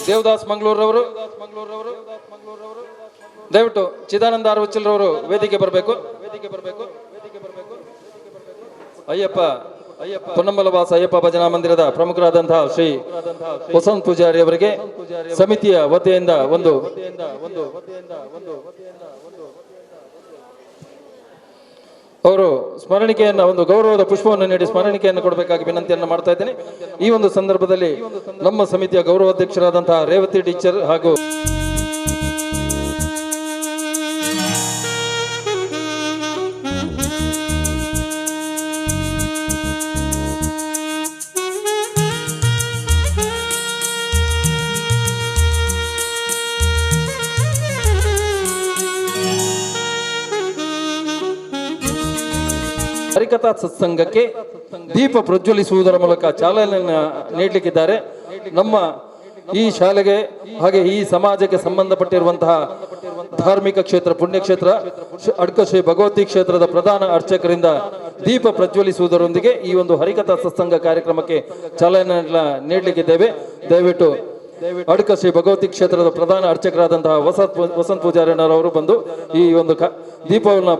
ದೇವದಾಸ್ ಮಂಗಳೂರವರು ದಯವಿಟ್ಟು ಚಿದಾನಂದ ಆರ್ವಚ್ಚಲ್ರವರು ವೇದಿಕೆ ಬರಬೇಕು. ಅಯ್ಯಪ್ಪ ಪೊನ್ನಂಬಲವಾಸ ಅಯ್ಯಪ್ಪ ಭಜನಾ ಮಂದಿರದ ಪ್ರಮುಖರಾದಂತಹ ಶ್ರೀ ವಸಂತ್ ಪೂಜಾರಿ ಅವರಿಗೆ ಸಮಿತಿಯ ವತಿಯಿಂದ ಒಂದು ಅವರು ಸ್ಮರಣಿಕೆಯನ್ನ ಒಂದು ಗೌರವದ ಪುಷ್ಪವನ್ನು ನೀಡಿ ಸ್ಮರಣಿಕೆಯನ್ನು ಕೊಡಬೇಕಾಗಿ ವಿನಂತಿಯನ್ನು ಮಾಡ್ತಾ ಇದ್ದೇನೆ. ಈ ಒಂದು ಸಂದರ್ಭದಲ್ಲಿ ನಮ್ಮ ಸಮಿತಿಯ ಗೌರವಾಧ್ಯಕ್ಷರಾದಂತಹ ರೇವತಿ ಟೀಚರ್ ಹಾಗೂ ಹರಿಕಥಾ ಸತ್ಸಂಗಕ್ಕೆ ದೀಪ ಪ್ರಜ್ವಲಿಸುವುದರ ಮೂಲಕ ಚಾಲನೆಯನ್ನು ನೀಡಲಿಕ್ಕಿದ್ದಾರೆ. ನಮ್ಮ ಈ ಶಾಲೆಗೆ ಹಾಗೆ ಈ ಸಮಾಜಕ್ಕೆ ಸಂಬಂಧಪಟ್ಟಿರುವಂತಹ ಧಾರ್ಮಿಕ ಕ್ಷೇತ್ರ ಪುಣ್ಯಕ್ಷೇತ್ರ ಅಡ್ಕ ಶ್ರೀ ಭಗವತಿ ಕ್ಷೇತ್ರದ ಪ್ರಧಾನ ಅರ್ಚಕರಿಂದ ದೀಪ ಪ್ರಜ್ವಲಿಸುವುದರೊಂದಿಗೆ ಈ ಒಂದು ಹರಿಕಥಾ ಸತ್ಸಂಗ ಕಾರ್ಯಕ್ರಮಕ್ಕೆ ಚಾಲನೆ ನೀಡಲಿಕ್ಕಿದ್ದೇವೆ. ದಯವಿಟ್ಟು ಅಡ್ಕ ಶ್ರೀ ಭಗವತಿ ಕ್ಷೇತ್ರದ ಪ್ರಧಾನ ಅರ್ಚಕರಾದಂತಹ ವಸಂತ್ ಪೂಜಾರಿಯವರು ಬಂದು ಈ ಒಂದು ದೀಪವನ್ನು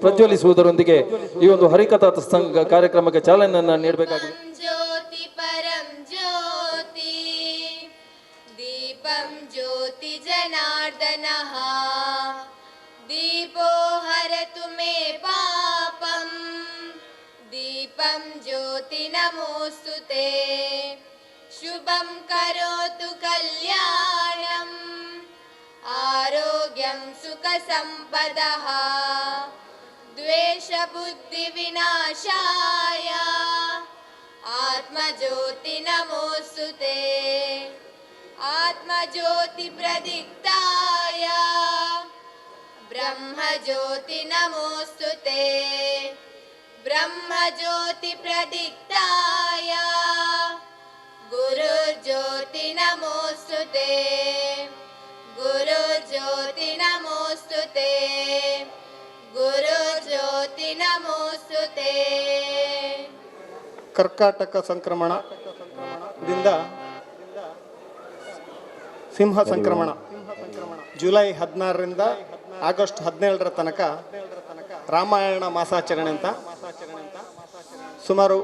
ಪ್ರಜ್ವಲಿಸುವುದರೊಂದಿಗೆ ಈ ಒಂದು ಹರಿಕಥಾ ಸತ್ಸಂಗ ಕಾರ್ಯಕ್ರಮಕ್ಕೆ ಚಾಲನೆಯನ್ನು ನೀಡಬೇಕಾಗಿದೆ. ಜ್ಯೋತಿ ಪರಂ ಜ್ಯೋತಿ ದೀಪಂ ಜ್ಯೋತಿ ಜನಾರ್ದನಃ ದೀಪೋ ಹರತು ಮೇ ಪಾಪಂ ದೀಪಂ ಜ್ಯೋತಿ ನಮೋಸ್ತುತೇ ಶುಭಂ ಕರೋತು ಕಲ್ಯಾಣಂ ಆರೋಗ್ಯಂ ಸುಖ ಸಂಪದಃ ದ್ವೇಷ ಬುದ್ಧಿ ವಿನಾಶಾಯ ಆತ್ಮಜ್ಯೋತಿ ನಮೋಸ್ತುತೇ ಆತ್ಮಜ್ಯೋತಿ ಪ್ರದೀಪ್ತಾಯ ಬ್ರಹ್ಮಜ್ಯೋತಿ ನಮೋಸ್ತುತೇ ಬ್ರಹ್ಮಜ್ಯೋತಿ ಪ್ರದೀಪ್ತಾಯ ಗುರುಜ್ಯೋತಿ ನಮೋಸ್ತುತೇ ಗುರುಜ್ಯೋತಿ ನಮೋಸ್ತುತೇ ಗುರುಜ್ಯೋತಿ ನಮೋಸ್ತುತೇ. ಕರ್ಕಾಟಕ ಸಂಕ್ರಮಣದಿಂದ ಸಿಂಹ ಸಂಕ್ರಮಣ ಜುಲೈ 16ರಿಂದ ಆಗಸ್ಟ್ 17ರ ತನಕ ರಾಮಾಯಣ ಮಾಸಾಚರಣೆ ಅಂತ ಸುಮಾರು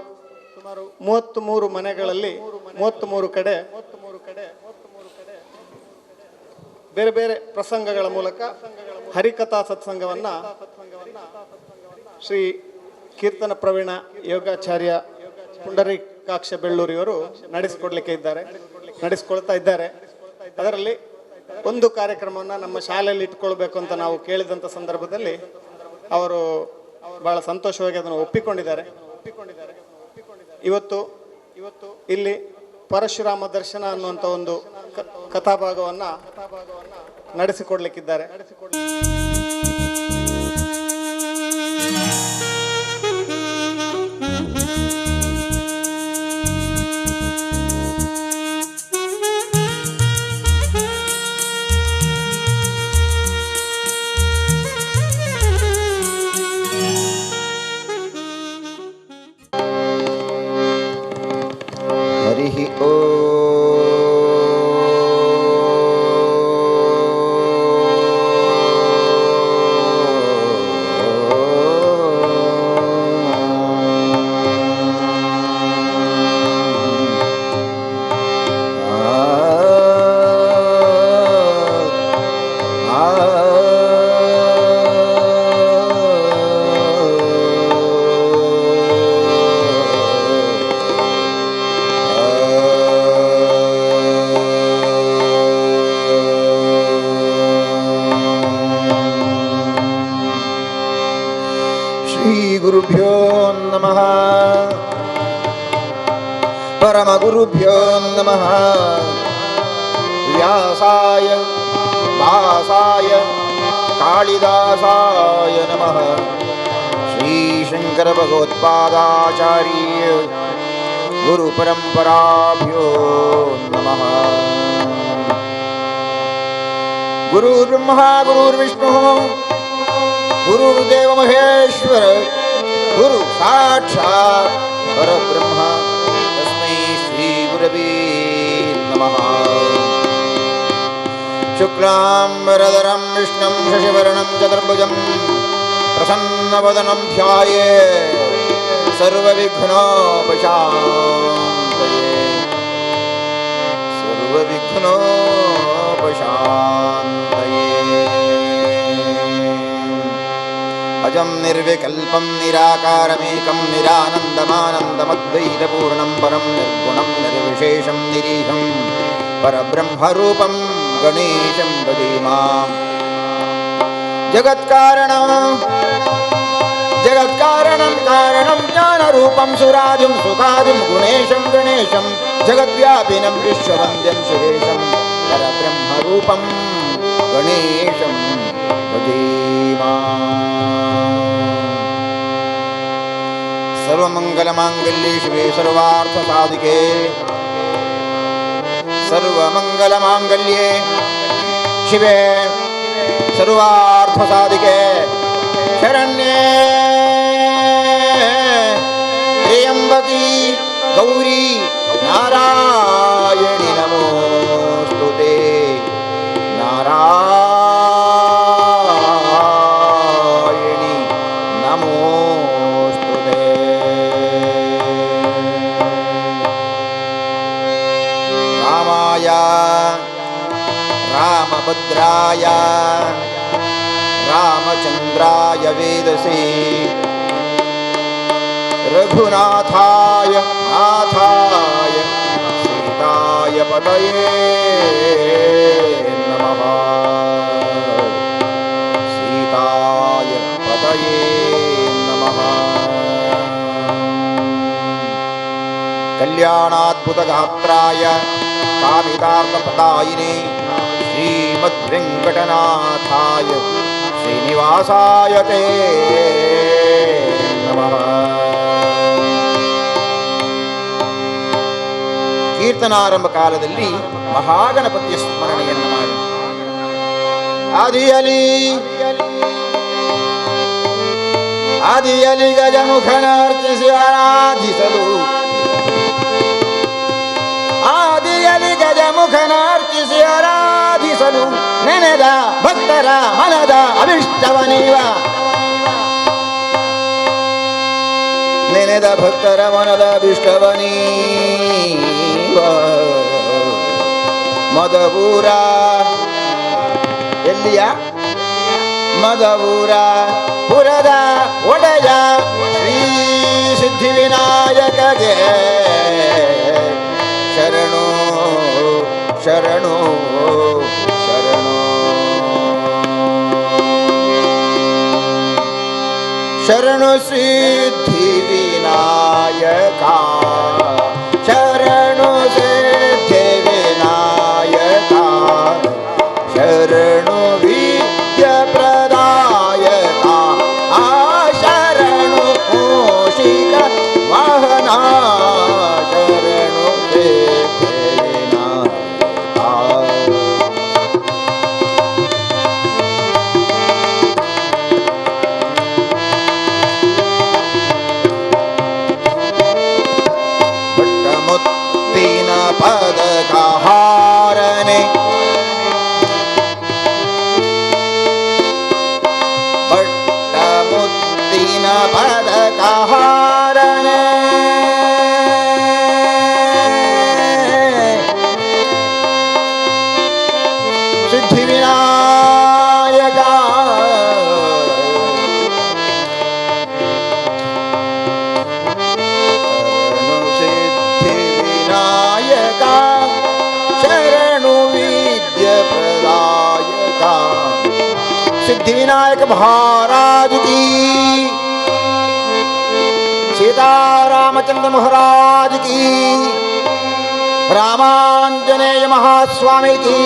33 ಮನೆಗಳಲ್ಲಿ 33 ಕಡೆ ಬೇರೆ ಬೇರೆ ಪ್ರಸಂಗಗಳ ಮೂಲಕ ಹರಿಕಥಾ ಸತ್ಸಂಗವನ್ನು ಶ್ರೀ ಕೀರ್ತನ ಪ್ರವೀಣ ಯೋಗಾಚಾರ್ಯ ಪುಂಡರೀಕಾಕ್ಷ ಬೆಳ್ಳೂರಿಯವರು ನಡೆಸಿಕೊಳ್ತಾ ಇದ್ದಾರೆ. ಅದರಲ್ಲಿ ಒಂದು ಕಾರ್ಯಕ್ರಮವನ್ನು ನಮ್ಮ ಶಾಲೆಯಲ್ಲಿ ಇಟ್ಕೊಳ್ಬೇಕು ಅಂತ ನಾವು ಕೇಳಿದಂಥ ಸಂದರ್ಭದಲ್ಲಿ ಅವರು ಬಹಳ ಸಂತೋಷವಾಗಿ ಅದನ್ನು ಒಪ್ಪಿಕೊಂಡಿದ್ದಾರೆ. ಇವತ್ತು ಇಲ್ಲಿ ಪರಶುರಾಮ ದರ್ಶನ ಅನ್ನುವಂಥ ಒಂದು ಕಥಾಭಾಗವನ್ನು ನಡೆಸಿಕೊಡ್ಲಿಕ್ಕಿದ್ದಾರೆ. हरि ओ ಗುರುಭ್ಯೋ ನಮಃ ಪರಮಗುರುಭ್ಯೋ ನಮಃ ವ್ಯಾಸಾಯ ಭಾಸಾಯ ಕಾಳಿದಾಸಾಯ ನಮಃ ಶ್ರೀಶಂಕರ ಭಗವತ್ಪಾದಾಚಾರ್ಯ ಗುರು ಪರಂಪರಾಭ್ಯೋ ನಮಃ ಗುರುರ್ಬ್ರಹ್ಮ ಗುರುರ್ವಿಷ್ಣು ಗುರುರ್ದೇವ ಮಹೇಶ್ವರ ಗುರು ಸಾಕ್ಷಾತ್ ಪರಬ್ರಹ್ಮ ತಸ್ಮೈ ಶ್ರೀ ಗುರವೇ ನಮಃ ಶುಕ್ಲಾಂಬರಧರಂ ವಿಷ್ಣುಂ ಶಶಿವರ್ಣಂ ಚತುರ್ಭುಜಂ ಪ್ರಸನ್ನವದನಂ ಧ್ಯಾಯೇತ್ ಸರ್ವವಿಘ್ನೋಪಶಾಂತಯೇ ಸರ್ವವಿಘ್ನೋಪಶಾಂತಯೇ ಅಜಂ ನಿರ್ವಿಕಲ್ಪಂ ನಿರಾಕಾರಮೇಕಂ ನಿರಾನಂದಮಾನಂದಮದ್ವೈತಪೂರ್ಣಂ ಪರಂ ನಿರ್ಗುಣಂ ನಿರ್ವಿಶೇಷಂ ನಿರೀಹಂ ಪರಬ್ರಹ್ಮರೂಪಂ ಗಣೇಶಂ ಭಜೇಮಾಂ ಜಗತ್ಕಾರಣಂ ಕಾರಣಂ ಜ್ಞಾನರೂಪಂ ಸುರಾದಿಂ ಸುಖಾದಿಂ ಗುಣೇಶಂ ಗಣೇಶಂ ಜಗದ್ವ್ಯಾಪಿನಂ ವಿಶ್ವವಂದ್ಯಂ ಸುರೇಶಂ ಪರಬ್ರಹ್ಮರೂಪಂ ಗಣೇಶಂ ಭಜೇಮಾಂ ಸರ್ವಮಂಗಲಮಾಂಗಲ್ಯೆ ಶಿವೆ ಸರ್ವಾರ್ಥಸಾಧಿಕೆ ಸರ್ವಮಂಗಲಮಾಂಗಲ್ಯೆ ಶಿವೆ ಸರ್ವಾರ್ಥಸಾಧಿಕೆ ಶರಣ್ಯೇ ತ್ರ್ಯಂಬಕಿ ಗೌರಿ ನಾರಾಯಣಿ ನಮೋಸ್ತುತೆ ನಾರಾಯಣಿ ನಮೋಸ್ತುತೆ ರಾಮಾಯ ರಾಮಭದ್ರಾಯ ರಾಮಚಂದ್ರಾಯ ವೇದಸೇ ರಘುನಾಥಾಯ ನಾಥಾಯ ಸೀತಾಯ ಪತಯೇ ನಮಃ ಸೀತಾಯ ಪತಯೇ ನಮಃ ಕಲ್ಯಾಣಾದ್ಭುತಗಾತ್ರಾಯ ಕಾಮಿತಾರ್ಥಪ್ರದಾಯಿನೇ ಶ್ರೀಮದ್ವೆಂಕಟನಾಥಾಯ ಶ್ರೀನಿವಾಸಾಯ ತೇ ನಮಃ ಕೀರ್ತನಾರಂಭ ಕಾಲದಲ್ಲಿ ಮಹಾಗಣಪತಿಯ ಸ್ಮರಣೆಯನ್ನು ಮಾಡಿ ಆದಿಯಲಿ ಗಜಮುಖನರ್ಚಿಸಿ ಆರಾಧಿಸಲು ಆದಿಯಲಿ ಗಜಮುಖನರ್ಚಿಸಿ ಆರಾಧಿಸಲು ನೆನೆದ ಭಕ್ತರ ಮನದ ಅಭಿಷ್ಟವನೀವ ನೆನೆದ ಭಕ್ತರ ಮನದ ಅಭಿಷ್ಟವನೀವ ಮದವೂರ ಎಲ್ಲಿಯ ಮದವೂರ ಪುರದ ಒಡೆಯ ಶ್ರೀ ಸಿದ್ಧಿವಿನಾಯಕಗೆ ಶರಣು ಶರಣು ಶರಣು ಶರಣು ಸಿದ್ಧಿವಿನಾಯಕ ಶರಣು ಸಿದ್ಧಿವಿನಾಯಕ ಶರಣು ವಿದ್ಯ ಪ್ರದಾಯಕ ಆ ಶರಣು ಪೋಷಿತ ವಾಹನ ಶರಣು ಸಿದ್ಧಿವಿನಾಯಕ ಮುತ್ತಿನ ಪದಕಹಾರನೆ ಪಟ್ಟ ಮುತ್ತಿನ ಪದಕಹಾರನೆ ಸಿದ್ಧಿವಿನಾಯಕ ಶರಣು ವಿದ್ಯ ಪ್ರದಾಯಕ सिद्धिविनायक महाराज की सीतारामचंद्र महाराज की, रामांजनेय महास्वामी की,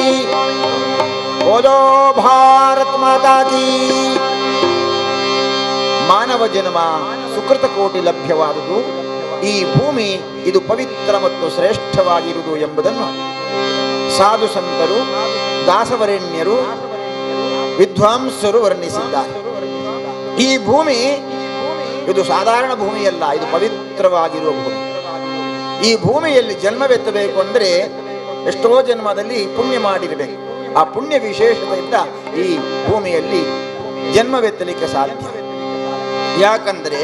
बोलो भारत माता की. ಮಾನವ ಜನ್ಮ ಸುಕೃತ ಕೋಟಿ ಲಭ್ಯವಾದುದು. ಈ ಭೂಮಿ ಇದು ಪವಿತ್ರ ಮತ್ತು ಶ್ರೇಷ್ಠವಾಗಿರುವುದು ಎಂಬುದನ್ನು ಸಾಧು ಸಂತರು, ದಾಸವರೇಣ್ಯರು, ವಿದ್ವಾಂಸರು ವರ್ಣಿಸಿದ್ದಾರೆ. ಈ ಭೂಮಿ ಇದು ಸಾಧಾರಣ ಭೂಮಿಯಲ್ಲ, ಇದು ಪವಿತ್ರವಾಗಿರುವ ಭೂಮಿ. ಈ ಭೂಮಿಯಲ್ಲಿ ಜನ್ಮವೆತ್ತಬೇಕು ಅಂದರೆ ಎಷ್ಟೋ ಜನ್ಮದಲ್ಲಿ ಪುಣ್ಯ ಮಾಡಿರಬೇಕು. ಆ ಪುಣ್ಯ ವಿಶೇಷತೆಯಿಂದ ಈ ಭೂಮಿಯಲ್ಲಿ ಜನ್ಮವೆತ್ತಲಿಕ್ಕೆ ಸಾಧ್ಯ. ಯಾಕಂದ್ರೆ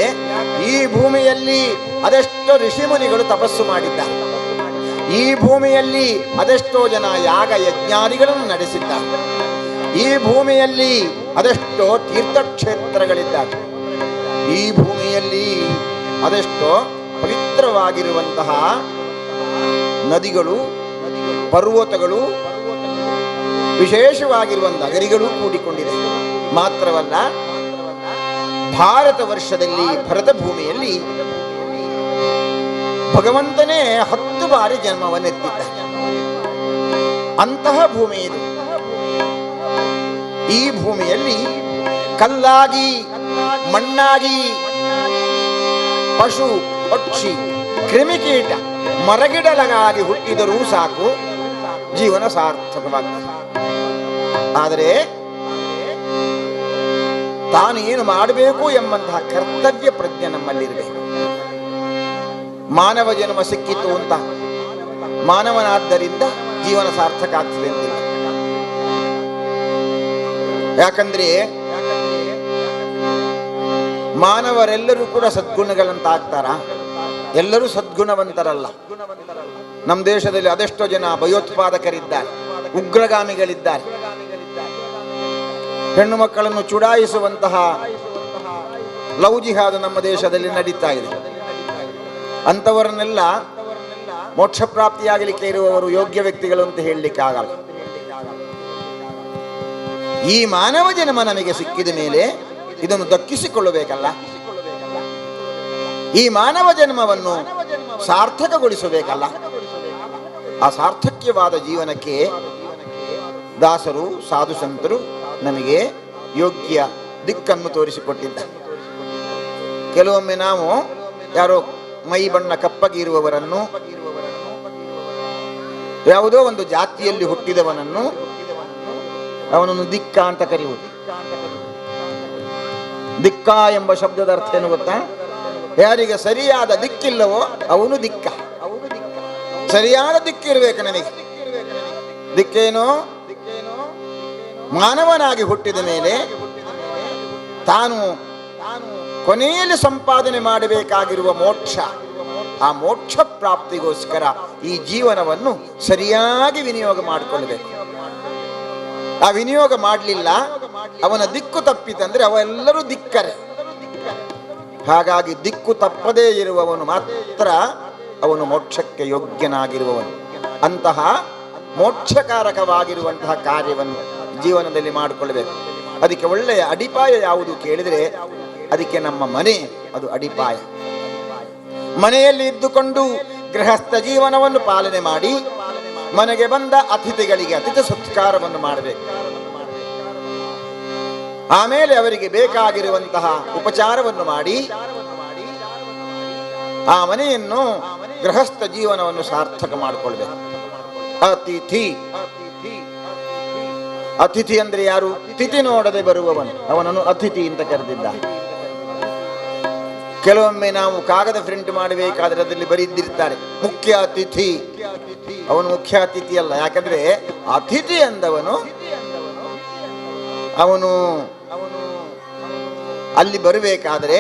ಈ ಭೂಮಿಯಲ್ಲಿ ಅದೆಷ್ಟೋ ಋಷಿಮುನಿಗಳು ತಪಸ್ಸು ಮಾಡಿದ್ದಾರೆ. ಈ ಭೂಮಿಯಲ್ಲಿ ಅದೆಷ್ಟೋ ಜನ ಯಾಗ ಯಜ್ಞಾದಿಗಳನ್ನು ನಡೆಸಿದ್ದಾರೆ. ಈ ಭೂಮಿಯಲ್ಲಿ ಅದೆಷ್ಟೋ ತೀರ್ಥಕ್ಷೇತ್ರಗಳಿದ್ದಾರೆ. ಈ ಭೂಮಿಯಲ್ಲಿ ಅದೆಷ್ಟೋ ಪವಿತ್ರವಾಗಿರುವಂತಹ ನದಿಗಳು, ಪರ್ವತಗಳು, ವಿಶೇಷವಾಗಿರುವ ನಗರಿಗಳು ಕೂಡಿಕೊಂಡಿದೆ. ಮಾತ್ರವಲ್ಲ, ಭಾರತ ವರ್ಷದಲ್ಲಿ, ಭರತ ಭೂಮಿಯಲ್ಲಿ ಭಗವಂತನೇ 10 ಬಾರಿ ಜನ್ಮವನ್ನೆತ್ತಿದ್ದಾನೆ. ಅಂತಹ ಭೂಮಿ ಇದು. ಈ ಭೂಮಿಯಲ್ಲಿ ಕಲ್ಲಾಗಿ, ಮಣ್ಣಾಗಿ, ಪಶು ಪಕ್ಷಿ, ಕ್ರಿಮಿಕೀಟ, ಮರಗಿಡಲಗಾಗಿ ಹುಟ್ಟಿದರೂ ಸಾಕು, ಜೀವನ ಸಾರ್ಥಕವಾಗ್ತದೆ. ಆದರೆ ತಾನು ಏನು ಮಾಡಬೇಕು ಎಂಬಂತಹ ಕರ್ತವ್ಯ ಪ್ರಜ್ಞೆ ನಮ್ಮಲ್ಲಿರಬೇಕು. ಮಾನವ ಜನ್ಮ ಸಿಕ್ಕಿತು ಅಂತ ಮಾನವನಾದ್ದರಿಂದ ಜೀವನ ಸಾರ್ಥಕ ಆಗ್ತದೆ ಅಂತಿಲ್ಲ. ಯಾಕಂದ್ರೆ ಮಾನವರೆಲ್ಲರೂ ಕೂಡ ಸದ್ಗುಣಗಳಂತಾಗ್ತಾರ? ಎಲ್ಲರೂ ಸದ್ಗುಣವಂತರಲ್ಲ. ನಮ್ಮ ದೇಶದಲ್ಲಿ ಅದೆಷ್ಟೋ ಜನ ಭಯೋತ್ಪಾದಕರಿದ್ದಾರೆ, ಉಗ್ರಗಾಮಿಗಳಿದ್ದಾರೆ, ಹೆಣ್ಣು ಮಕ್ಕಳನ್ನು ಚುಡಾಯಿಸುವಂತಹ ಲವ್ ಜಿಹಾದ್ ನಮ್ಮ ದೇಶದಲ್ಲಿ ನಡೀತಾ ಇದೆ. ಅಂಥವರನ್ನೆಲ್ಲ ಮೋಕ್ಷ ಪ್ರಾಪ್ತಿಯಾಗಲಿಕ್ಕೆ ಇರುವವರು ಯೋಗ್ಯ ವ್ಯಕ್ತಿಗಳು ಅಂತ ಹೇಳಲಿಕ್ಕೆ ಆಗಲ್ಲ. ಈ ಮಾನವ ಜನ್ಮ ನಮಗೆ ಸಿಕ್ಕಿದ ಮೇಲೆ ಇದನ್ನು ದಕ್ಕಿಸಿಕೊಳ್ಳಬೇಕಲ್ಲ. ಈ ಮಾನವ ಜನ್ಮವನ್ನು ಸಾರ್ಥಕಗೊಳಿಸಬೇಕಲ್ಲ. ಆ ಸಾರ್ಥಕ್ಯವಾದ ಜೀವನಕ್ಕೆ ದಾಸರು, ಸಾಧು ಸಂತರು ನಮಗೆ ಯೋಗ್ಯ ದಿಕ್ಕನ್ನು ತೋರಿಸಿಕೊಟ್ಟಿದ್ದಾರೆ. ಕೆಲವೊಮ್ಮೆ ನಾವು ಯಾರೋ ಮೈ ಬಣ್ಣ ಕಪ್ಪಗೆ ಇರುವವರನ್ನು, ಯಾವುದೋ ಒಂದು ಜಾತಿಯಲ್ಲಿ ಹುಟ್ಟಿದವನನ್ನು ಅವನನ್ನು ದಿಕ್ಕ ಅಂತ ಕರೆಯುವುದು. ದಿಕ್ಕ ಎಂಬ ಶಬ್ದದ ಅರ್ಥ ಏನು ಗೊತ್ತಾ? ಯಾರಿಗೆ ಸರಿಯಾದ ದಿಕ್ಕಿಲ್ಲವೋ ಅವನು ದಿಕ್ಕ. ಸರಿಯಾದ ದಿಕ್ಕಿರ್ಬೇಕು ನನಗೆ. ದಿಕ್ಕೇನು? ಮಾನವನಾಗಿ ಹುಟ್ಟಿದ ಮೇಲೆ ತಾನು ಕೊನೆಯಲ್ಲಿ ಸಂಪಾದನೆ ಮಾಡಬೇಕಾಗಿರುವ ಮೋಕ್ಷ, ಆ ಮೋಕ್ಷ ಪ್ರಾಪ್ತಿಗೋಸ್ಕರ ಈ ಜೀವನವನ್ನು ಸರಿಯಾಗಿ ವಿನಿಯೋಗ ಮಾಡಿಕೊಳ್ಳಬೇಕು. ಆ ವಿನಿಯೋಗ ಮಾಡಲಿಲ್ಲ, ಅವನ ದಿಕ್ಕು ತಪ್ಪಿತಂದ್ರೆ ಅವೆಲ್ಲರೂ ದಿಕ್ಕರೆ. ಹಾಗಾಗಿ ದಿಕ್ಕು ತಪ್ಪದೇ ಇರುವವನು ಮಾತ್ರ ಅವನು ಮೋಕ್ಷಕ್ಕೆ ಯೋಗ್ಯನಾಗಿರುವವನು. ಅಂತಹ ಮೋಕ್ಷಕಾರಕವಾಗಿರುವಂತಹ ಕಾರ್ಯವನ್ನು ಜೀವನದಲ್ಲಿ ಮಾಡಿಕೊಳ್ಳಬೇಕು. ಅದಕ್ಕೆ ಒಳ್ಳೆಯ ಅಡಿಪಾಯ ಯಾವುದು ಕೇಳಿದರೆ ಅದಕ್ಕೆ ನಮ್ಮ ಮನೆ ಅದು ಅಡಿಪಾಯ. ಮನೆಯಲ್ಲಿ ಇದ್ದುಕೊಂಡು ಗೃಹಸ್ಥ ಜೀವನವನ್ನು ಪಾಲನೆ ಮಾಡಿ ಮನೆಗೆ ಬಂದ ಅತಿಥಿಗಳಿಗೆ ಅತಿಥಿ ಸತ್ಕಾರವನ್ನು ಮಾಡಬೇಕು. ಆಮೇಲೆ ಅವರಿಗೆ ಬೇಕಾಗಿರುವಂತಹ ಉಪಚಾರವನ್ನು ಮಾಡಿ ಆ ಮನೆಯನ್ನು, ಗೃಹಸ್ಥ ಜೀವನವನ್ನು ಸಾರ್ಥಕ ಮಾಡಿಕೊಳ್ಬೇಕು. ಅತಿಥಿ, ಅತಿಥಿ ಅಂದ್ರೆ ಯಾರು? ತಿಥಿ ನೋಡದೆ ಬರುವವನು, ಅವನನ್ನು ಅತಿಥಿ ಅಂತ ಕರೆದಿದ್ದ. ಕೆಲವೊಮ್ಮೆ ನಾವು ಕಾಗದ ಪ್ರಿಂಟ್ ಮಾಡಬೇಕಾದ್ರೆ ಅದರಲ್ಲಿ ಬರೆದಿರ್ತಾರೆ ಮುಖ್ಯ ಅತಿಥಿ. ಅವನು ಮುಖ್ಯ ಅತಿಥಿ ಅಲ್ಲ. ಯಾಕಂದ್ರೆ ಅತಿಥಿ ಅಂದವನು ಅವನು ಅಲ್ಲಿ ಬರಬೇಕಾದ್ರೆ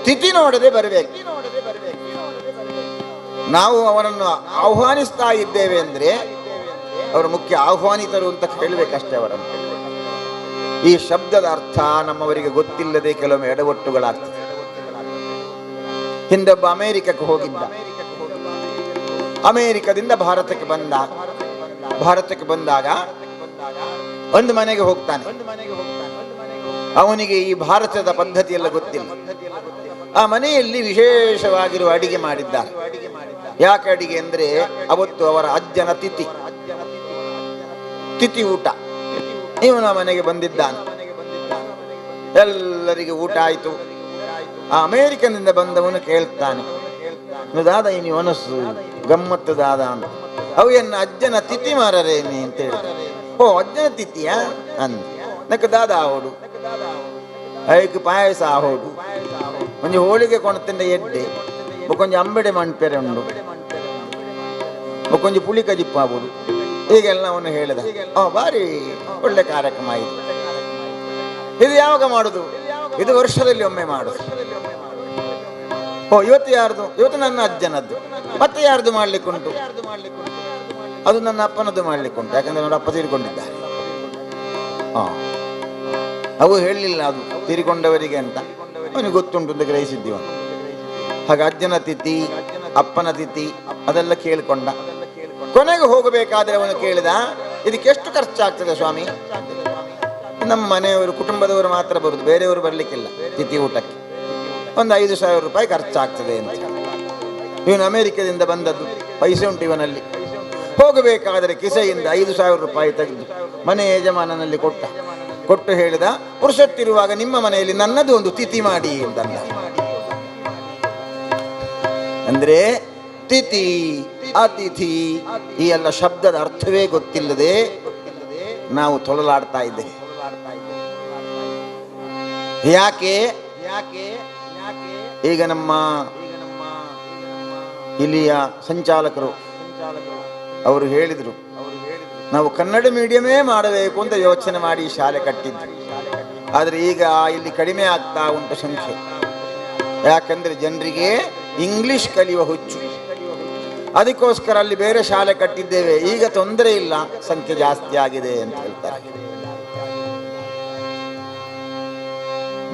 ತಿಥಿ ನೋಡದೆ ಬರಬೇಕು. ನಾವು ಅವನನ್ನು ಆಹ್ವಾನಿಸ್ತಾ ಇದ್ದೇವೆ ಅಂದ್ರೆ ಅವರು ಮುಖ್ಯ ಆಹ್ವಾನಿತರು ಅಂತ ಹೇಳಬೇಕಷ್ಟೇ ಅವರನ್ನು. ಈ ಶಬ್ದದ ಅರ್ಥ ನಮ್ಮವರಿಗೆ ಗೊತ್ತಿಲ್ಲದೆ ಕೆಲವೊಮ್ಮೆ ಎಡವಟ್ಟುಗಳಾಗ್ತದೆ. ಹಿಂದೊಬ್ಬ ಅಮೆರಿಕಕ್ಕೆ ಹೋಗಿದ್ದ. ಅಮೆರಿಕದಿಂದ ಭಾರತಕ್ಕೆ ಬಂದಾಗ ಒಂದು ಮನೆಗೆ ಹೋಗ್ತಾನೆ. ಅವನಿಗೆ ಈ ಭಾರತದ ಪದ್ಧತಿ ಎಲ್ಲ ಗೊತ್ತಿಲ್ಲ. ಆ ಮನೆಯಲ್ಲಿ ವಿಶೇಷವಾಗಿರುವ ಅಡಿಗೆ ಮಾಡಿದ್ದಾರೆ. ಯಾಕೆ ಅಡಿಗೆ ಅಂದ್ರೆ ಅವತ್ತು ಅವರ ಅಜ್ಜನ ತಿಥಿ ಊಟ. ಇವನ ಮನೆಗೆ ಬಂದಿದ್ದಾನೆ. ಎಲ್ಲರಿಗೆ ಊಟ ಆಯಿತು. ಆ ಅಮೇರಿಕನ್ನಿಂದ ಬಂದವನು ಕೇಳ್ತಾನೆ, ದಾದ ಇನಿ ಮನಸ್ಸು ಗಮ್ಮತ್ತು ದಾದ ಅಂತ. ಅವು ಎನ್ನ ಅಜ್ಜನ ತಿಥಿ ಮಾರರೇನಿ ಅಂತ ಹೇಳ್ತಾರೆ. ಓ ಅಜ್ಜನ ತಿಥಿಯಾ ಅಂದ. ನಕ್ಕ ದಾದ ಆವೋಡು ಐಕ್ ಪಾಯಸ ಆಹೋಡು ಒಂಜಿ ಹೋಳಿಗೆ ಕೊಣತಿಂದ ಎಡ್ಡೆ ಕೊಂಚ ಅಂಬೆಡೆ ಮಣ್ಪೆರೆ ಉಂಡು ಕೊಂಚ ಪುಳಿ ಕಜಿಪ್ಪು ಆಗೋದು ಹೀಗೆಲ್ಲ ಅವನು ಹೇಳಿದ. ಭಾರಿ ಒಳ್ಳೆ ಕಾರ್ಯಕ್ರಮ ಆಯಿತು. ಇದು ಯಾವಾಗ ಮಾಡುದು? ಇದು ವರ್ಷದಲ್ಲಿ ಒಮ್ಮೆ ಮಾಡುದು. ಇವತ್ತು ಯಾರ್ದು? ಇವತ್ತು ನನ್ನ ಅಜ್ಜನದ್ದು. ಮತ್ತೆ ಯಾರ್ದು ಮಾಡ್ಲಿಕ್ಕುಂಟು? ಅದು ನನ್ನ ಅಪ್ಪನದ್ದು ಮಾಡ್ಲಿಕ್ಕುಂಟು. ಯಾಕಂದ್ರೆ ನನ್ನ ಅಪ್ಪ ತೀರಿಕೊಂಡಿದ್ದಾರೆ. ಅವು ಹೇಳಲಿಲ್ಲ ಅದು ತೀರಿಕೊಂಡವರಿಗೆ ಅಂತ. ಅವನಿಗೆ ಗೊತ್ತುಂಟು ಅಂತ ಗ್ರಹಿಸಿದ್ದೀವ. ಹಾಗೆ ಅಜ್ಜನ ತಿಥಿ, ಅಪ್ಪನ ತಿಥಿ ಅದೆಲ್ಲ ಕೇಳಿಕೊಂಡ. ಕೊನೆಗೆ ಹೋಗಬೇಕಾದ್ರೆ ಅವನು ಕೇಳಿದ, ಇದಕ್ಕೆ ಎಷ್ಟು ಖರ್ಚಾಗ್ತದೆ ಸ್ವಾಮಿ? ನಮ್ಮ ಮನೆಯವರು ಕುಟುಂಬದವರು ಮಾತ್ರ ಬರುದು, ಬೇರೆಯವರು ಬರ್ಲಿಕ್ಕಿಲ್ಲ ತಿಥಿ ಊಟಕ್ಕೆ. ಒಂದು 5,000 ರೂಪಾಯಿ ಖರ್ಚಾಗ್ತದೆ ಅಂತ. ಇವನು ಅಮೆರಿಕದಿಂದ ಬಂದದ್ದು, ಪೈಸೆ ಉಂಟು ಇವನಲ್ಲಿ. ಹೋಗಬೇಕಾದರೆ ಕಿಸೆಯಿಂದ 5,000 ರೂಪಾಯಿ ತೆಗೆದು ಮನೆ ಯಜಮಾನನಲ್ಲಿ ಕೊಟ್ಟು ಹೇಳಿದ, ಪುರುಷತ್ತಿರುವಾಗ ನಿಮ್ಮ ಮನೆಯಲ್ಲಿ ನನ್ನದು ಒಂದು ತಿಥಿ ಮಾಡಿ ಅಂತಂದ. ಅಂದ್ರೆ ತಿಥಿ, ಅತಿಥಿ ಈ ಎಲ್ಲ ಶಬ್ದದ ಅರ್ಥವೇ ಗೊತ್ತಿಲ್ಲದೆ ನಾವು ತೊಳಲಾಡ್ತಾ ಇದ್ದೇವೆ. ಯಾಕೆ? ಈಗ ನಮ್ಮ ಇಲ್ಲಿಯ ಸಂಚಾಲಕರು ಅವರು ಹೇಳಿದರು, ನಾವು ಕನ್ನಡ ಮೀಡಿಯಮೇ ಮಾಡಬೇಕು ಅಂತ ಯೋಚನೆ ಮಾಡಿ ಶಾಲೆ ಕಟ್ಟಿದ್ದು. ಆದರೆ ಈಗ ಇಲ್ಲಿ ಕಡಿಮೆ ಆಗ್ತಾ ಉಂಟು ಸಂಖ್ಯೆ. ಯಾಕಂದ್ರೆ ಜನರಿಗೆ ಇಂಗ್ಲಿಷ್ ಕಲಿಯುವ ಹುಚ್ಚು. ಅದಕ್ಕೋಸ್ಕರ ಅಲ್ಲಿ ಬೇರೆ ಶಾಲೆ ಕಟ್ಟಿದ್ದೇವೆ. ಈಗ ತೊಂದರೆ ಇಲ್ಲ, ಸಂಖ್ಯೆ ಜಾಸ್ತಿ ಆಗಿದೆ ಅಂತ ಹೇಳ್ತಾರೆ.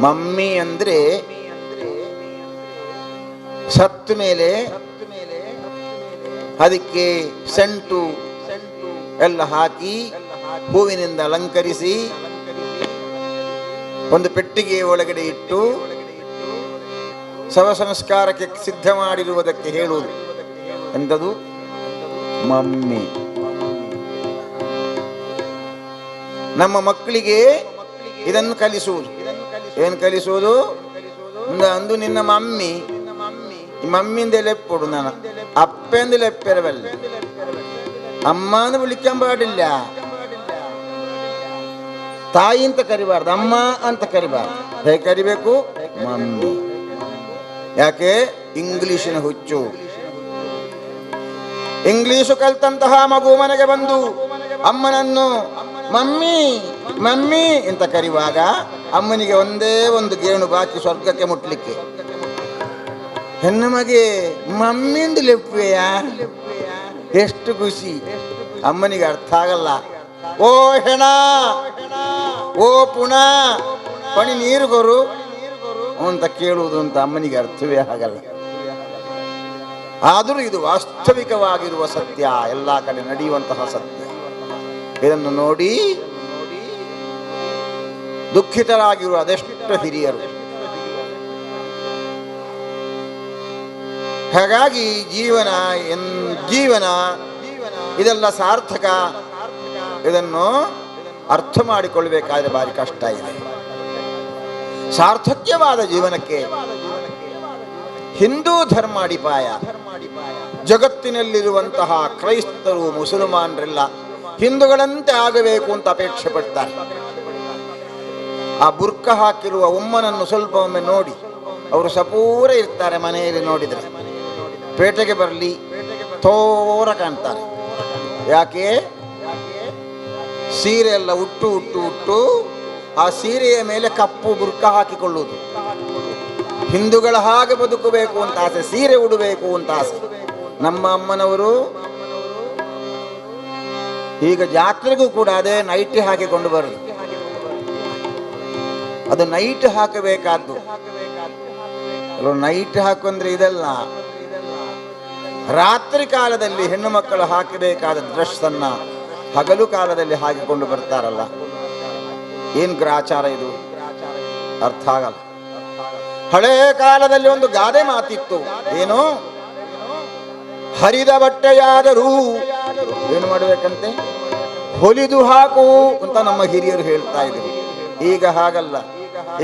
ಮಮ್ಮಿ ಅಂದ್ರೆ ಸತ್ತು ಮೇಲೆ ಅದಕ್ಕೆ ಸೆಂಟು ಎಲ್ಲ ಹಾಕಿ ಹೂವಿನಿಂದ ಅಲಂಕರಿಸಿ ಒಂದು ಪೆಟ್ಟಿಗೆ ಒಳಗಡೆ ಇಟ್ಟು ಶವ ಸಂಸ್ಕಾರಕ್ಕೆ ಸಿದ್ಧ ಮಾಡಿರುವುದಕ್ಕೆ ಹೇಳುವುದು ಎಂಥದು? ಮಮ್ಮಿ. ನಮ್ಮ ಮಕ್ಕಳಿಗೆ ಇದನ್ನು ಕಲಿಸುವುದು. ಏನು ಕಲಿಸುವುದು? ಅಂದು ನಿನ್ನ ಮಮ್ಮಿ, ಮಮ್ಮಿಂದ ಲೆಪ್ಪೊಡು, ನಾನು ಅಪ್ಪೆಂದು ಲೆಪ್ಪೆರವಲ್ಲ, ಅಮ್ಮ ಅಂದು ವಿಳಿಕಂಬಾಡಿಲ್ಲ. ತಾಯಿ ಅಂತ ಕರಿಬಾರ್ದು, ಅಮ್ಮ ಅಂತ ಕರಿಬಾರ್ದು. ಹೇಗೆ ಕರಿಬೇಕು? ಮಮ್ಮಿ. ಯಾಕೆ? ಇಂಗ್ಲಿಶಿನ ಹುಚ್ಚು. ಇಂಗ್ಲಿಷು ಕಲ್ತಂತಹ ಮಗು ಮನೆಗೆ ಬಂದು ಅಮ್ಮನನ್ನು ಮಮ್ಮಿ ಮಮ್ಮಿ ಅಂತ ಕರೆಯುವಾಗ ಅಮ್ಮನಿಗೆ ಒಂದೇ ಒಂದು ಗೇಣು ಬಾಕಿ ಸ್ವರ್ಗಕ್ಕೆ ಮುಟ್ಲಿಕ್ಕೆ. ಹೆಣ್ಣು ಮಗೆ ಮಮ್ಮಿಂದು ಲೆಪ್ಪುವೆಯಾ? ಎಷ್ಟು ಖುಷಿ. ಅಮ್ಮನಿಗೆ ಅರ್ಥ ಆಗಲ್ಲ. ಓ ಹೆಣ, ಓ ಪುಣ, ಪಣಿ ನೀರು ಕೊರು ಅಂತ ಕೇಳುವುದು ಅಂತ ಅಮ್ಮನಿಗೆ ಅರ್ಥವೇ ಆಗಲ್ಲ. ಆದರೂ ಇದು ವಾಸ್ತವಿಕವಾಗಿರುವ ಸತ್ಯ, ಎಲ್ಲ ಕಡೆ ನಡೆಯುವಂತಹ ಸತ್ಯ. ಇದನ್ನು ನೋಡಿ ದುಃಖಿತರಾಗಿರುವ ಅದೆಷ್ಟು ಹಿರಿಯರು. ಹಾಗಾಗಿ ಜೀವನ ಇದೆಲ್ಲ ಸಾರ್ಥಕ. ಇದನ್ನು ಅರ್ಥ ಮಾಡಿಕೊಳ್ಳಬೇಕಾದ್ರೆ ಭಾರಿ ಕಷ್ಟ ಇದೆ. ಸಾರ್ಥಕ್ಯವಾದ ಜೀವನಕ್ಕೆ ಹಿಂದೂ ಧರ್ಮ ಅಡಿಪಾಯ. ಜಗತ್ತಿನಲ್ಲಿರುವಂತಹ ಕ್ರೈಸ್ತರು, ಮುಸಲ್ಮಾನರೆಲ್ಲ ಹಿಂದೂಗಳಂತೆ ಆಗಬೇಕು ಅಂತ ಅಪೇಕ್ಷೆ ಪಡ್ತಾರೆ. ಆ ಬುರ್ಕ ಹಾಕಿರುವ ಉಮ್ಮನನ್ನು ಸ್ವಲ್ಪ ಒಮ್ಮೆ ನೋಡಿ, ಅವರು ಸಪೂರ ಇರ್ತಾರೆ. ಮನೆಯಲ್ಲಿ ನೋಡಿದರೆ ಪೇಟೆಗೆ ಬರಲಿ ತೋರ ಕಾಣ್ತಾರೆ. ಯಾಕೆ? ಸೀರೆ ಎಲ್ಲ ಉಟ್ಟು ಆ ಸೀರೆಯ ಮೇಲೆ ಕಪ್ಪು ಬುರ್ಕ ಹಾಕಿಕೊಳ್ಳುವುದು. ಹಿಂದೂಗಳ ಹಾಗೆ ಬದುಕಬೇಕು ಅಂತ ಆಸೆ, ಸೀರೆ ಉಡಬೇಕು ಅಂತ ಆಸೆ. ನಮ್ಮ ಅಮ್ಮನವರು ಈಗ ಜಾತ್ರೆಗೂ ಕೂಡ ಅದೇ ನೈಟಿ ಹಾಕಿಕೊಂಡು ಬರುದು. ಅದು ನೈಟ್ ಹಾಕಬೇಕಾದ್ದು. ನೈಟ್ ಹಾಕೊಂಡ್ರೆ ಇದೆಲ್ಲ ರಾತ್ರಿ ಕಾಲದಲ್ಲಿ ಹೆಣ್ಣು ಮಕ್ಕಳು ಹಾಕಬೇಕಾದ ಡ್ರೆಸ್ ಅನ್ನ ಹಗಲು ಕಾಲದಲ್ಲಿ ಹಾಕಿಕೊಂಡು ಬರ್ತಾರಲ್ಲ. ಏನ್ ಗ್ರಾಚಾರ ಇದು? ಅರ್ಥ ಆಗಲ್ಲ. ಹಳೇ ಕಾಲದಲ್ಲಿ ಒಂದು ಗಾದೆ ಮಾತಿತ್ತು, ಏನು? ಹರಿದ ಬಟ್ಟೆಯಾದರೂ ಏನು ಮಾಡಬೇಕಂತೆ? ಹೊಲಿದು ಹಾಕು ಅಂತ ನಮ್ಮ ಹಿರಿಯರು ಹೇಳ್ತಾ ಇದ್ರು. ಈಗ ಹಾಗಲ್ಲ.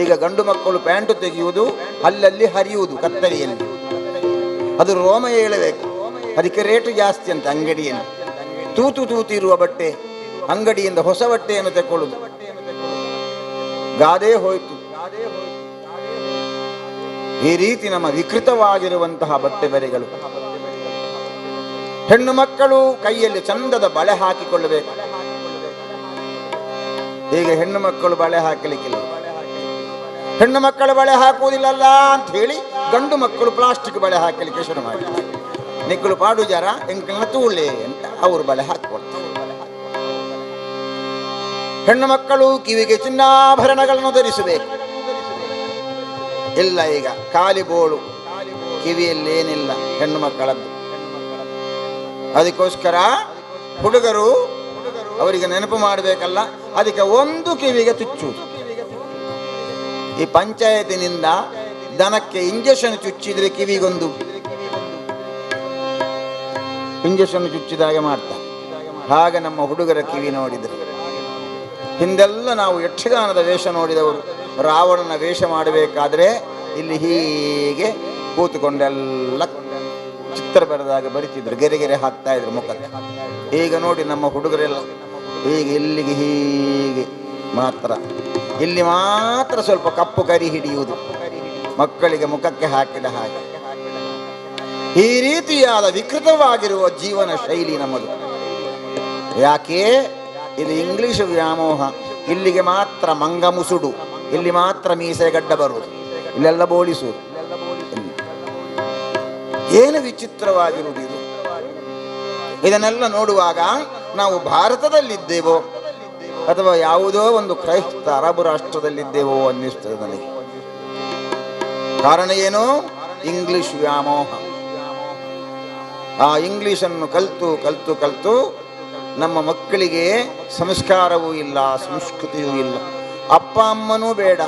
ಈಗ ಗಂಡು ಮಕ್ಕಳು ಪ್ಯಾಂಟು ತೆಗೆಯುವುದು, ಅಲ್ಲಲ್ಲಿ ಹರಿಯುವುದು ಕತ್ತರಿಯಲ್ಲಿ, ಅದು ರೋಮ ಏಳಬೇಕು, ಅದಕ್ಕೆ ರೇಟು ಜಾಸ್ತಿ ಅಂತ ಅಂಗಡಿಯಲ್ಲಿ. ತೂತು ತೂತಿರುವ ಬಟ್ಟೆ ಅಂಗಡಿಯಿಂದ ಹೊಸ ಬಟ್ಟೆಯನ್ನು ತೆಕ್ಕೊಳ್ಳುದು. ಗಾದೆ ಹೋಯ್ತು. ಈ ರೀತಿ ನಮ್ಮ ವಿಕೃತವಾಗಿರುವಂತಹ ಬಟ್ಟೆ ಬರೆಗಳು. ಹೆಣ್ಣು ಮಕ್ಕಳು ಕೈಯಲ್ಲಿ ಚಂದದ ಬಳೆ ಹಾಕಿಕೊಳ್ಳಬೇಕು. ಈಗ ಹೆಣ್ಣು ಮಕ್ಕಳು ಬಳೆ ಹಾಕಲಿಕ್ಕಿಲ್ಲ. ಹೆಣ್ಣು ಮಕ್ಕಳು ಬಳೆ ಹಾಕುವುದಿಲ್ಲಲ್ಲ ಅಂತ ಹೇಳಿ ಗಂಡು ಮಕ್ಕಳು ಪ್ಲಾಸ್ಟಿಕ್ ಬಳೆ ಹಾಕಲಿಕ್ಕೆ ಶುರು ಮಾಡಿ, ನಿಕ್ಕಳು ಪಾಡು ಜರ ಎಂಕಲ್ನ ತೂಳೆ ಅಂತ ಅವರು ಬಳೆ ಹಾಕಿಕೊಡ್ತಾರೆ. ಹೆಣ್ಣು ಮಕ್ಕಳು ಕಿವಿಗೆ ಚಿನ್ನಾಭರಣಗಳನ್ನು ಧರಿಸಬೇಕು. ಇಲ್ಲ, ಈಗ ಖಾಲಿ ಬೋಳು, ಕಿವಿಯಲ್ಲಿ ಏನಿಲ್ಲ ಹೆಣ್ಣು ಮಕ್ಕಳದ್ದು. ಅದಕ್ಕೋಸ್ಕರ ಹುಡುಗರು ಅವರಿಗೆ ನೆನಪು ಮಾಡಬೇಕಲ್ಲ, ಅದಕ್ಕೆ ಒಂದು ಕಿವಿಗೆ ಚುಚ್ಚುವುದು. ಈ ಪಂಚಾಯತಿನಿಂದ ದನಕ್ಕೆ ಇಂಜೆಕ್ಷನ್ ಚುಚ್ಚಿದ್ರೆ ಕಿವಿಗೊಂದು ಇಂಜೆಕ್ಷನ್ ಚುಚ್ಚಿದಾಗೆ ಮಾಡ್ತಾರೆ. ಹಾಗೆ ನಮ್ಮ ಹುಡುಗರ ಕಿವಿ ನೋಡಿದರೆ, ಹಿಂದೆಲ್ಲ ನಾವು ಯಕ್ಷಗಾನದ ವೇಷ ನೋಡಿದವರು ರಾವಣನ ವೇಷ ಮಾಡಬೇಕಾದ್ರೆ ಇಲ್ಲಿ ಹೀಗೆ ಕೂತುಕೊಂಡೆಲ್ಲ ಚಿತ್ರ ಬರೆದಾಗ ಬರಿತಿದ್ರು, ಗೆರೆ ಗೆರೆ ಹಾಕ್ತಾ ಇದ್ರು ಮುಖಕ್ಕೆ. ಈಗ ನೋಡಿ ನಮ್ಮ ಹುಡುಗರೆಲ್ಲ ಈಗ ಇಲ್ಲಿಗೆ ಹೀಗೆ ಮಾತ್ರ, ಇಲ್ಲಿ ಮಾತ್ರ ಸ್ವಲ್ಪ ಕಪ್ಪು ಕರಿ ಹಿಡಿಯುವುದು, ಮಕ್ಕಳಿಗೆ ಮುಖಕ್ಕೆ ಹಾಕಿದ ಹಾಗೆ. ಈ ರೀತಿಯಾದ ವಿಕೃತವಾಗಿರುವ ಜೀವನ ಶೈಲಿ ನಮ್ಮದು. ಯಾಕೆ? ಇದು ಇಂಗ್ಲಿಷ್ ವ್ಯಾಮೋಹ. ಇಲ್ಲಿಗೆ ಮಾತ್ರ ಮಂಗ ಮುಸುಡು, ಇಲ್ಲಿ ಮಾತ್ರ ಮೀಸೆಗಡ್ಡ ಬರುವುದು, ಇಲ್ಲೆಲ್ಲ ಬೋಳಿಸುವುದು. ಏನು ವಿಚಿತ್ರವಾಗಿರುವುದು ಇದು! ಇದನ್ನೆಲ್ಲ ನೋಡುವಾಗ ನಾವು ಭಾರತದಲ್ಲಿದ್ದೇವೋ ಅಥವಾ ಯಾವುದೋ ಒಂದು ಕ್ರೈಸ್ತ ಅರಬ್ ರಾಷ್ಟ್ರದಲ್ಲಿದ್ದೇವೋ ಅನ್ನಿಸ್ತದೆ ನನಗೆ. ಕಾರಣ ಏನು? ಇಂಗ್ಲಿಷ್ ವ್ಯಾಮೋಹ. ಆ ಇಂಗ್ಲಿಷನ್ನು ಕಲಿತು ಕಲಿತು ಕಲಿತು ನಮ್ಮ ಮಕ್ಕಳಿಗೆ ಸಂಸ್ಕಾರವೂ ಇಲ್ಲ, ಸಂಸ್ಕೃತಿಯೂ ಇಲ್ಲ, ಅಪ್ಪ ಅಮ್ಮನೂ ಬೇಡ.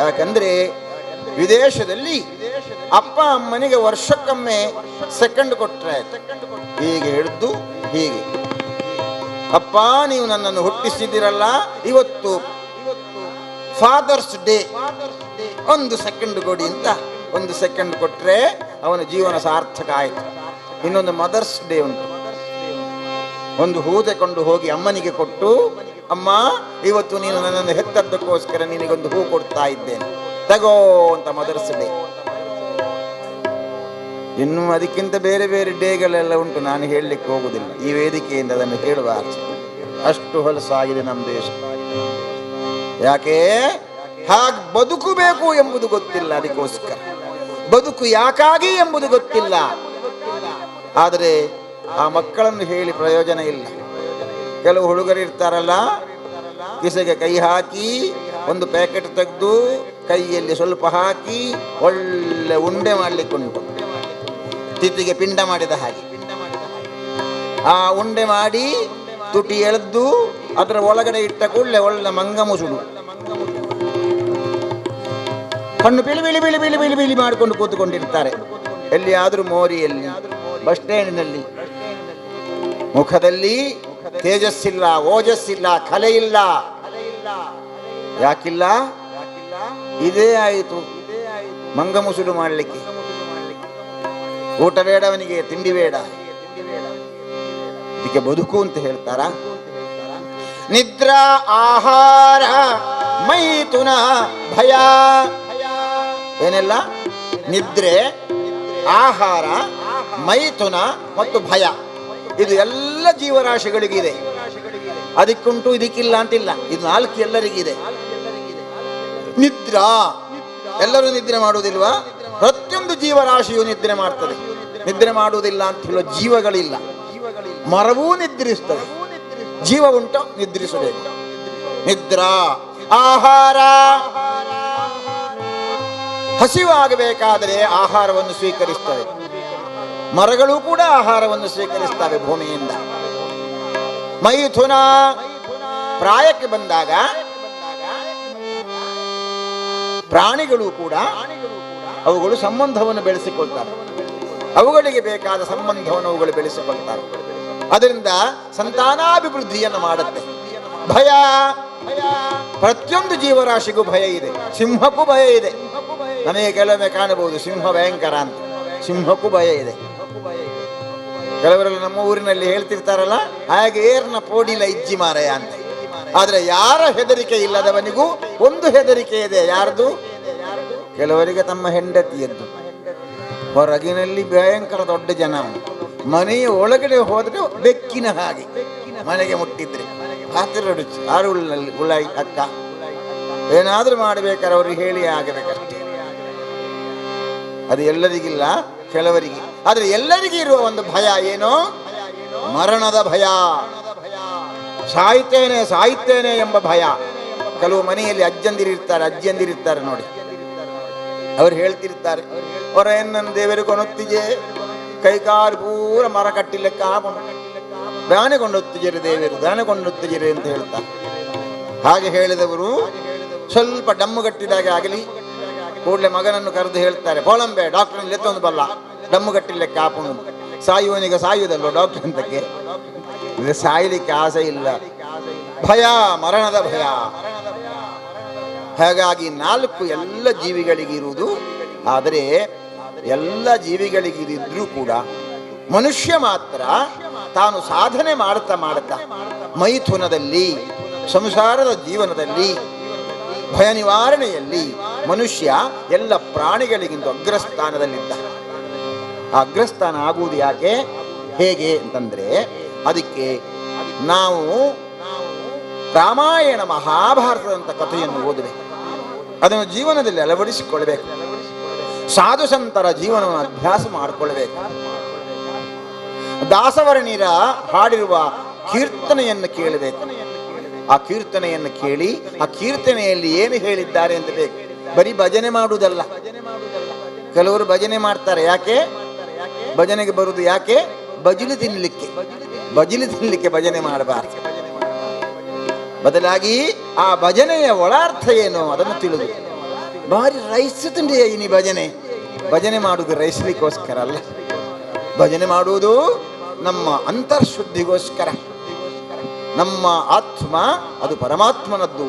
ಯಾಕಂದ್ರೆ ವಿದೇಶದಲ್ಲಿ ಅಪ್ಪ ಅಮ್ಮನಿಗೆ ವರ್ಷಕ್ಕೊಮ್ಮೆ ಸೆಕೆಂಡ್ ಕೊಟ್ಟರೆ ಹೀಗೆ ಹಿಡಿದು ಹೀಗೆ, ಅಪ್ಪ ನೀವು ನನ್ನನ್ನು ಹುಟ್ಟಿಸಿದಿರಲ್ಲ, ಇವತ್ತು ಫಾದರ್ಸ್ ಡೇ, ಒಂದು ಸೆಕೆಂಡ್ ಕೊಡಿ ಅಂತ ಒಂದು ಸೆಕೆಂಡ್ ಕೊಟ್ಟರೆ ಅವನ ಜೀವನ ಸಾರ್ಥಕ ಆಯಿತು. ಇನ್ನೊಂದು ಮದರ್ಸ್ ಡೇ ಉಂಟು, ಒಂದು ಹೂ ತಕೊಂಡು ಹೋಗಿ ಅಮ್ಮನಿಗೆ ಕೊಟ್ಟು, ಅಮ್ಮ ಇವತ್ತು ನೀನು ನನ್ನನ್ನು ಹೆತ್ತದ್ದಕ್ಕೋಸ್ಕರ ನಿನಗೊಂದು ಹೂ ಕೊಡ್ತಾ ಇದ್ದೇನೆ, ತಗೋ ಅಂತ ಮದರ್ಸ್ ಡೇ. ಇನ್ನು ಅದಕ್ಕಿಂತ ಬೇರೆ ಬೇರೆ ಡೇಗಳೆಲ್ಲ ಉಂಟು, ನಾನು ಹೇಳಲಿಕ್ಕೆ ಹೋಗುವುದಿಲ್ಲ, ಈ ವೇದಿಕೆಯಿಂದ ಅದನ್ನು ಹೇಳಬಾರದು. ಅಷ್ಟು ಹೊಲಸಾಗಿದೆ ನಮ್ಮ ದೇಶ. ಯಾಕೆ ಹಾಗೆ ಬದುಕಬೇಕು ಎಂಬುದು ಗೊತ್ತಿಲ್ಲ, ಅದಕ್ಕೋಸ್ಕರ ಬದುಕು ಯಾಕಾಗಿ ಎಂಬುದು ಗೊತ್ತಿಲ್ಲ. ಆದರೆ ಆ ಮಕ್ಕಳನ್ನು ಹೇಳಿ ಪ್ರಯೋಜನ ಇಲ್ಲ. ಕೆಲವು ಹುಡುಗರು ಇರ್ತಾರಲ್ಲ, ಕಿಸೆಗೆ ಕೈ ಹಾಕಿ ಒಂದು ಪ್ಯಾಕೆಟ್ ತೆಗೆದು ಕೈಯಲ್ಲಿ ಸ್ವಲ್ಪ ಹಾಕಿ ಒಳ್ಳೆ ಉಂಡೆ ಮಾಡಲಿಕ್ಕುಂಟು, ತಿಥಿಗೆ ಪಿಂಡ ಮಾಡಿದ ಹಾಗೆ. ಆ ಉಂಡೆ ಮಾಡಿ ತುಟಿ ಎಳೆದು ಅದರ ಒಳಗಡೆ ಇಟ್ಟ ಕೂಡಲೇ ಒಳ್ಳೆ ಮಂಗ ಮುಸುಡು, ಕಣ್ಣು ಬಿಳಿ ಬಿಳಿ ಬಿಳಿ ಬಿಳಿ ಬಿಳಿ ಬಿಳಿ ಮಾಡಿಕೊಂಡು ಕೂತ್ಕೊಂಡಿರ್ತಾರೆ. ಎಲ್ಲಿಯಾದರೂ ಮೋರಿಯಲ್ಲಿ, ಬಸ್ ಸ್ಟ್ಯಾಂಡಿನಲ್ಲಿ. ಮುಖದಲ್ಲಿ ತೇಜಸ್ಸಿಲ್ಲ, ಓಜಸ್ಸಿಲ್ಲ, ಕಲೆ ಇಲ್ಲ. ಯಾಕಿಲ್ಲ? ಇದೇ ಆಯಿತು ಮಂಗ ಮುಸುಡು ಮಾಡಲಿಕ್ಕೆ. ಊಟ ಬೇಡ ಅವನಿಗೆ, ತಿಂಡಿ ಬೇಡ. ಇದಕ್ಕೆ ಬದುಕು ಅಂತ ಹೇಳ್ತಾರ? ನಿದ್ರಾ ಆಹಾರ ಮೈಥುನ ಭಯ. ಏನೆಲ್ಲ? ನಿದ್ರೆ, ಆಹಾರ, ಮೈಥುನ ಮತ್ತು ಭಯ. ಇದು ಎಲ್ಲ ಜೀವರಾಶಿಗಳಿಗಿದೆ. ಅದಕ್ಕುಂಟು ಇದಕ್ಕಿಲ್ಲ ಅಂತಿಲ್ಲ, ಇದು ನಾಲ್ಕು ಎಲ್ಲರಿಗಿದೆ. ನಿದ್ರಾ, ಎಲ್ಲರೂ ನಿದ್ರೆ ಮಾಡುವುದಿಲ್ವಾ? ಪ್ರತಿಯೊಂದು ಜೀವರಾಶಿಯು ನಿದ್ರೆ ಮಾಡ್ತದೆ. ನಿದ್ರೆ ಮಾಡುವುದಿಲ್ಲ ಅಂತ ಹೇಳೋ ಜೀವಗಳಿಲ್ಲ. ಮರವೂ ನಿದ್ರಿಸ್ತದೆ, ಜೀವ ಉಂಟು, ನಿದ್ರಿಸಬೇಕು. ನಿದ್ರಾ ಆಹಾರ, ಹಸಿವಾಗಬೇಕಾದರೆ ಆಹಾರವನ್ನು ಸ್ವೀಕರಿಸ್ತವೆ. ಮರಗಳು ಕೂಡ ಆಹಾರವನ್ನು ಸ್ವೀಕರಿಸ್ತವೆ ಭೂಮಿಯಿಂದ. ಮೈಥುನ, ಪ್ರಾಯಕ್ಕೆ ಬಂದಾಗ ಪ್ರಾಣಿಗಳು ಕೂಡ ಅವುಗಳು ಸಂಬಂಧವನ್ನು ಬೆಳೆಸಿಕೊಳ್ತಾರೆ. ಅವುಗಳಿಗೆ ಬೇಕಾದ ಸಂಬಂಧವನ್ನು ಅವುಗಳು ಬೆಳೆಸಿಕೊಳ್ತಾರೆ. ಅದರಿಂದ ಸಂತಾನಾಭಿವೃದ್ಧಿಯನ್ನು ಮಾಡುತ್ತೆ. ಭಯ, ಪ್ರತಿಯೊಂದು ಜೀವರಾಶಿಗೂ ಭಯ ಇದೆ. ಸಿಂಹಕ್ಕೂ ಭಯ ಇದೆ. ನಮಗೆ ಕೆಲವೊಮ್ಮೆ ಕಾಣಬಹುದು ಸಿಂಹ ಭಯಂಕರ ಅಂತ. ಸಿಂಹಕ್ಕೂ ಭಯ ಇದೆ. ಕೆಲವರೆಲ್ಲ ನಮ್ಮ ಊರಿನಲ್ಲಿ ಹೇಳ್ತಿರ್ತಾರಲ್ಲ, ಹಾಗೆ ಏರ್ನ ಪೋಡಿಲ ಇಜ್ಜಿ ಮಾರಯ ಅಂತ. ಆದ್ರೆ ಯಾರ ಹೆದರಿಕೆ ಇಲ್ಲದವನಿಗೂ ಒಂದು ಹೆದರಿಕೆ ಇದೆ. ಯಾರ್ದು? ಕೆಲವರಿಗೆ ತಮ್ಮ ಹೆಂಡತಿಯದ್ದು. ಹೊರಗಿನಲ್ಲಿ ಭಯಂಕರ ದೊಡ್ಡ ಜನ, ಮನೆಯ ಒಳಗಡೆ ಹೋದ್ರೆ ಬೆಕ್ಕಿನ ಹಾಗೆ ಮನೆಗೆ ಮುಟ್ಟಿದ್ರೆ ಆರುಳ್ಳಿನಲ್ಲಿ ಉಳಾಯಿ ಅಕ್ಕ ಏನಾದ್ರೂ ಮಾಡ್ಬೇಕಾದ್ರೆ ಅವ್ರಿಗೆ ಹೇಳಿ ಆಗಬೇಕಷ್ಟೇ. ಅದು ಎಲ್ಲರಿಗಿಲ್ಲ, ಕೆಲವರಿಗೆ. ಆದ್ರೆ ಎಲ್ಲರಿಗೂ ಇರುವ ಒಂದು ಭಯ ಏನೋ? ಮರಣದ ಭಯ. ಸಾಯ್ತೇನೆ ಎಂಬ ಭಯ. ಕೆಲವು ಮನೆಯಲ್ಲಿ ಅಜ್ಜಿಯಂದಿರಿರ್ತಾರೆ ನೋಡಿ, ಅವ್ರು ಹೇಳ್ತಿರ್ತಾರೆ, ಹೊರ ಎನ್ನ ದೇವರು ಕೊನೊತ್ತಿಗೆ ಕೈಕಾಲು ಪೂರ ಮರ ಕಟ್ಟಿಲೆಕ್ಕ ದಾನೆ ಕೊಂಡೊತ್ತಿಜರು ದೇವರು, ದಾನೆ ಕೊಂಡೊತ್ತಿಜರು ಅಂತ ಹೇಳ್ತಾರೆ. ಹಾಗೆ ಹೇಳಿದವರು ಸ್ವಲ್ಪ ಡಮ್ಮುಗಟ್ಟಿದಾಗ ಆಗಲಿ ಕೂಡಲೇ ಮಗನನ್ನು ಕರೆದು ಹೇಳ್ತಾರೆ, ಪೋಳಂಬೆ ಡಾಕ್ಟರ್ ಲೆತ್ತೊಂದು ಬಲ್ಲ, ಡಮ್ಮುಗಟ್ಟಿಲೆಕ್ಕ ಆಪುಣು, ಸಾಯುವನಿಗೆ ಸಾಯುವುದಲ್ವ ಡಾಕ್ಟರ್ ಅಂತಕ್ಕೆ. ಇದು ಸಾಯಲಿಕ್ಕೆ ಆಸೆ ಇಲ್ಲ, ಭಯ, ಮರಣದ ಭಯ. ಹಾಗಾಗಿ 4 ಎಲ್ಲ ಜೀವಿಗಳಿಗಿರುವುದು. ಆದರೆ ಎಲ್ಲ ಜೀವಿಗಳಿಗಿದ್ರೂ ಕೂಡ ಮನುಷ್ಯ ಮಾತ್ರ ತಾನು ಸಾಧನೆ ಮಾಡುತ್ತಾ ಮೈಥುನದಲ್ಲಿ, ಸಂಸಾರದ ಜೀವನದಲ್ಲಿ, ಭಯ ನಿವಾರಣೆಯಲ್ಲಿ ಮನುಷ್ಯ ಎಲ್ಲ ಪ್ರಾಣಿಗಳಿಗಿಂತ ಅಗ್ರಸ್ಥಾನದಲ್ಲಿದ್ದ. ಆ ಅಗ್ರಸ್ಥಾನ ಆಗುವುದು ಯಾಕೆ, ಹೇಗೆ ಅಂತಂದ್ರೆ, ಅದಕ್ಕೆ ನಾವು ರಾಮಾಯಣ ಮಹಾಭಾರತದಂಥ ಕಥೆಯನ್ನು ಓದಬೇಕು. ಅದನ್ನು ಜೀವನದಲ್ಲಿ ಅಳವಡಿಸಿಕೊಳ್ಬೇಕು. ಸಾಧು ಸಂತರ ಜೀವನವನ್ನು ಅಭ್ಯಾಸ ಮಾಡಿಕೊಳ್ಬೇಕು. ದಾಸವರ್ಣಿರ ಹಾಡಿರುವ ಕೀರ್ತನೆಯನ್ನು ಕೇಳಬೇಕು. ಆ ಕೀರ್ತನೆಯನ್ನು ಕೇಳಿ ಆ ಕೀರ್ತನೆಯಲ್ಲಿ ಏನು ಹೇಳಿದ್ದಾರೆ ಅಂತ ಬೇಕು. ಬರೀ ಭಜನೆ ಮಾಡುವುದಲ್ಲ. ಕೆಲವರು ಭಜನೆ ಮಾಡ್ತಾರೆ. ಯಾಕೆ ಭಜನೆಗೆ ಬರುವುದು? ಯಾಕೆ? ಬಜಿಲು ತಿನ್ನಲಿಕ್ಕೆ ಭಜನೆ ಮಾಡಬಾರದು. ಬದಲಾಗಿ ಆ ಭಜನೆಯ ಒಳಾರ್ಥ ಏನು ಅದನ್ನು ತಿಳಿದು. ಭಾರಿ ರೈಸ್ ತಿಂಡಿಯ ಇನಿ ಭಜನೆ ಮಾಡುವುದು ರೈಸ್ಲಿಕ್ಕೋಸ್ಕರ ಅಲ್ಲ. ಭಜನೆ ಮಾಡುವುದು ನಮ್ಮ ಅಂತರ್ಶುದ್ಧಿಗೋಸ್ಕರ. ನಮ್ಮ ಆತ್ಮ ಅದು ಪರಮಾತ್ಮನದ್ದು.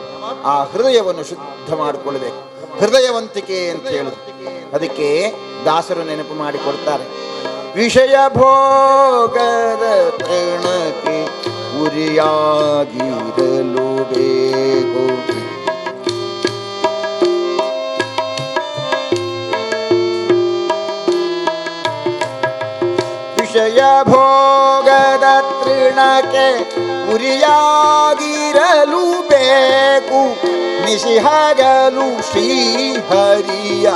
ಆ ಹೃದಯವನ್ನು ಶುದ್ಧ ಮಾಡಿಕೊಳ್ಳಬೇಕು. ಹೃದಯವಂತಿಕೆ ಅಂತ ಹೇಳುದು. ಅದಕ್ಕೆ ದಾಸರು ನೆನಪು ಮಾಡಿಕೊಡ್ತಾರೆ, ವಿಷಯ ಭೋಗದ ತೃಣಕ್ಕೆ ಉರಿಯಾಗಿರಲು ಬೇಕು. ವಿಷಯ ಭೋಗದ ತೃಣಕ್ಕೆ ಉರಿಯಾಗಿರಲು ಬೇಕು. ನಿಶಿಹಗಲು ಶ್ರೀಹರಿಯ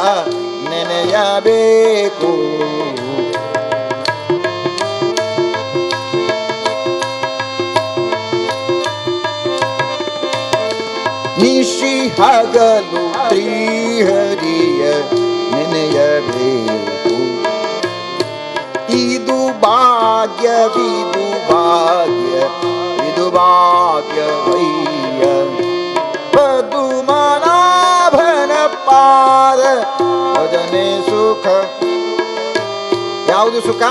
ನೆನೆಯಬೇಕು. ನಿಶಿಹಗಲು ಶ್ರೀಹರಿಯ ನೆನೆಯಬೇಕು. ಇದು ಭಾಗ್ಯವಿದು ಭಾಗ್ಯವಯ್ಯ. ಪದುಮನಾಭನ ಪಾದ ಭಜನೆ ಸುಖ. ಯಾವುದು ಸುಖ?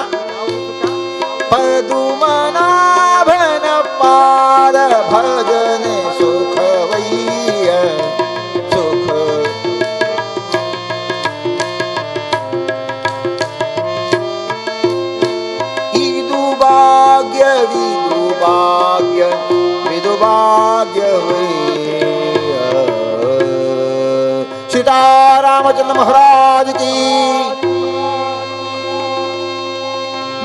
ಪದುಮನಾಭನ ಪಾದ ಭಜನೆ ಸುಖವಯ್ಯ. ಸುಖ ಇದು ಭಾಗ್ಯವಿದು ಭಾಗ್ಯವಯ್ಯ. ಸೀತಾರಾಮಚಂದ್ರ ಮಹಾರಾಜ್ ಕಿ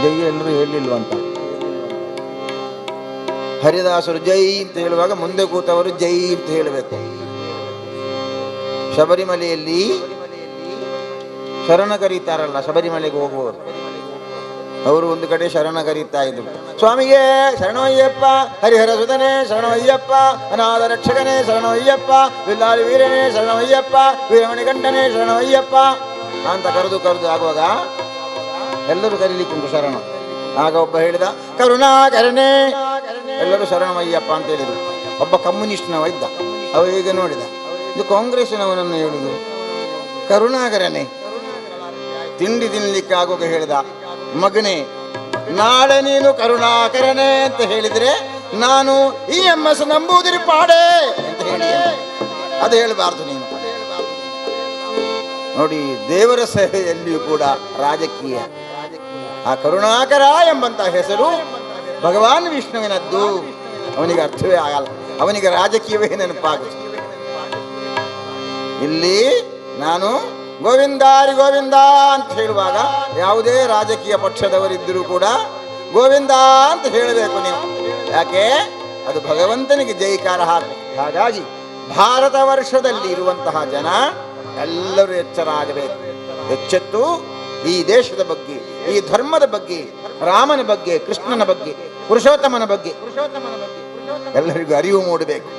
ಜೈ. ಎಲ್ಲರೂ ಹೇಳಿಲ್ವಂತ. ಹರಿದಾಸರು ಜೈ ಅಂತ ಹೇಳುವಾಗ ಮುಂದೆ ಕೂತವರು ಜೈ ಅಂತ ಹೇಳಬೇಕು. ಶಬರಿಮಲೆಯಲ್ಲಿ ಶರಣ ಕರೀತಾರಲ್ಲ, ಶಬರಿಮಲೆಗೆ ಹೋಗುವವರು, ಅವರು ಒಂದು ಕಡೆ ಶರಣ ಕರೀತಾ ಇದ್ರು. ಸ್ವಾಮಿಗೆ ಶರಣವಯ್ಯಪ್ಪ, ಹರಿಹರ ಸುಧನೆ ಶರಣವಯ್ಯಪ್ಪ, ಅನಾಥ ರಕ್ಷಕನೇ ಶರಣವಯ್ಯಪ್ಪ, ವಿಲ್ಲಾಲಿ ವೀರನೇ ಶರಣವಯ್ಯಪ್ಪ, ವೀರಮಣಿ ಗಂಟನೇ ಶರಣವಯ್ಯಪ್ಪ ಅಂತ ಕರೆದು ಆಗುವಾಗ ಎಲ್ಲರೂ ಕರೀಲಿಕ್ಕುಂಟು ಶರಣ. ಆಗ ಒಬ್ಬ ಹೇಳಿದ, ಕರುಣಾಕರನೇ. ಎಲ್ಲರೂ ಶರಣವಯ್ಯಪ್ಪ ಅಂತ ಹೇಳಿದರು. ಒಬ್ಬ ಕಮ್ಯುನಿಸ್ಟ್ನವ ಇದ್ದ. ಅವ ಈಗ ನೋಡಿದ, ಇದು ಕಾಂಗ್ರೆಸ್ನವನನ್ನು ಹೇಳುದು, ಕರುಣಾಕರನೇ ತಿಂಡಿ ತಿನ್ಲಿಕ್ಕಾಗುವಾಗ ಹೇಳ್ದ, ಮಗನೇ ನಾಳೆ ನೀನು ಕರುಣಾಕರನೇ ಅಂತ ಹೇಳಿದ್ರೆ ನಾನು ಈ ಎಮ್ಮಸ್ ನಂಬುವುದಿರಿ ಪಾಡೆ ಅಂತ ಹೇಳಿ ಅದು ಹೇಳಬಾರ್ದು ನೀನು. ನೋಡಿ, ದೇವರ ಸೇವೆಯಲ್ಲಿಯೂ ಕೂಡ ರಾಜಕೀಯ. ಆ ಕರುಣಾಕರ ಎಂಬಂತಹ ಹೆಸರು ಭಗವಾನ್ ವಿಷ್ಣುವಿನದ್ದು. ಅವನಿಗೆ ಅರ್ಥವೇ ಆಗಲ್ಲ, ಅವನಿಗೆ ರಾಜಕೀಯವೇ ನೆನಪಾಗುತ್ತೆ. ಇಲ್ಲಿ ನಾನು ಗೋವಿಂದಾರಿ ಗೋವಿಂದ ಅಂತ ಹೇಳುವಾಗ ಯಾವುದೇ ರಾಜಕೀಯ ಪಕ್ಷದವರಿದ್ದರೂ ಕೂಡ ಗೋವಿಂದ ಅಂತ ಹೇಳಬೇಕು ನೀವು. ಯಾಕೆ? ಅದು ಭಗವಂತನಿಗೆ ಜೈಕಾರ ಹಾಕಿ. ಹಾಗಾಗಿ ಭಾರತ ವರ್ಷದಲ್ಲಿ ಇರುವಂತಹ ಜನ ಎಲ್ಲರೂ ಎಚ್ಚರ ಆಗಬೇಕು. ಎಚ್ಚೆತ್ತು ಈ ದೇಶದ ಬಗ್ಗೆ, ಈ ಧರ್ಮದ ಬಗ್ಗೆ, ರಾಮನ ಬಗ್ಗೆ, ಕೃಷ್ಣನ ಬಗ್ಗೆ, ಪುರುಷೋತ್ತಮನ ಬಗ್ಗೆ ಎಲ್ಲರಿಗೂ ಅರಿವು ಮೂಡಬೇಕು.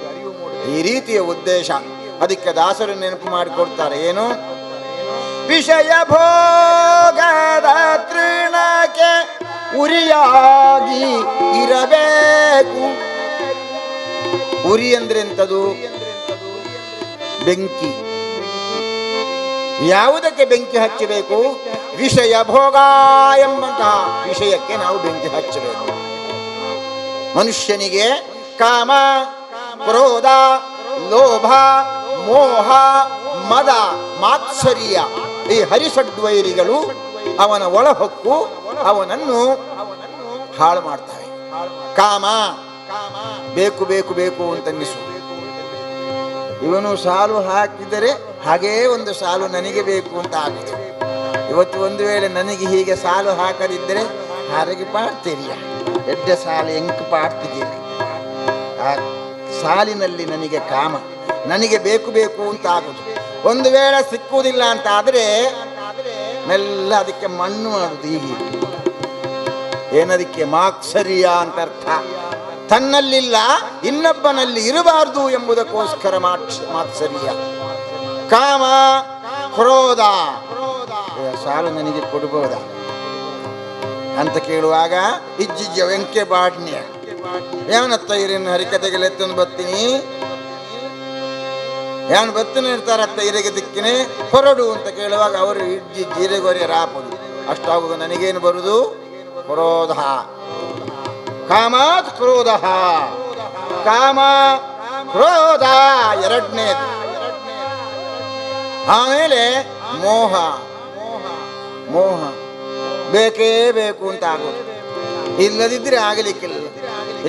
ಈ ರೀತಿಯ ಉದ್ದೇಶ. ಅದಕ್ಕೆ ದಾಸರು ನೆನಪು ಮಾಡಿಕೊಡ್ತಾರೆ, ಏನು? ವಿಷಯ ಭೋಗದ ತೃಣಕ್ಕೆ ಉರಿಯಾಗಿ ಇರಬೇಕು. ಉರಿ ಅಂದ್ರೆ ಎಂಥದು? ಬೆಂಕಿ. ಯಾವುದಕ್ಕೆ ಬೆಂಕಿ ಹಚ್ಚಬೇಕು? ವಿಷಯ ಭೋಗ ಎಂಬಂತಹ ವಿಷಯಕ್ಕೆ ನಾವು ಬೆಂಕಿ ಹಚ್ಚಬೇಕು. ಮನುಷ್ಯನಿಗೆ ಕಾಮ, ಕ್ರೋಧ, ಲೋಭ, ಮೋಹ, ಮದ, ಮಾತ್ಸರ್ಯ ಈ ಹರಿಷಡ್ವೈರಿಗಳು ಅವನ ಒಳಹೊಕ್ಕು ಅವನನ್ನು ಹಾಳು ಮಾಡ್ತವೆ. ಕಾಮ ಬೇಕು ಬೇಕು ಬೇಕು ಅಂತನ್ನಿಸು. ಇವನು ಸಾಲು ಹಾಕಿದರೆ ಹಾಗೇ ಒಂದು ಸಾಲು ನನಗೆ ಬೇಕು ಅಂತ ಆಗುತ್ತೆ. ಇವತ್ತು ಒಂದು ವೇಳೆ ನನಗೆ ಹೀಗೆ ಸಾಲು ಹಾಕದಿದ್ದರೆ ಹಾರಿಗೆ ಪಾಡ್ತೀರಿಯ ಎಡ್ಡ ಸಾಲು ಎಂಕ್ ಪಾಡ್ತಿದ್ದೀರಿ. ಆ ಸಾಲಿನಲ್ಲಿ ನನಗೆ ಕಾಮ, ನನಗೆ ಬೇಕು ಬೇಕು ಅಂತ ಆಗುದು. ಒಂದು ವೇಳೆ ಸಿಕ್ಕುವುದಿಲ್ಲ ಅಂತ ಆದರೆ ಮೆಲ್ಲ ಅದಕ್ಕೆ ಮಣ್ಣು ಮಾಡುದು. ಈಗ ಏನದಕ್ಕೆ? ಮಾತ್ಸರ್ಯ ಅಂತ ಅರ್ಥ. ತನ್ನಲ್ಲಿಲ್ಲ ಇನ್ನೊಬ್ಬನಲ್ಲಿ ಇರಬಾರ್ದು ಎಂಬುದಕ್ಕೋಸ್ಕರ ಮಾತ್ಸರ್ಯ. ಕಾಮ, ಕ್ರೋಧ ಸಾಲು ನನಗೆ ಕೊಡಬಹುದಾ ಅಂತ ಕೇಳುವಾಗ ಇಜ್ಜಿಜ್ಜ ವೆಂಕೆ ಬಾಡ್ನ್ಯ ಯಾವನತ್ತ ಇರೇನು ಹರಿಕತೆಗೆಲ್ಲ ಎತ್ತೊಂದು ಬರ್ತೀನಿ, ಯಾನು ಬತ್ತನೆ ಇರ್ತಾರತ್ತ ಇರೆಗೆ ದಿಕ್ಕಿನೇ ಹೊರಡು ಅಂತ ಕೇಳುವಾಗ ಅವರು ಇಜ್ಜಿ ಜೀರೆಗೊರೆ ರಾಪುದು. ಅಷ್ಟಾಗುವುದು ನನಗೇನು ಬರುದು? ಕ್ರೋಧ. ಕಾಮಾತ್ ಕ್ರೋಧ. ಕಾಮ ಕ್ರೋಧ ಎರಡನೇದು. ಆಮೇಲೆ ಮೋಹ. ಮೋಹ ಬೇಕೇ ಬೇಕು ಅಂತ ಆಗೋದು, ಇಲ್ಲದಿದ್ದರೆ ಆಗಲಿಕ್ಕಿಲ್ಲ.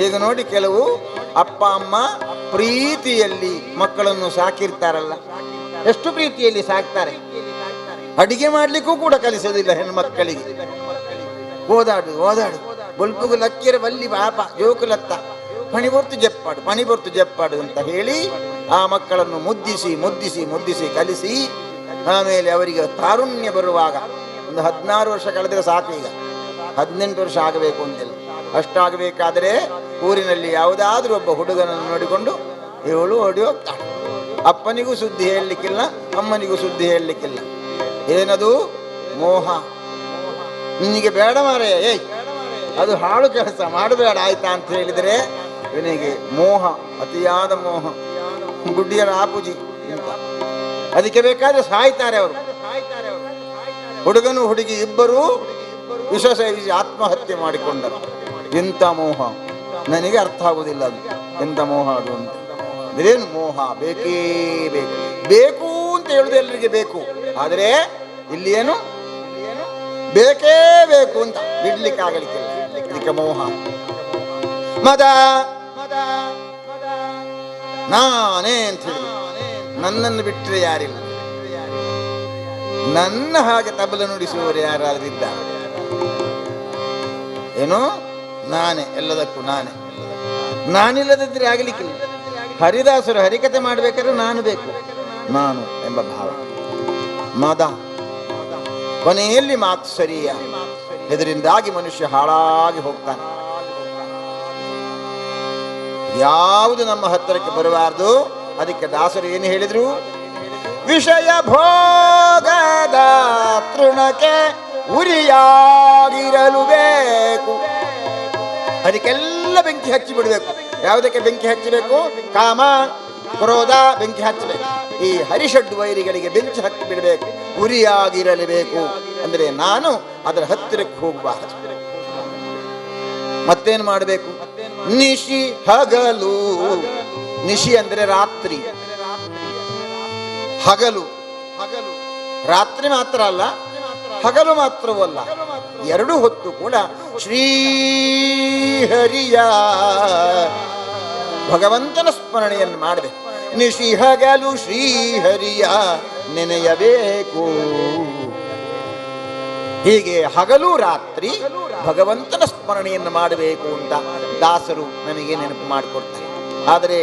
ಈಗ ನೋಡಿ, ಕೆಲವು ಅಪ್ಪ ಅಮ್ಮ ಪ್ರೀತಿಯಲ್ಲಿ ಮಕ್ಕಳನ್ನು ಸಾಕಿರ್ತಾರಲ್ಲ, ಎಷ್ಟು ಪ್ರೀತಿಯಲ್ಲಿ ಸಾಕ್ತಾರೆ. ಅಡಿಗೆ ಮಾಡ್ಲಿಕ್ಕೂ ಕೂಡ ಕಲಿಸೋದಿಲ್ಲ ಹೆಣ್ಮಕ್ಕಳಿಗೆ. ಓದಾಡು ಓದಾಡು ಬೊಲ್ಪುಗು ಲಕ್ಕಿರ ಬಲ್ಲಿ ಬಾಪ ಜೋಕುಲತ್ತ ಪಣಿಬೊರ್ತು ಜಪ್ಪಾಡು ಅಂತ ಹೇಳಿ ಆ ಮಕ್ಕಳನ್ನು ಮುದ್ದಿಸಿ ಮುದ್ದಿಸಿ ಮುದ್ದಿಸಿ ಕಲಿಸಿ ಆಮೇಲೆ ಅವರಿಗೆ ತಾರುಣ್ಯ ಬರುವಾಗ ಒಂದು 16 ವರ್ಷ ಕಳೆದರೆ ಸಾಕು. ಈಗ 18 ವರ್ಷ ಆಗಬೇಕು ಅಂತಿಲ್ಲ. ಅಷ್ಟಾಗಬೇಕಾದರೆ ಊರಿನಲ್ಲಿ ಯಾವುದಾದ್ರೂ ಒಬ್ಬ ಹುಡುಗನನ್ನು ನೋಡಿಕೊಂಡು ಇವಳು ಓಡಿ ಹೋಗ್ತಾಳೆ. ಅಪ್ಪನಿಗೂ ಸುದ್ದಿ ಹೇಳಲಿಕ್ಕಿಲ್ಲ, ಅಮ್ಮನಿಗೂ ಸುದ್ದಿ ಹೇಳಲಿಕ್ಕಿಲ್ಲ. ಏನದು? ಮೋಹ. ನಿನಗೆ ಬೇಡ ಮಾರೇ, ಏಯ್ ಅದು ಹಾಳು ಕೆಲಸ ಮಾಡಬೇಡ ಆಯ್ತಾ ಅಂತ ಹೇಳಿದರೆ ಇವನಿಗೆ ಮೋಹ, ಅತಿಯಾದ ಮೋಹ, ಗುಡ್ಡಿಯರ ಆಪುಜಿ ಅಂತ. ಅದಕ್ಕೆ ಬೇಕಾದ್ರೆ ಸಾಯ್ತಾರೆ ಅವರು. ಹುಡುಗನು ಹುಡುಗಿ ಇಬ್ಬರು ವಿಷ ಸೇವಿಸಿ ಆತ್ಮಹತ್ಯೆ ಮಾಡಿಕೊಂಡರು. ಎಂಥ ಮೋಹ, ನನಗೆ ಅರ್ಥ ಆಗುವುದಿಲ್ಲ ಅದು ಎಂಥ ಮೋಹ ಅದು ಅಂತ. ಏನು ಮೋಹ? ಬೇಕೇ ಬೇಕು. ಬೇಕು ಅಂತ ಹೇಳುದು ಎಲ್ಲರಿಗೆ ಬೇಕು, ಆದರೆ ಇಲ್ಲಿ ಏನು? ಬೇಕೇ ಬೇಕು ಅಂತ ಬಿಡ್ಲಿಕ್ಕೆ ಆಗಲಿಕ್ಕಿಲ್ಲ. ಅದಕ್ಕೆ ಮೋಹ. ಮದ ನಾನೇ ಅಂತ ಹೇಳಿ ನನ್ನನ್ನು ಬಿಟ್ಟರೆ ಯಾರಿಲ್ಲ. ನನ್ನ ಹಾಗೆ ತಬಲ ನುಡಿಸುವವರು ಯಾರಾದ್ರೂ ಇದ್ದಾರೆ? ಏನು? ನಾನೇ, ಎಲ್ಲದಕ್ಕೂ ನಾನೇ. ನಾನಿಲ್ಲದಿದ್ದರೆ ಆಗಲಿಕ್ಕಿಲ್ಲ. ಹರಿದಾಸರು ಹರಿಕತೆ ಮಾಡಬೇಕಾದ್ರೆ ನಾನು ಬೇಕು, ನಾನು ಎಂಬ ಭಾವ. ಮದ ಕೊನೆಯಲ್ಲಿ ಮಾತ್ಸರ್ಯ. ಇದರಿಂದಾಗಿ ಮನುಷ್ಯ ಹಾಳಾಗಿ ಹೋಗ್ತಾನೆ. ಯಾವುದು ನಮ್ಮ ಹತ್ತಿರಕ್ಕೆ ಬರಬಾರದು. ಅದಕ್ಕೆ ದಾಸರು ಏನು ಹೇಳಿದ್ರು? ವಿಷಯ ಭೋಗದ ತೃಣಕ್ಕೆ ಉರಿಯಾಗಿರಲು ಬೇಕು. ಅದಕ್ಕೆಲ್ಲ ಬೆಂಕಿ ಹಚ್ಚಿ ಬಿಡಬೇಕು. ಯಾವುದಕ್ಕೆ ಬೆಂಕಿ ಹಚ್ಚಬೇಕು? ಕಾಮ, ಕ್ರೋಧ ಬೆಂಕಿ ಹಚ್ಚಬೇಕು. ಈ ಹರಿಷಡ್ ವೈರಿಗಳಿಗೆ ಬೆಂಕಿ ಹಚ್ಚಿ ಬಿಡಬೇಕು, ಗುರಿಯಾಗಿರಲೇಬೇಕು. ಅಂದರೆ ನಾನು ಅದರ ಹತ್ತಿರಕ್ಕೆ ಹೋಗಬಾರದು. ಮತ್ತೇನು ಮಾಡಬೇಕು? ನಿಶಿ ಹಗಲು. ನಿಶಿ ಅಂದರೆ ರಾತ್ರಿ, ಹಗಲು. ರಾತ್ರಿ ಮಾತ್ರ ಅಲ್ಲ, ಹಗಲು ಮಾತ್ರವಲ್ಲ, ಎರಡು ಹೊತ್ತು ಕೂಡ ಶ್ರೀಹರಿಯ ಭಗವಂತನ ಸ್ಮರಣೆಯನ್ನು ಮಾಡಬೇಕು. ನಿಶಿ ಹಗಲು ಶ್ರೀಹರಿಯ ನೆನೆಯಬೇಕು. ಹೀಗೆ ಹಗಲು ರಾತ್ರಿ ಭಗವಂತನ ಸ್ಮರಣೆಯನ್ನು ಮಾಡಬೇಕು ಅಂತ ದಾಸರು ನಮಗೆ ನೆನಪು ಮಾಡಿಕೊಡ್ತಾರೆ. ಆದರೆ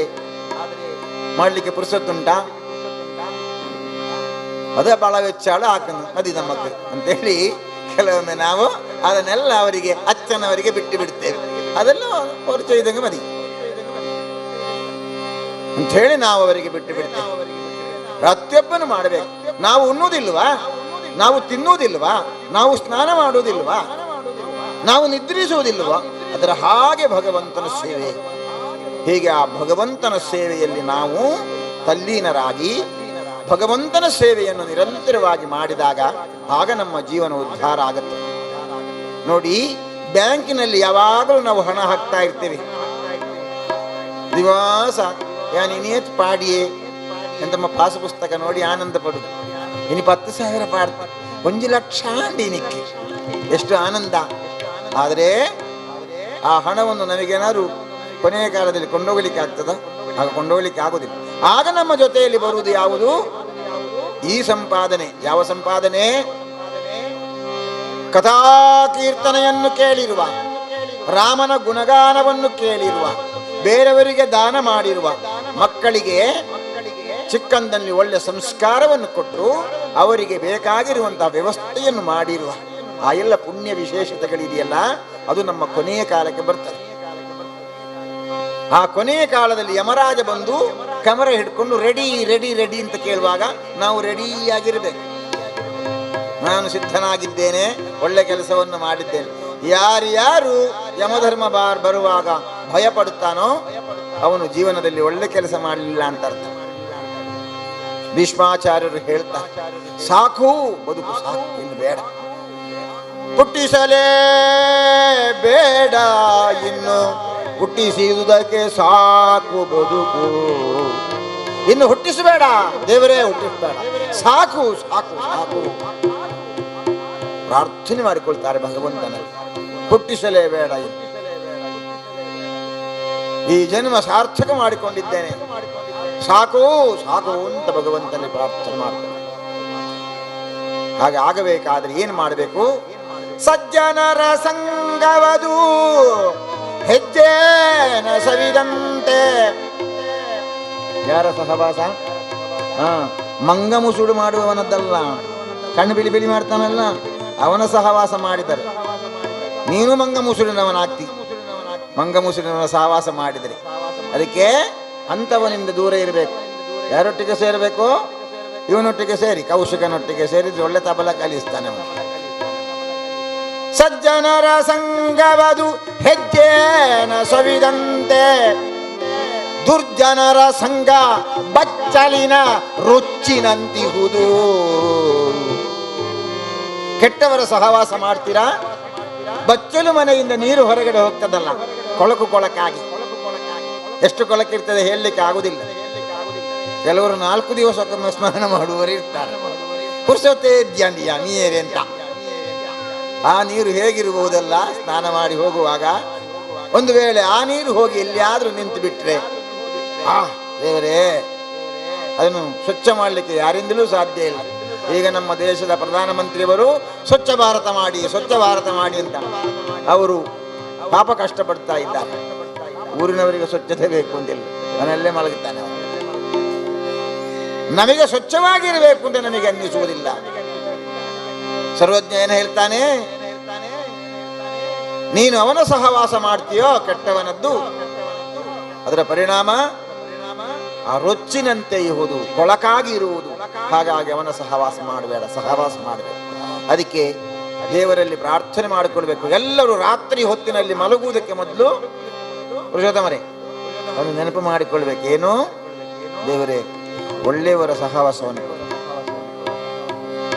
ಮಾಡಲಿಕ್ಕೆ ಪುರುಸತ್ತುಂಟಾ? ಅದೇ ಬಹಳ ವೆಚ್ಚಾಳ ಹಾಕನು ಮದಿ ನಮ್ಮಕ್ಕೆ ಅಂತೇಳಿ ಕೆಲವೊಮ್ಮೆ ನಾವು ಅದನ್ನೆಲ್ಲ ಅವರಿಗೆ ಅಚ್ಚನವರಿಗೆ ಬಿಟ್ಟು ಬಿಡ್ತೇವೆ. ಅದೆಲ್ಲ ಪರಿಚಯ ಇದ್ದಂಗೆ ಮದಿ ಅಂಥೇಳಿ ನಾವು ಅವರಿಗೆ ಬಿಟ್ಟು ಬಿಡ್ತೇವೆ. ಪ್ರತಿಯೊಬ್ಬನು ಮಾಡಬೇಕು. ನಾವು ಉಣ್ಣುವುದಿಲ್ವಾ? ನಾವು ತಿನ್ನುವುದಿಲ್ವಾ? ನಾವು ಸ್ನಾನ ಮಾಡುವುದಿಲ್ವಾ? ನಾವು ನಿದ್ರಿಸುವುದಿಲ್ವಾ? ಅದರ ಹಾಗೆ ಭಗವಂತನ ಸೇವೆ. ಹೀಗೆ ಆ ಭಗವಂತನ ಸೇವೆಯಲ್ಲಿ ನಾವು ತಲ್ಲೀನರಾಗಿ ಭಗವಂತನ ಸೇವೆಯನ್ನು ನಿರಂತರವಾಗಿ ಮಾಡಿದಾಗ ಆಗ ನಮ್ಮ ಜೀವನ ಉದ್ಧಾರ ಆಗುತ್ತೆ. ನೋಡಿ, ಬ್ಯಾಂಕಿನಲ್ಲಿ ಯಾವಾಗಲೂ ನಾವು ಹಣ ಹಾಕ್ತಾ ಇರ್ತೇವೆ. ದಿವಸ ಯಾನಿನೇತ್ ಪಾಡಿಯೇ ಎಂತಮ್ಮ ಪಾಸ ಪುಸ್ತಕ ನೋಡಿ ಆನಂದ ಪಡುದು. ಇನಿ 10,000 ಪಾಡ್ತ 1 ಲಕ್ಷ ಅಂಡಿನಿಕ್ಕೆ ಎಷ್ಟು ಆನಂದ. ಆದರೆ ಆ ಹಣವನ್ನು ನಮಗೇನಾದ್ರು ಕೊನೆಯ ಕಾಲದಲ್ಲಿ ಕೊಂಡೋಗಲಿಕ್ಕೆ ಆಗ್ತದ? ಆಗ ಕೊಂಡೋಗಲಿಕ್ಕೆ ಆಗುದಿಲ್ಲ. ಆಗ ನಮ್ಮ ಜೊತೆಯಲ್ಲಿ ಬರುವುದು ಯಾವುದು? ಈ ಸಂಪಾದನೆ. ಯಾವ ಸಂಪಾದನೆ? ಕಥಾಕೀರ್ತನೆಯನ್ನು ಕೇಳಿರುವ, ರಾಮನ ಗುಣಗಾನವನ್ನು ಕೇಳಿರುವ, ಬೇರೆಯವರಿಗೆ ದಾನ ಮಾಡಿರುವ, ಮಕ್ಕಳಿಗೆ ಚಿಕ್ಕಂದಲ್ಲಿ ಒಳ್ಳೆ ಸಂಸ್ಕಾರವನ್ನು ಕೊಟ್ಟು ಅವರಿಗೆ ಬೇಕಾಗಿರುವಂತಹ ವ್ಯವಸ್ಥೆಯನ್ನು ಮಾಡಿರುವ ಆ ಎಲ್ಲ ಪುಣ್ಯ ವಿಶೇಷತೆಗಳಿದೆಯಲ್ಲ, ಅದು ನಮ್ಮ ಕೊನೆಯ ಕಾಲಕ್ಕೆ ಬರ್ತದೆ. ಆ ಕೊನೆಯ ಕಾಲದಲ್ಲಿ ಯಮರಾಜ ಬಂದು ಕಮರ ಹಿಡ್ಕೊಂಡು ರೆಡಿ ರೆಡಿ ರೆಡಿ ಅಂತ ಕೇಳುವಾಗ ನಾವು ರೆಡಿಯಾಗಿರ್ಬೇಕು. ನಾನು ಸಿದ್ಧನಾಗಿದ್ದೇನೆ, ಒಳ್ಳೆ ಕೆಲಸವನ್ನು ಮಾಡಿದ್ದೇನೆ. ಯಾರ್ಯಾರು ಯಮಧರ್ಮ ಬರುವಾಗ ಭಯ ಪಡುತ್ತಾನೋ ಅವನು ಜೀವನದಲ್ಲಿ ಒಳ್ಳೆ ಕೆಲಸ ಮಾಡಲಿಲ್ಲ ಅಂತ ಅರ್ಥ. ಭೀಷ್ಮಾಚಾರ್ಯರು ಹೇಳ್ತಾರೆ, ಸಾಕು ಬದುಕು, ಸಾಕು, ಇನ್ನು ಬೇಡ, ಹುಟ್ಟಿಸಲೇ ಬೇಡ, ಇನ್ನು ಹುಟ್ಟಿಸುವುದಕ್ಕೆ ಸಾಕು ಬದುಕು, ಇನ್ನು ಹುಟ್ಟಿಸಬೇಡ ದೇವರೇ, ಹುಟ್ಟಿಸಬೇಡ, ಸಾಕು ಸಾಕು ಸಾಕು. ಪ್ರಾರ್ಥನೆ ಮಾಡಿಕೊಳ್ತಾರೆ ಭಗವಂತನಲ್ಲಿ, ಹುಟ್ಟಿಸಲೇ ಬೇಡ, ಈ ಜನ್ಮ ಸಾರ್ಥಕ ಮಾಡಿಕೊಂಡಿದ್ದೇನೆ, ಸಾಕು ಸಾಕು ಅಂತ ಭಗವಂತನಲ್ಲಿ ಪ್ರಾರ್ಥನೆ ಮಾಡ್ತಾರೆ. ಹಾಗೆ ಆಗಬೇಕಾದ್ರೆ ಏನು ಮಾಡಬೇಕು? ಸಜ್ಜನರ ಸಂಗವದು ಹೆಜ್ಜೆನ ಸವಿದಂತೆ. ಯಾರ ಸಹವಾಸ? ಮಂಗ ಮುಸುಡು ಮಾಡುವವನದ್ದಲ್ಲ, ಕಣ್ಣು ಬಿಳಿ ಬಿಳಿ ಮಾಡ್ತಾನಲ್ಲ ಅವನ ಸಹವಾಸ ಮಾಡಿದರೆ ನೀನು ಮಂಗ ಮುಸುಡಿನವನಾಗ್ತಿ. ಮಂಗ ಮುಸುಡಿನವನ ಸಹವಾಸ ಮಾಡಿದರೆ ಅದಕ್ಕೆ ಅಂಥವನಿಂದ ದೂರ ಇರಬೇಕು. ಯಾರೊಟ್ಟಿಗೆ ಸೇರಬೇಕು? ಇವನೊಟ್ಟಿಗೆ ಸೇರಿ, ಕೌಶಿಕನೊಟ್ಟಿಗೆ ಸೇರಿದ್ರೆ ಒಳ್ಳೆ ತಬಲ ಕಲಿಸ್ತಾನೆ ಅವನು. ಸಜ್ಜನರ ಸಂಗವದು ಹೆಜ್ಜೆನ ಸವಿದಂತೆ, ದುರ್ಜನರ ಸಂಘ ಬಚ್ಚಲಿನ ರುಚ್ಚಿನಂತಿಹುದು. ಕೆಟ್ಟವರ ಸಹವಾಸ ಮಾಡ್ತೀರಾ? ಬಚ್ಚಲು ಮನೆಯಿಂದ ನೀರು ಹೊರಗಡೆ ಹೋಗ್ತದಲ್ಲ, ಕೊಳಕು ಕೊಳಕಾಗಿ. ಎಷ್ಟು ಕೊಳಕಿರ್ತದೆ ಹೇಳಲಿಕ್ಕೆ ಆಗುದಿಲ್ಲ. ಕೆಲವರು 4 ದಿವಸಕ್ಕೊಮ್ಮೆ ಸ್ನಾನ ಮಾಡುವವರು ಇರ್ತಾರೆ. ಪುರ್ಸೊತ್ತೆ ದ್ಯಾಂಡಿಯ ನೀರೇ ಅಂತ. ಆ ನೀರು ಹೇಗಿರಬಹುದಲ್ಲ? ಸ್ನಾನ ಮಾಡಿ ಹೋಗುವಾಗ ಒಂದು ವೇಳೆ ಆ ನೀರು ಹೋಗಿ ಎಲ್ಲಿಯಾದ್ರೂ ನಿಂತು ಬಿಟ್ರೆ, ದೇವರೇ, ಅದನ್ನು ಸ್ವಚ್ಛ ಮಾಡಲಿಕ್ಕೆ ಯಾರಿಂದಲೂ ಸಾಧ್ಯ ಇಲ್ಲ. ಈಗ ನಮ್ಮ ದೇಶದ ಪ್ರಧಾನಮಂತ್ರಿಯವರು ಸ್ವಚ್ಛ ಭಾರತ ಮಾಡಿ, ಸ್ವಚ್ಛ ಭಾರತ ಮಾಡಿ ಅಂತ ಅವರು ಪಾಪ ಕಷ್ಟಪಡ್ತಾ ಇದ್ದಾರೆ. ಊರಿನವರಿಗೆ ಸ್ವಚ್ಛತೆ ಬೇಕು ಅಂತಿಲ್ಲ, ಮನೆಯಲ್ಲೇ ಮಲಗುತ್ತಾನೆ ಅವನು. ನಮಗೆ ಸ್ವಚ್ಛವಾಗಿರಬೇಕು ಅಂತ ನಮಗೆ ಅನ್ನಿಸುವುದಿಲ್ಲ. ಸರ್ವಜ್ಞ ಏನು ಹೇಳ್ತಾನೆ? ನೀನು ಅವನ ಸಹವಾಸ ಮಾಡ್ತೀಯೋ ಕೆಟ್ಟವನದ್ದು, ಅದರ ಪರಿಣಾಮ ಆ ರೊಚ್ಚಿನಂತೆ ಇರುವುದು, ಕೊಳಕಾಗಿ ಇರುವುದು. ಹಾಗಾಗಿ ಅವನ ಸಹವಾಸ ಮಾಡಬೇಡ, ಸಹವಾಸ ಮಾಡಬೇಡ. ಅದಕ್ಕೆ ದೇವರಲ್ಲಿ ಪ್ರಾರ್ಥನೆ ಮಾಡಿಕೊಳ್ಬೇಕು. ಎಲ್ಲರೂ ರಾತ್ರಿ ಹೊತ್ತಿನಲ್ಲಿ ಮಲಗುವುದಕ್ಕೆ ಮೊದಲು ಪುರುಷೋತ್ತಮರೇ ಅವನು ನೆನಪು ಮಾಡಿಕೊಳ್ಬೇಕು. ಏನು? ದೇವರೇ ಒಳ್ಳೆಯವರ ಸಹವಾಸವನ್ನು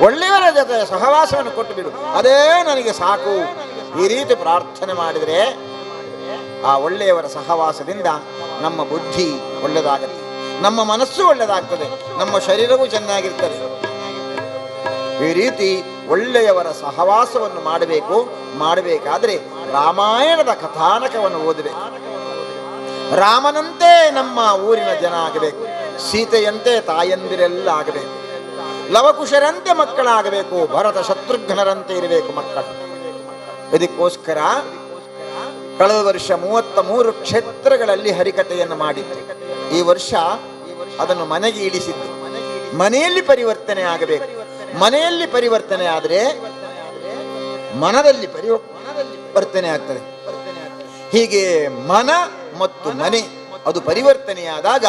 ಒಳ್ಳೆಯವರ ಜೊತೆ ಸಹವಾಸವನ್ನು ಕೊಟ್ಟು ಬಿಡು, ಅದೇ ನನಗೆ ಸಾಕು. ಈ ರೀತಿ ಪ್ರಾರ್ಥನೆ ಮಾಡಿದರೆ ಆ ಒಳ್ಳೆಯವರ ಸಹವಾಸದಿಂದ ನಮ್ಮ ಬುದ್ಧಿ ಒಳ್ಳೆದಾಗುತ್ತೆ, ನಮ್ಮ ಮನಸ್ಸು ಒಳ್ಳೆದಾಗ್ತದೆ, ನಮ್ಮ ಶರೀರವೂ ಚೆನ್ನಾಗಿರ್ತದೆ. ಈ ರೀತಿ ಒಳ್ಳೆಯವರ ಸಹವಾಸವನ್ನು ಮಾಡಬೇಕು. ಮಾಡಬೇಕಾದ್ರೆ ರಾಮಾಯಣದ ಕಥಾನಕವನ್ನು ಓದಬೇಕು. ರಾಮನಂತೆ ನಮ್ಮ ಊರಿನ ಜನ ಆಗಬೇಕು, ಸೀತೆಯಂತೆ ತಾಯಂದಿರೆಲ್ಲ ಆಗಬೇಕು, ಲವಕುಶರಂತೆ ಮಕ್ಕಳಾಗಬೇಕು, ಭರತ ಶತ್ರುಘ್ನರಂತೆ ಇರಬೇಕು ಮಕ್ಕಳು. ಇದಕ್ಕೋಸ್ಕರ ಕಳೆದ ವರ್ಷ 33 ಕ್ಷೇತ್ರಗಳಲ್ಲಿ ಹರಿಕಥೆಯನ್ನು ಮಾಡಿತ್ತು. ಈ ವರ್ಷ ಅದನ್ನು ಮನೆಗೆ ಇಳಿಸಿದ್ದು. ಮನೆಯಲ್ಲಿ ಪರಿವರ್ತನೆ ಆಗಬೇಕು. ಮನೆಯಲ್ಲಿ ಪರಿವರ್ತನೆ ಆದರೆ ಮನದಲ್ಲಿ ಪರಿವರ್ತನೆ ಆಗ್ತದೆ. ಹೀಗೆ ಮನ ಮತ್ತು ಮನೆ ಅದು ಪರಿವರ್ತನೆಯಾದಾಗ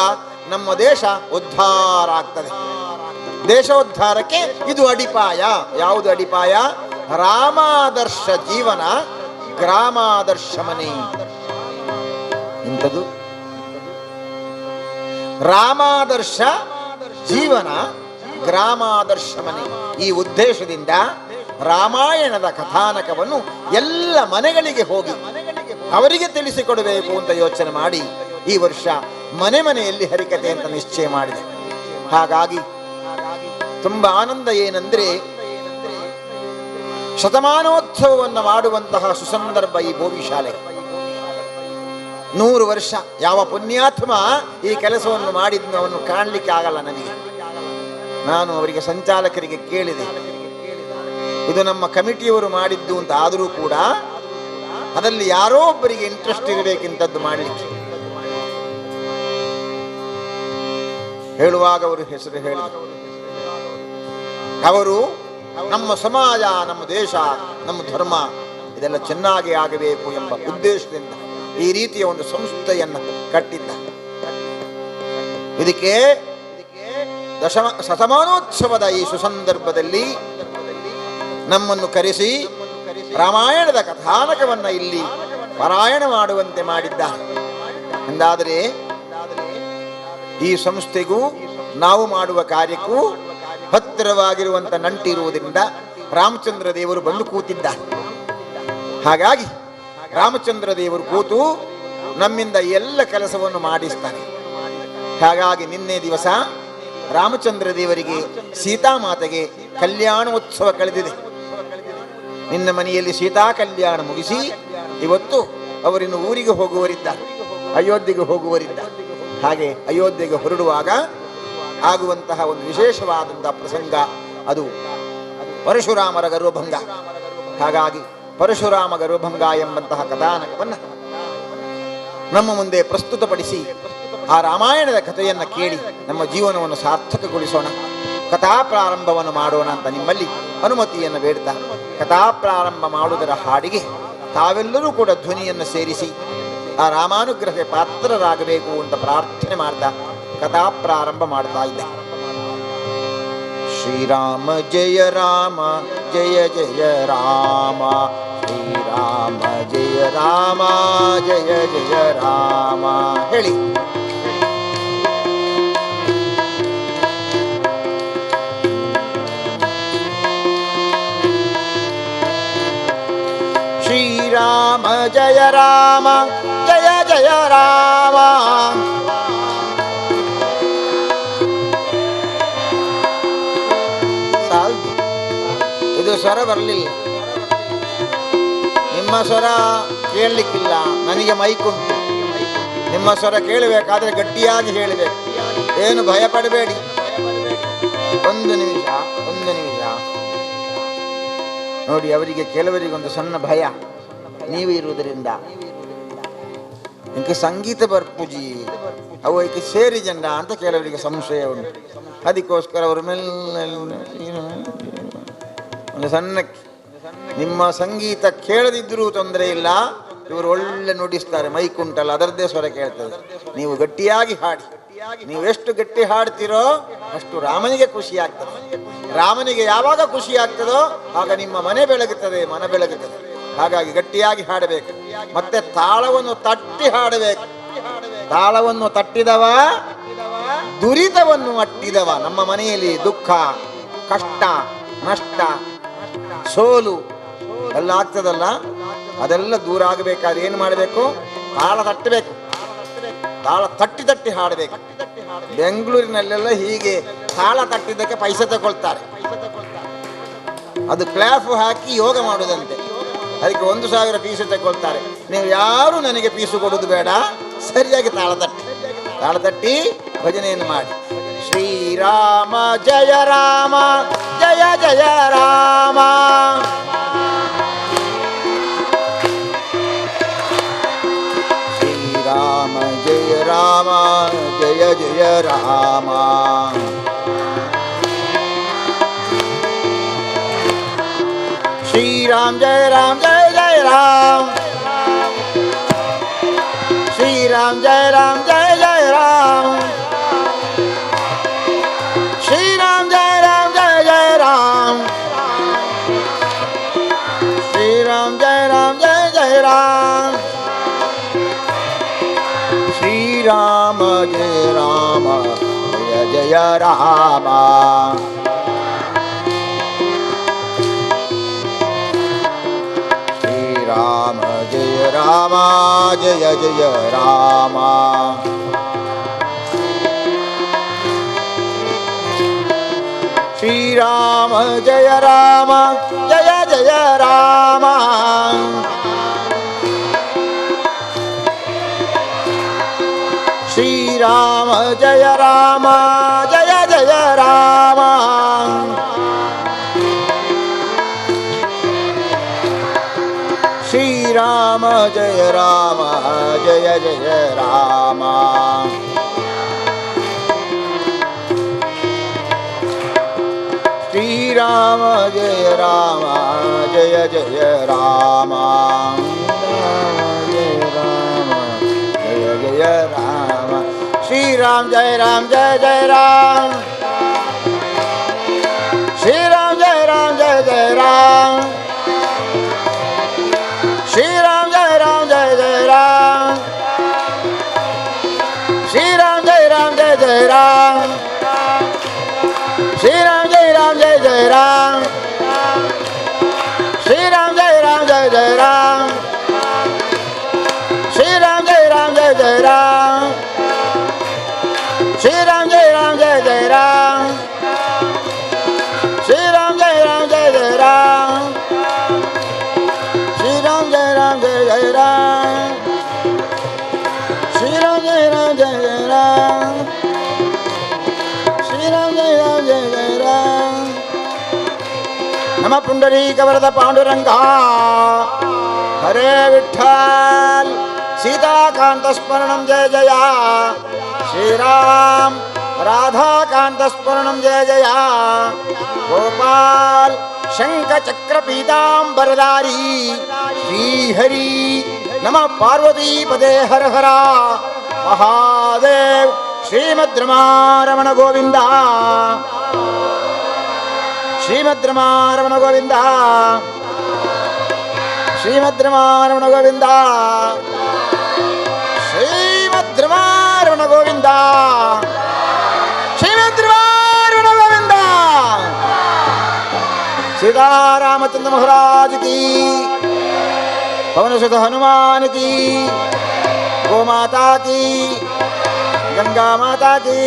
ನಮ್ಮ ದೇಶ ಉದ್ಧಾರ ಆಗ್ತದೆ. ದೇಶೋದ್ಧಾರಕ್ಕೆ ಇದು ಅಡಿಪಾಯ. ಯಾವುದು ಅಡಿಪಾಯ? ರಾಮಾದರ್ಶ ಜೀವನ, ಗ್ರಾಮಾದರ್ಶ ಮನೆ. ಇಂಥದ್ದು ರಾಮಾದರ್ಶ ಜೀವನ, ಗ್ರಾಮಾದರ್ಶ ಮನೆ. ಈ ಉದ್ದೇಶದಿಂದ ರಾಮಾಯಣದ ಕಥಾನಕವನ್ನು ಎಲ್ಲ ಮನೆಗಳಿಗೆ ಹೋಗಿ ಅವರಿಗೆ ತಿಳಿಸಿಕೊಡಬೇಕು ಅಂತ ಯೋಚನೆ ಮಾಡಿ ಈ ವರ್ಷ ಮನೆ ಮನೆಯಲ್ಲಿ ಹರಿಕಥೆ ಅಂತ ನಿಶ್ಚಯ ಮಾಡಿದೆ. ಹಾಗಾಗಿ ತುಂಬಾ ಆನಂದ. ಏನಂದ್ರೆ ಶತಮಾನೋತ್ಸವವನ್ನು ಮಾಡುವಂತಹ ಸುಸಂದರ್ಭ ಈ ಬೋವಿ ಶಾಲೆ. 100 ವರ್ಷ. ಯಾವ ಪುಣ್ಯಾತ್ಮ ಈ ಕೆಲಸವನ್ನು ಮಾಡಿದ್ನವನ್ನು ಕಾಣಲಿಕ್ಕೆ ಆಗಲ್ಲ ನನಗೆ. ನಾನು ಅವರಿಗೆ ಸಂಚಾಲಕರಿಗೆ ಕೇಳಿದೆ, ಇದು ನಮ್ಮ ಕಮಿಟಿಯವರು ಮಾಡಿದ್ದು ಅಂತ. ಆದರೂ ಕೂಡ ಅದರಲ್ಲಿ ಯಾರೋ ಒಬ್ಬರಿಗೆ ಇಂಟ್ರೆಸ್ಟ್ ಇರಬೇಕಿಂತದ್ದು ಮಾಡಲಿಕ್ಕೆ. ಹೇಳುವಾಗ ಅವರು ಹೆಸರು ಹೇಳಿದರು. ಅವರು ನಮ್ಮ ಸಮಾಜ, ನಮ್ಮ ದೇಶ, ನಮ್ಮ ಧರ್ಮ ಇದೆಲ್ಲ ಚೆನ್ನಾಗಿ ಆಗಬೇಕು ಎಂಬ ಉದ್ದೇಶದಿಂದ ಈ ರೀತಿಯ ಒಂದು ಸಂಸ್ಥೆಯನ್ನು ಕಟ್ಟಿದ್ದ. ಇದಕ್ಕೆ ಶತಮಾನೋತ್ಸವದ ಈ ಸುಸಂದರ್ಭದಲ್ಲಿ ನಮ್ಮನ್ನು ಕರೆಸಿ ರಾಮಾಯಣದ ಕಥಾನಕವನ್ನು ಇಲ್ಲಿ ಪಾರಾಯಣ ಮಾಡುವಂತೆ ಮಾಡಿದ್ದಾರೆ. ಎಂದಾದರೆ ಈ ಸಂಸ್ಥೆಗೂ ನಾವು ಮಾಡುವ ಕಾರ್ಯಕ್ಕೂ ಹತ್ತಿರವಾಗಿರುವಂಥ ನಂಟಿರುವುದರಿಂದ ರಾಮಚಂದ್ರ ದೇವರು ಬಂದು ಕೂತಿದ್ದಾರೆ. ಹಾಗಾಗಿ ರಾಮಚಂದ್ರ ದೇವರು ಕೂತು ನಮ್ಮಿಂದ ಎಲ್ಲ ಕೆಲಸವನ್ನು ಮಾಡಿಸ್ತಾರೆ. ಹಾಗಾಗಿ ನಿನ್ನೆ ದಿವಸ ರಾಮಚಂದ್ರ ದೇವರಿಗೆ ಸೀತಾಮಾತೆಗೆ ಕಲ್ಯಾಣೋತ್ಸವ ಕಳೆದಿದೆ. ನಿನ್ನ ಮನೆಯಲ್ಲಿ ಸೀತಾ ಕಲ್ಯಾಣ ಮುಗಿಸಿ ಇವತ್ತು ಅವರಿನ್ನು ಊರಿಗೆ ಹೋಗುವರಿದ್ದಾರೆ, ಅಯೋಧ್ಯೆಗೆ ಹೋಗುವರಿದ್ದಾರೆ. ಹಾಗೆ ಅಯೋಧ್ಯೆಗೆ ಹೊರಡುವಾಗ ಆಗುವಂತಹ ಒಂದು ವಿಶೇಷವಾದಂತಹ ಪ್ರಸಂಗ ಅದು ಪರಶುರಾಮರ ಗರ್ವಭಂಗ. ಹಾಗಾಗಿ ಪರಶುರಾಮ ಗರ್ವಭಂಗ ಎಂಬಂತಹ ಕಥಾನಕವನ್ನು ನಮ್ಮ ಮುಂದೆ ಪ್ರಸ್ತುತಪಡಿಸಿ ಆ ರಾಮಾಯಣದ ಕಥೆಯನ್ನು ಕೇಳಿ ನಮ್ಮ ಜೀವನವನ್ನು ಸಾರ್ಥಕಗೊಳಿಸೋಣ, ಕಥಾ ಪ್ರಾರಂಭವನ್ನು ಮಾಡೋಣ ಅಂತ ನಿಮ್ಮಲ್ಲಿ ಅನುಮತಿಯನ್ನು ಬೇಡ್ತಾ ಕಥಾ ಪ್ರಾರಂಭ ಮಾಡುವುದರ ಹಾಡಿಗೆ ತಾವೆಲ್ಲರೂ ಕೂಡ ಧ್ವನಿಯನ್ನು ಸೇರಿಸಿ ಆ ರಾಮಾನುಗ್ರಹಕ್ಕೆ ಪಾತ್ರರಾಗಬೇಕು ಅಂತ ಪ್ರಾರ್ಥನೆ ಮಾಡ್ತಾ ಕಥಾ ಪ್ರಾರಂಭ ಮಾಡ್ತಾ ಇದ್ದೆ. ಶ್ರೀರಾಮ ಜಯ ರಾಮ ಜಯ ಜಯ ರಾಮ, ಶ್ರೀರಾಮ ಜಯ ರಾಮ ಜಯ ಜಯ ರಾಮ ಹೇಳಿ. ಶ್ರೀರಾಮ ಜಯ ರಾಮ ಜಯ ಜಯ ರಾಮ, ಇದು ಸ್ವರ ಬರಲಿಲ್ಲ, ನಿಮ್ಮ ಸ್ವರ ಕೇಳಲಿಕ್ಕಿಲ್ಲ, ನನಗೆ ಮೈಕುಂಟು. ನಿಮ್ಮ ಸ್ವರ ಕೇಳಬೇಕಾದ್ರೆ ಗಟ್ಟಿಯಾಗಿ ಹೇಳಬೇಕು, ಏನು ಭಯ ಪಡಬೇಡಿ. ಒಂದು ನಿಮಿಷ ನೋಡಿ, ಅವರಿಗೆ ಕೆಲವರಿಗೊಂದು ಸಣ್ಣ ಭಯ ನೀವು ಇರುವುದರಿಂದ. ಇಂಕೆ ಸಂಗೀತ ಬರ್ಪೂಜಿ ಅವು ಏಕೆ ಸೇರಿ ಜಂಡ ಅಂತ ಕೆಲವರಿಗೆ ಸಂಶಯ ಉಂಟು. ಅದಕ್ಕೋಸ್ಕರ ಅವರು ಒಂದು ಸಣ್ಣ, ನಿಮ್ಮ ಸಂಗೀತ ಕೇಳದಿದ್ದರೂ ತೊಂದರೆ ಇಲ್ಲ, ಇವರು ಒಳ್ಳೆ ನುಡಿಸ್ತಾರೆ, ಮೈಕುಂಟಲ್ಲ ಅದರದ್ದೇ ಸ್ವರ ಕೇಳ್ತದೆ. ನೀವು ಗಟ್ಟಿಯಾಗಿ ಹಾಡಿ, ನೀವು ಎಷ್ಟು ಗಟ್ಟಿ ಹಾಡ್ತೀರೋ ಅಷ್ಟು ರಾಮನಿಗೆ ಖುಷಿ ಆಗ್ತದೆ. ರಾಮನಿಗೆ ಯಾವಾಗ ಖುಷಿ ಆಗ್ತದೋ ಆಗ ನಿಮ್ಮ ಮನೆ ಬೆಳಗುತ್ತದೆ, ಮನ ಬೆಳಗುತ್ತದೆ. ಹಾಗಾಗಿ ಗಟ್ಟಿಯಾಗಿ ಹಾಡಬೇಕು, ಮತ್ತೆ ತಾಳವನ್ನು ತಟ್ಟಿ ಹಾಡಬೇಕು. ತಾಳವನ್ನು ತಟ್ಟಿದವ ದುರಿತವನ್ನು ಅಟ್ಟಿದವ. ನಮ್ಮ ಮನೆಯಲ್ಲಿ ದುಃಖ, ಕಷ್ಟ, ನಷ್ಟ, ಸೋಲು ಎಲ್ಲ ಆಗ್ತದಲ್ಲ, ಅದೆಲ್ಲ ದೂರ ಆಗಬೇಕಾದ್ರೆ ಏನು ಮಾಡಬೇಕು? ತಾಳ ತಟ್ಟಬೇಕು. ತಾಳ ತಟ್ಟಿ ತಟ್ಟಿ ಹಾಡಬೇಕು. ಬೆಂಗಳೂರಿನಲ್ಲೆಲ್ಲ ಹೀಗೆ ತಾಳ ತಟ್ಟಿದ್ದಕ್ಕೆ ಪೈಸೆ ತಗೊಳ್ತಾರೆ. ಅದು ಕ್ಲಾಫ್ ಹಾಕಿ ಯೋಗ ಮಾಡುವುದಂತೆ. ಅದಕ್ಕೆ 1,000 ಪೀಸು ತಗೊಳ್ತಾರೆ. ನೀವು ಯಾರು ನನಗೆ ಪೀಸು ಕೊಡೋದು ಬೇಡ, ಸರಿಯಾಗಿ ತಾಳ ತಟ್ಟಿ ಭಜನೆಯನ್ನು ಮಾಡಿ. ಶ್ರೀರಾಮ ಜಯ ರಾಮ ಜಯ ಜಯ ರಾಮ, ಶ್ರೀರಾಮ ಜಯ ರಾಮ ಜಯ ಜಯ ರಾಮ, श्रीराम जय राम जय जय राम, श्रीराम जय राम जय जय राम, श्रीराम जय राम जय जय राम, श्रीराम जय राम जय जय राम, श्रीराम जय राम जय जय राम, राम जय राम जय जय राम, श्री राम जय राम जय जय राम, श्री राम जय राम जय जय राम, श्री राम जय राम जय जय राम, श्री राम जय राम जय जय राम, जय जय राम, श्री राम जय राम जय जय राम, श्री राम जय राम जय जय राम, श्री राम जय राम जय जय राम, श्री राम जय राम जय जय राम, श्री राम जय राम जय जय राम, श्री राम जय राम जय जय राम, श्री राम जय राम जय जय राम, श्री राम जय राम जय जय राम, श्री राम जय राम जय जय राम, श्री राम जय राम जय जय राम, श्री राम जय राम जय जय राम, श्री राम जय राम जय जय राम, नमः पुंडरीक वरद पांडुरंगा, हरे विठ्ठल, सीताकांत स्मरणं जय जय, श्रीराम राधाकांत स्मरणं जय जय, गोपाल शंख चक्र पीतांबरधारी श्रीहरि, नमः पार्वती पदे हर हर महादेव, श्रीमद्रमारमण गोविंद, श्रीमद्रमारमण गोविंद, श्रीमद्रमारमण गोविंद, श्रीमद्रमारमण गोविंद, श्रीमद्रमारमण गोविंद, सीता रामचंद्र महाराज की, पवन सुत हनुमान की, गो माता की, गंगा माता की,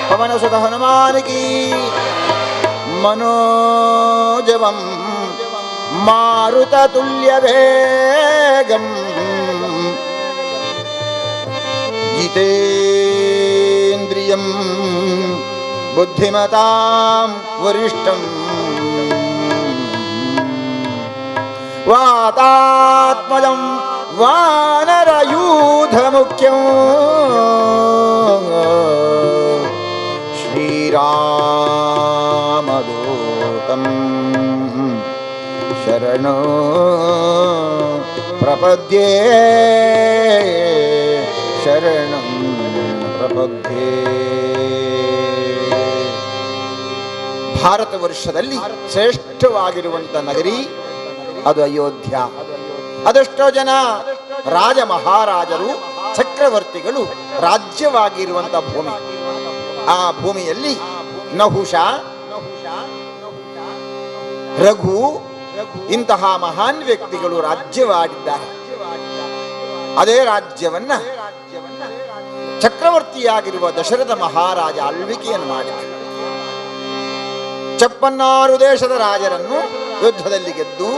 पवन सुत हनुमान की, मनोजवम मारुततुल्य वेगम, जितेन्द्रियं बुद्धिमतां वरिष्ठं, वातात्मजं वानरयूथमुख्यं, श्रीरामदूतं शरणो प्रपद्ये, शरणं प्रपद्ये. ಭಾರತ ವರ್ಷದಲ್ಲಿ ಶ್ರೇಷ್ಠವಾಗಿರುವಂಥ ನಗರಿ ಅದು ಅಯೋಧ್ಯ. ಅದೆಷ್ಟೋ ಜನ ರಾಜ ಮಹಾರಾಜರು ಚಕ್ರವರ್ತಿಗಳು ರಾಜ್ಯವಾಗಿರುವಂಥ ಭೂಮಿ. ಆ ಭೂಮಿಯಲ್ಲಿ ನಹುಷ, ರಘು ಇಂತಹ ಮಹಾನ್ ವ್ಯಕ್ತಿಗಳು ರಾಜ್ಯವಾಡಿದ್ದಾರೆ. ಅದೇ ರಾಜ್ಯವನ್ನ ಚಕ್ರವರ್ತಿಯಾಗಿರುವ ದಶರಥ ಮಹಾರಾಜ ಆಳ್ವಿಕೆಯನ್ನು ಮಾಡಿದ. 56 ದೇಶದ ರಾಜರನ್ನು ಯುದ್ಧದಲ್ಲಿ ಗೆದ್ದು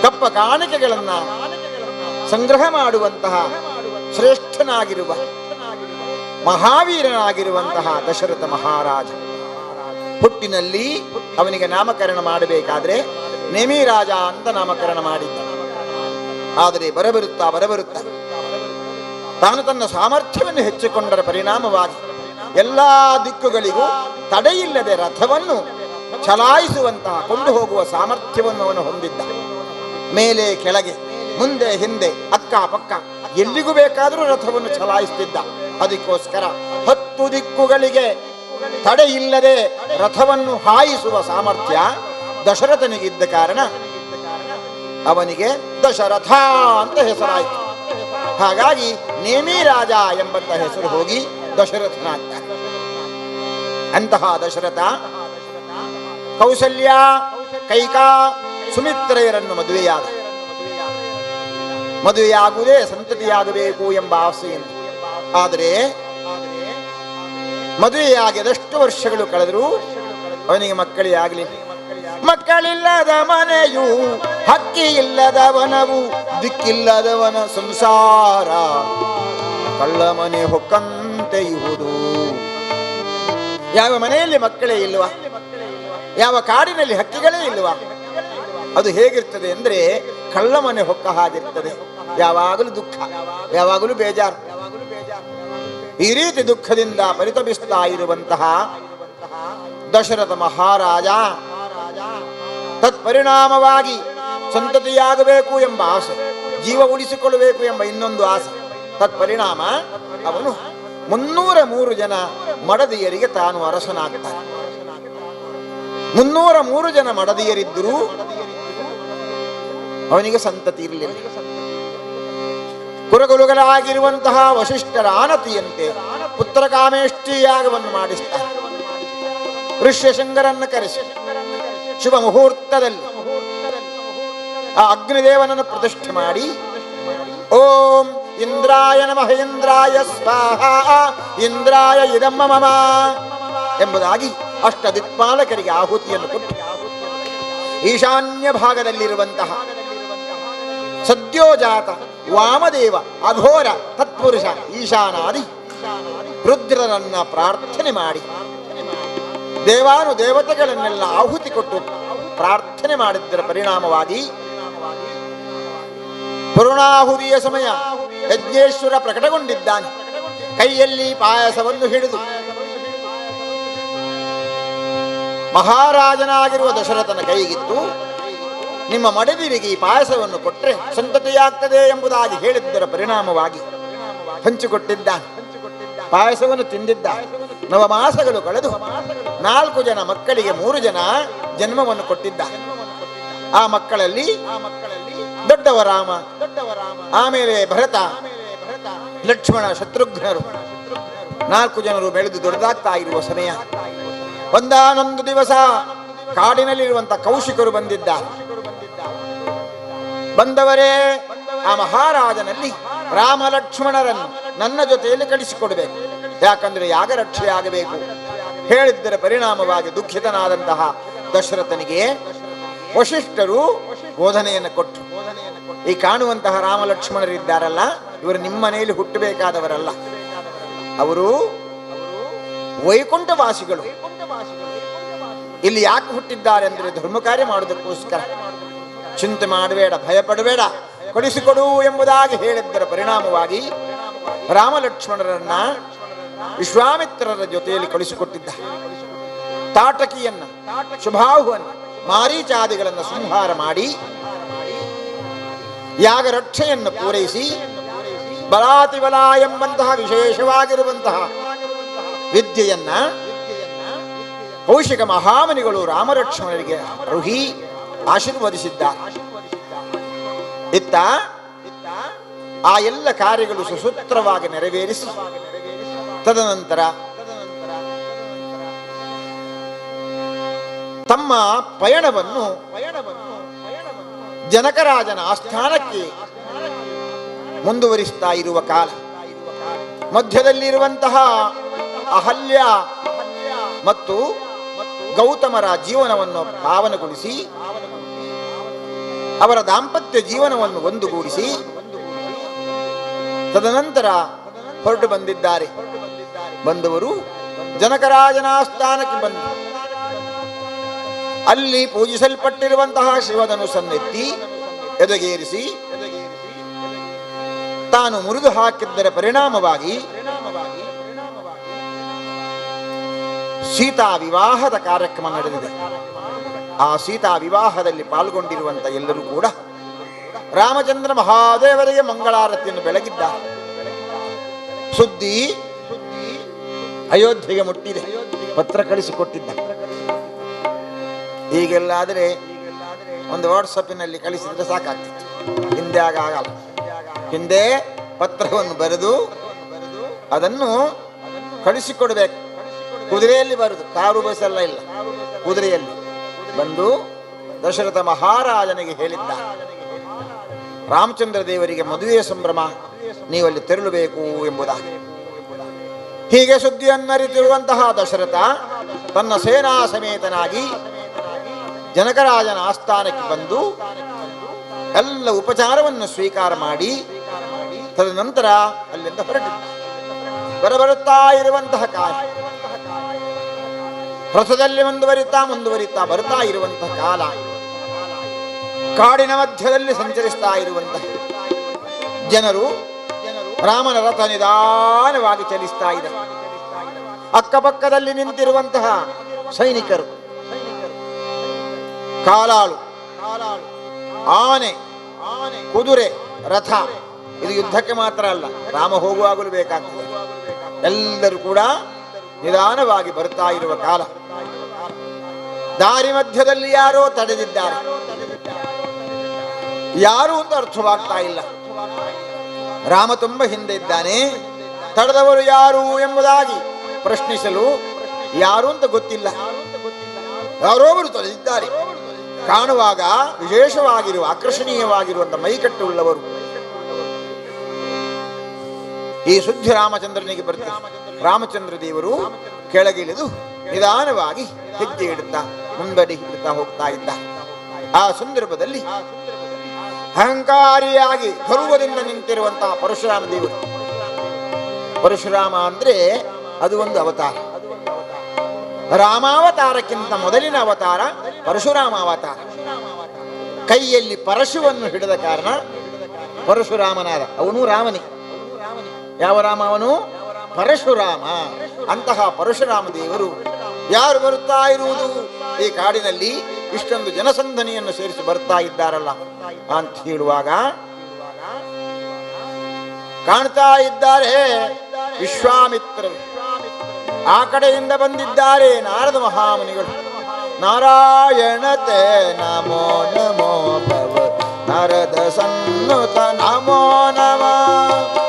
ಕಪ್ಪ ಕಾಣಿಕೆಗಳನ್ನ ಸಂಗ್ರಹ ಮಾಡುವಂತಹ ಶ್ರೇಷ್ಠನಾಗಿರುವ ಮಹಾವೀರನಾಗಿರುವಂತಹ ದಶರಥ ಮಹಾರಾಜ ಹುಟ್ಟಿನಲ್ಲಿ ಅವನಿಗೆ ನಾಮಕರಣ ಮಾಡಬೇಕಾದ್ರೆ ನೇಮಿ ರಾಜ ಅಂತ ನಾಮಕರಣ ಮಾಡಿದ್ದ. ಆದರೆ ಬರಬರುತ್ತಾ ತಾನು ತನ್ನ ಸಾಮರ್ಥ್ಯವನ್ನು ಹೆಚ್ಚಿಕೊಂಡರ ಪರಿಣಾಮವಾಗಿ ಎಲ್ಲಾ ದಿಕ್ಕುಗಳಿಗೂ ತಡೆಯಿಲ್ಲದೆ ರಥವನ್ನು ಚಲಾಯಿಸುವಂತಹ ಕೊಂಡು ಹೋಗುವ ಸಾಮರ್ಥ್ಯವನ್ನು ಅವನು ಹೊಂದಿದ್ದ. ಮೇಲೆ ಕೆಳಗೆ, ಮುಂದೆ ಹಿಂದೆ, ಅಕ್ಕ ಪಕ್ಕ ಎಲ್ಲಿಗೂ ಬೇಕಾದರೂ ರಥವನ್ನು ಚಲಾಯಿಸುತ್ತಿದ್ದ. ಅದಕ್ಕೋಸ್ಕರ 10 ದಿಕ್ಕುಗಳಿಗೆ ತಡೆಯಿಲ್ಲದೆ ರಥವನ್ನು ಹಾಯಿಸುವ ಸಾಮರ್ಥ್ಯ ದಶರಥನಿಗಿದ್ದ ಕಾರಣ ಅವನಿಗೆ ದಶರಥ ಅಂತ ಹೆಸರಾಯಿತು. ಹಾಗಾಗಿ ನೇಮಿ ರಾಜ ಎಂಬಂತ ಹೆಸರು ಹೋಗಿ ದಶರಥನಾಗ್ತಾನೆ. ಅಂತಹ ದಶರಥ ಕೌಸಲ್ಯ, ಕೈಕಾ, ಸುಮಿತ್ರೆಯರನ್ನು ಮದುವೆಯಾಗುವುದೇ ಸಂತತಿಯಾಗಬೇಕು ಎಂಬ ಆಸೆಯಿಂದ. ಆದರೆ ಮದುವೆಯಾಗಿ ಅದೆಷ್ಟು ವರ್ಷಗಳು ಕಳೆದರೂ ಅವನಿಗೆ ಮಕ್ಕಳೇ ಆಗಲಿಲ್ಲ. ಮಕ್ಕಳಿಲ್ಲದ ಮನೆಯು, ಹಕ್ಕಿ ಇಲ್ಲದ ವನವು, ದಿಕ್ಕಿಲ್ಲದವನ ಸಂಸಾರ, ಕಳ್ಳ ಮನೆ ಹೊಕ್ಕಂತೆ ಇಹುದು. ಯಾವ ಮನೆಯಲ್ಲಿ ಮಕ್ಕಳೇ ಇಲ್ವಾ, ಯಾವ ಕಾಡಿನಲ್ಲಿ ಹಕ್ಕಿಗಳೇ ಇಲ್ವಾ, ಅದು ಹೇಗಿರ್ತದೆ ಅಂದ್ರೆ ಕಳ್ಳ ಮನೆ ಹೊಕ್ಕ ಹಾಗಿರ್ತದೆ. ಯಾವಾಗಲೂ ದುಃಖ, ಯಾವಾಗಲೂ ಬೇಜಾರು. ಈ ರೀತಿ ದುಃಖದಿಂದ ಪರಿತಪಿಸ್ತಾ ಇರುವಂತಹ ದಶರಥ ಮಹಾರಾಜ ತತ್ಪರಿಣಾಮವಾಗಿ ಸಂತತಿಯಾಗಬೇಕು ಎಂಬ ಆಸೆ, ಜೀವ ಉಳಿಸಿಕೊಳ್ಳಬೇಕು ಎಂಬ ಇನ್ನೊಂದು ಆಸೆ. ತತ್ಪರಿಣಾಮ ಅವನು 303 ಜನ ಮಡದಿಯರಿಗೆ ತಾನು ಅರಸನಾಗ್ತಾನೆ. 303 ಜನ ಮಡದಿಯರಿದ್ದರೂ ಅವನಿಗೆ ಸಂತತಿ ಇರಲಿಲ್ಲ. ಕುರಗುಲುಗಳಾಗಿರುವಂತಹ ವಶಿಷ್ಠರ ಆನತಿಯಂತೆ ಪುತ್ರಕಾಮೇಷ್ಟಿ ಯಾಗವನ್ನು ಮಾಡಿಸ್ತಾನೆ. ಋಷ್ಯಶೃಂಗರನ್ನು ಕರೆಸಿ ಶುಭ ಮುಹೂರ್ತದಲ್ಲಿ ಆ ಅಗ್ನಿದೇವನನ್ನು ಪ್ರತಿಷ್ಠೆ ಮಾಡಿ, ಓಂ ಇಂದ್ರಾಯ ನಮಃ, ಇಂದ್ರಾಯ ಸ್ವಾಹ, ಇಂದ್ರಾಯ ಇದಂ ಮಮ ಎಂಬುದಾಗಿ ಅಷ್ಟದಿಕ್ಪಾಲಕರಿಗೆ ಆಹುತಿಯನ್ನು ಕೊಟ್ಟು ಈಶಾನ್ಯ ಭಾಗದಲ್ಲಿರುವಂತಹ ಸದ್ಯೋಜಾತ ವಾಮದೇವ ಅಘೋರ ತತ್ಪುರುಷ ಈಶಾನಾದಿ ರುದ್ರರನ್ನ ಪ್ರಾರ್ಥನೆ ಮಾಡಿ ದೇವಾನುದೇವತೆಗಳನ್ನೆಲ್ಲ ಆಹುತಿ ಕೊಟ್ಟು ಪ್ರಾರ್ಥನೆ ಮಾಡಿದ್ದರ ಪರಿಣಾಮವಾಗಿ ಪೂರ್ಣಾಹುತಿಯ ಸಮಯ ಯಜ್ಞೇಶ್ವರ ಪ್ರಕಟಗೊಂಡಿದ್ದಾನೆ. ಕೈಯಲ್ಲಿ ಪಾಯಸವನ್ನು ಹಿಡಿದು ಮಹಾರಾಜನಾಗಿರುವ ದಶರಥನ ಕೈಗಿತ್ತು, ನಿಮ್ಮ ಮಡದಿರಿಗೆ ಈ ಪಾಯಸವನ್ನು ಕೊಟ್ಟರೆ ಸಂತತಿಯಾಗ್ತದೆ ಎಂಬುದಾಗಿ ಹೇಳಿದ್ದರ ಪರಿಣಾಮವಾಗಿ ಹಂಚಿಕೊಟ್ಟಿದ್ದಾನೆ. ಪಾಯಸವನ್ನು ತಿಂದಿದ್ದ. ನವಮಾಸಗಳು ಕಳೆದು 4 ಜನ ಮಕ್ಕಳಿಗೆ 3 ಜನ ಜನ್ಮವನ್ನು ಕೊಟ್ಟಿದ್ದ. ಆ ಮಕ್ಕಳಲ್ಲಿ ದೊಡ್ಡವ ರಾಮ, ಆಮೇಲೆ ಭರತ, ಲಕ್ಷ್ಮಣ, ಶತ್ರುಘ್ನರು 4 ಜನರು ಬೆಳೆದು ದೊಡ್ಡದಾಗ್ತಾ ಇರುವ ಸಮಯ ಒಂದಾನೊಂದು ದಿವಸ ಕಾಡಿನಲ್ಲಿರುವಂತ ಕೌಶಿಕರು ಬಂದಿದ್ದಾರೆ. ಬಂದವರೇ ಆ ಮಹಾರಾಜನಲ್ಲಿ ರಾಮ ಲಕ್ಷ್ಮಣರನ್ನು ನನ್ನ ಜೊತೆಯಲ್ಲಿ ಕಳಿಸಿಕೊಡಬೇಕು, ಯಾಕಂದ್ರೆ ಯಾಗ ರಕ್ಷೆ ಆಗಬೇಕು ಹೇಳಿದ್ದರ ಪರಿಣಾಮವಾಗಿ ದುಃಖಿತನಾದಂತಹ ದಶರಥನಿಗೆ ವಶಿಷ್ಠರು ಬೋಧನೆಯನ್ನು ಕೊಟ್ಟು, ಈ ಕಾಣುವಂತಹ ರಾಮ ಲಕ್ಷ್ಮಣರಿದ್ದಾರಲ್ಲ, ಇವರು ನಿಮ್ಮ ಮನೆಯಲ್ಲಿ ಹುಟ್ಟಬೇಕಾದವರಲ್ಲ, ಅವರು ವೈಕುಂಠವಾಸಿಗಳು. ಇಲ್ಲಿ ಯಾಕೆ ಹುಟ್ಟಿದ್ದಾರೆ ಅಂದ್ರೆ ಧರ್ಮ ಕಾರ್ಯ ಮಾಡುವುದಕ್ಕೋಸ್ಕರ. ಚಿಂತೆ ಮಾಡಬೇಡ, ಭಯಪಡಬೇಡ, ಕೊಡಿಸಿಕೊಡು ಎಂಬುದಾಗಿ ಹೇಳಿದ್ದರ ಪರಿಣಾಮವಾಗಿ ರಾಮ ಲಕ್ಷ್ಮಣರನ್ನ ವಿಶ್ವಾಮಿತ್ರರ ಜೊತೆಯಲ್ಲಿ ಕಳಿಸಿಕೊಟ್ಟಿದ್ದ. ತಾಟಕಿಯನ್ನ, ಶುಭಾಹುವನ್ನು, ಮಾರೀಚಾದಿಗಳನ್ನು ಸಂಹಾರ ಮಾಡಿ ಯಾಗ ರಕ್ಷೆಯನ್ನು ಪೂರೈಸಿ ಬಲಾತಿಬಲ ಎಂಬಂತಹ ವಿಶೇಷವಾಗಿರುವಂತಹ ವಿದ್ಯೆಯನ್ನ ಕೌಶಿಕ ಮಹಾಮನಿಗಳು ರಾಮಲಕ್ಷ್ಮಣರಿಗೆ ರುಹಿ ಆಶೀರ್ವದಿಸಿದ್ದಾರೆ. ಇತ್ತ ಆ ಎಲ್ಲ ಕಾರ್ಯಗಳು ಸುಸೂತ್ರವಾಗಿ ನೆರವೇರಿಸಿ ತದನಂತರ ತಮ್ಮ ಪಯಣವನ್ನು ಜನಕರಾಜನ ಆಸ್ಥಾನಕ್ಕೆ ಮುಂದುವರಿಸ್ತಾ ಇರುವ ಕಾಲ, ಮಧ್ಯದಲ್ಲಿರುವಂತಹ ಅಹಲ್ಯ ಮತ್ತು ಗೌತಮರ ಜೀವನವನ್ನು ಪಾವನಗೊಳಿಸಿ ಅವರ ದಾಂಪತ್ಯ ಜೀವನವನ್ನು ಒಂದುಗೂಡಿಸಿ ತದನಂತರ ಹೊರಟು ಬಂದಿದ್ದಾರೆ. ಬಂದವರು ಜನಕರಾಜನ ಆಸ್ಥಾನಕ್ಕೆ ಬಂದು ಅಲ್ಲಿ ಪೂಜಿಸಲ್ಪಟ್ಟಿರುವಂತಹ ಶಿವಧನುಸ್ಸನ್ನೆತ್ತಿ ಎದೆಗೇರಿಸಿ ತಾನು ಮುರಿದು ಹಾಕಿದ್ದರ ಪರಿಣಾಮವಾಗಿ ಸೀತಾ ವಿವಾಹದ ಕಾರ್ಯಕ್ರಮ ನಡೆದಿದೆ. ಆ ಸೀತಾ ವಿವಾಹದಲ್ಲಿ ಪಾಲ್ಗೊಂಡಿರುವಂತ ಎಲ್ಲರೂ ಕೂಡ ರಾಮಚಂದ್ರ ಮಹಾದೇವರಿಗೆ ಮಂಗಳಾರತಿಯನ್ನು ಬೆಳಗಿದ್ದಾರೆ. ಸುದ್ದಿ ಅಯೋಧ್ಯೆಗೆ ಮುಟ್ಟಿದೆ, ಪತ್ರ ಕಳಿಸಿಕೊಟ್ಟಿದ್ದ. ಹೀಗೆಲ್ಲಾದರೆ ಒಂದು ವಾಟ್ಸಪ್ಪಿನಲ್ಲಿ ಕಳಿಸಿದ್ರೆ ಸಾಕಾಗ್ತಿತ್ತು. ಹಿಂದೆ ಆಗಲ್ಲ. ಹಿಂದೆ ಪತ್ರವನ್ನು ಬರೆದು ಅದನ್ನು ಕಳಿಸಿಕೊಡ್ಬೇಕು. ಕುದುರೆಯಲ್ಲಿ ಬರುದು, ಕಾರು ಬಸ್ಸೆಲ್ಲ ಇಲ್ಲ, ಕುದುರೆಯಲ್ಲಿ ಬಂದು ದಶರಥ ಮಹಾರಾಜನಿಗೆ ಹೇಳಿದ್ದ, ರಾಮಚಂದ್ರ ದೇವರಿಗೆ ಮದುವೆ ಸಂಭ್ರಮ, ನೀವಲ್ಲಿ ತೆರಳಬೇಕು ಎಂಬುದಾಗಿ. ಹೀಗೆ ಸುದ್ದಿಯನ್ನರಿತಿರುವಂತಹ ದಶರಥ ತನ್ನ ಸೇನಾ ಸಮೇತನಾಗಿ ಜನಕರಾಜನ ಆಸ್ಥಾನಕ್ಕೆ ಬಂದು ಎಲ್ಲ ಉಪಚಾರವನ್ನು ಸ್ವೀಕಾರ ಮಾಡಿ ತದನಂತರ ಅಲ್ಲಿಂದ ಹೊರಟಿದ್ದ. ಬರಬರುತ್ತಾ ಇರುವಂತಹ ಕಾಲ, ರಥದಲ್ಲಿ ಮುಂದುವರಿತಾ ಬರುತ್ತಾ ಇರುವಂತಹ ಕಾಲ, ಕಾಡಿನ ಮಧ್ಯದಲ್ಲಿ ಸಂಚರಿಸ್ತಾ ಇರುವಂತಹ ಜನರು, ರಾಮನ ರಥ ನಿಧಾನವಾಗಿ ಚಲಿಸ್ತಾ ಇದೆ. ಅಕ್ಕಪಕ್ಕದಲ್ಲಿ ನಿಂತಿರುವಂತಹ ಸೈನಿಕರು, ಕಾಲಾಳು, ಆನೆ, ಕುದುರೆ, ರಥ, ಇದು ಯುದ್ಧಕ್ಕೆ ಮಾತ್ರ ಅಲ್ಲ, ರಾಮ ಹೋಗುವಾಗಲೂ ಬೇಕಾಗ್ತದೆ. ಎಲ್ಲರೂ ಕೂಡ ನಿಧಾನವಾಗಿ ಬರ್ತಾ ಇರುವ ಕಾಲ, ದಾರಿ ಮಧ್ಯದಲ್ಲಿ ಯಾರೋ ತಡೆದಿದ್ದಾರೆ. ಯಾರು ಅಂತ ಅರ್ಥವಾಗ್ತಾ ಇಲ್ಲ. ರಾಮ ತುಂಬ ಹಿಂದೆ ಇದ್ದಾನೆ, ತಡೆದವರು ಯಾರು ಎಂಬುದಾಗಿ ಪ್ರಶ್ನಿಸಲು ಯಾರು ಅಂತ ಗೊತ್ತಿಲ್ಲ. ಯಾರೊಬ್ಬರು ತಡೆದಿದ್ದಾರೆ. ಕಾಣುವಾಗ ವಿಶೇಷವಾಗಿರುವ ಆಕರ್ಷಣೀಯವಾಗಿರುವಂತಹ ಮೈಕಟ್ಟು ಉಳ್ಳವರು. ಈ ಸುದ್ದಿ ರಾಮಚಂದ್ರನಿಗೆ ಬರ್ತದೆ. ರಾಮಚಂದ್ರ ದೇವರು ಕೆಳಗಿಳಿದು ನಿಧಾನವಾಗಿ ಹೆಜ್ಜೆ ಇಡುತ್ತಾ ಮುಂಬಡಿ ಇಡುತ್ತಾ ಹೋಗ್ತಾ ಇದ್ದ. ಆ ಸಂದರ್ಭದಲ್ಲಿ ಅಹಂಕಾರಿಯಾಗಿ ಗರ್ವದಿಂದ ನಿಂತಿರುವಂತಹ ಪರಶುರಾಮ ದೇವರು. ಪರಶುರಾಮ ಅಂದ್ರೆ ಅದು ಒಂದು ಅವತಾರ. ರಾಮಾವತಾರಕ್ಕಿಂತ ಮೊದಲಿನ ಅವತಾರ ಪರಶುರಾಮ ಅವತಾರ. ಕೈಯಲ್ಲಿ ಪರಶುವನ್ನು ಹಿಡಿದ ಕಾರಣ ಪರಶುರಾಮನಾದ. ಅವನು ರಾಮನೇ. ಯಾವ ರಾಮ ಅವನು? ಪರಶುರಾಮ. ಅಂತಹ ಪರಶುರಾಮ ದೇವರು ಯಾರು ಬರುತ್ತಾ ಇರುವುದು ಈ ಕಾಡಿನಲ್ಲಿ, ಇಷ್ಟೊಂದು ಜನಸಂದಣಿಯನ್ನು ಸೇರಿಸಿ ಬರ್ತಾ ಇದ್ದಾರಲ್ಲ ಅಂತ ಹೇಳುವಾಗ ಕಾಣ್ತಾ ಇದ್ದಾರೆ ವಿಶ್ವಾಮಿತ್ರರು. ಆ ಕಡೆಯಿಂದ ಬಂದಿದ್ದಾರೆ ನಾರದ ಮಹಾಮುನಿಗಳು. ನಾರಾಯಣತೆ ನಮೋ ನಮೋ ಭವ ನಾರದ ಸನ್ನುತ ನಮೋ ನಮಃ.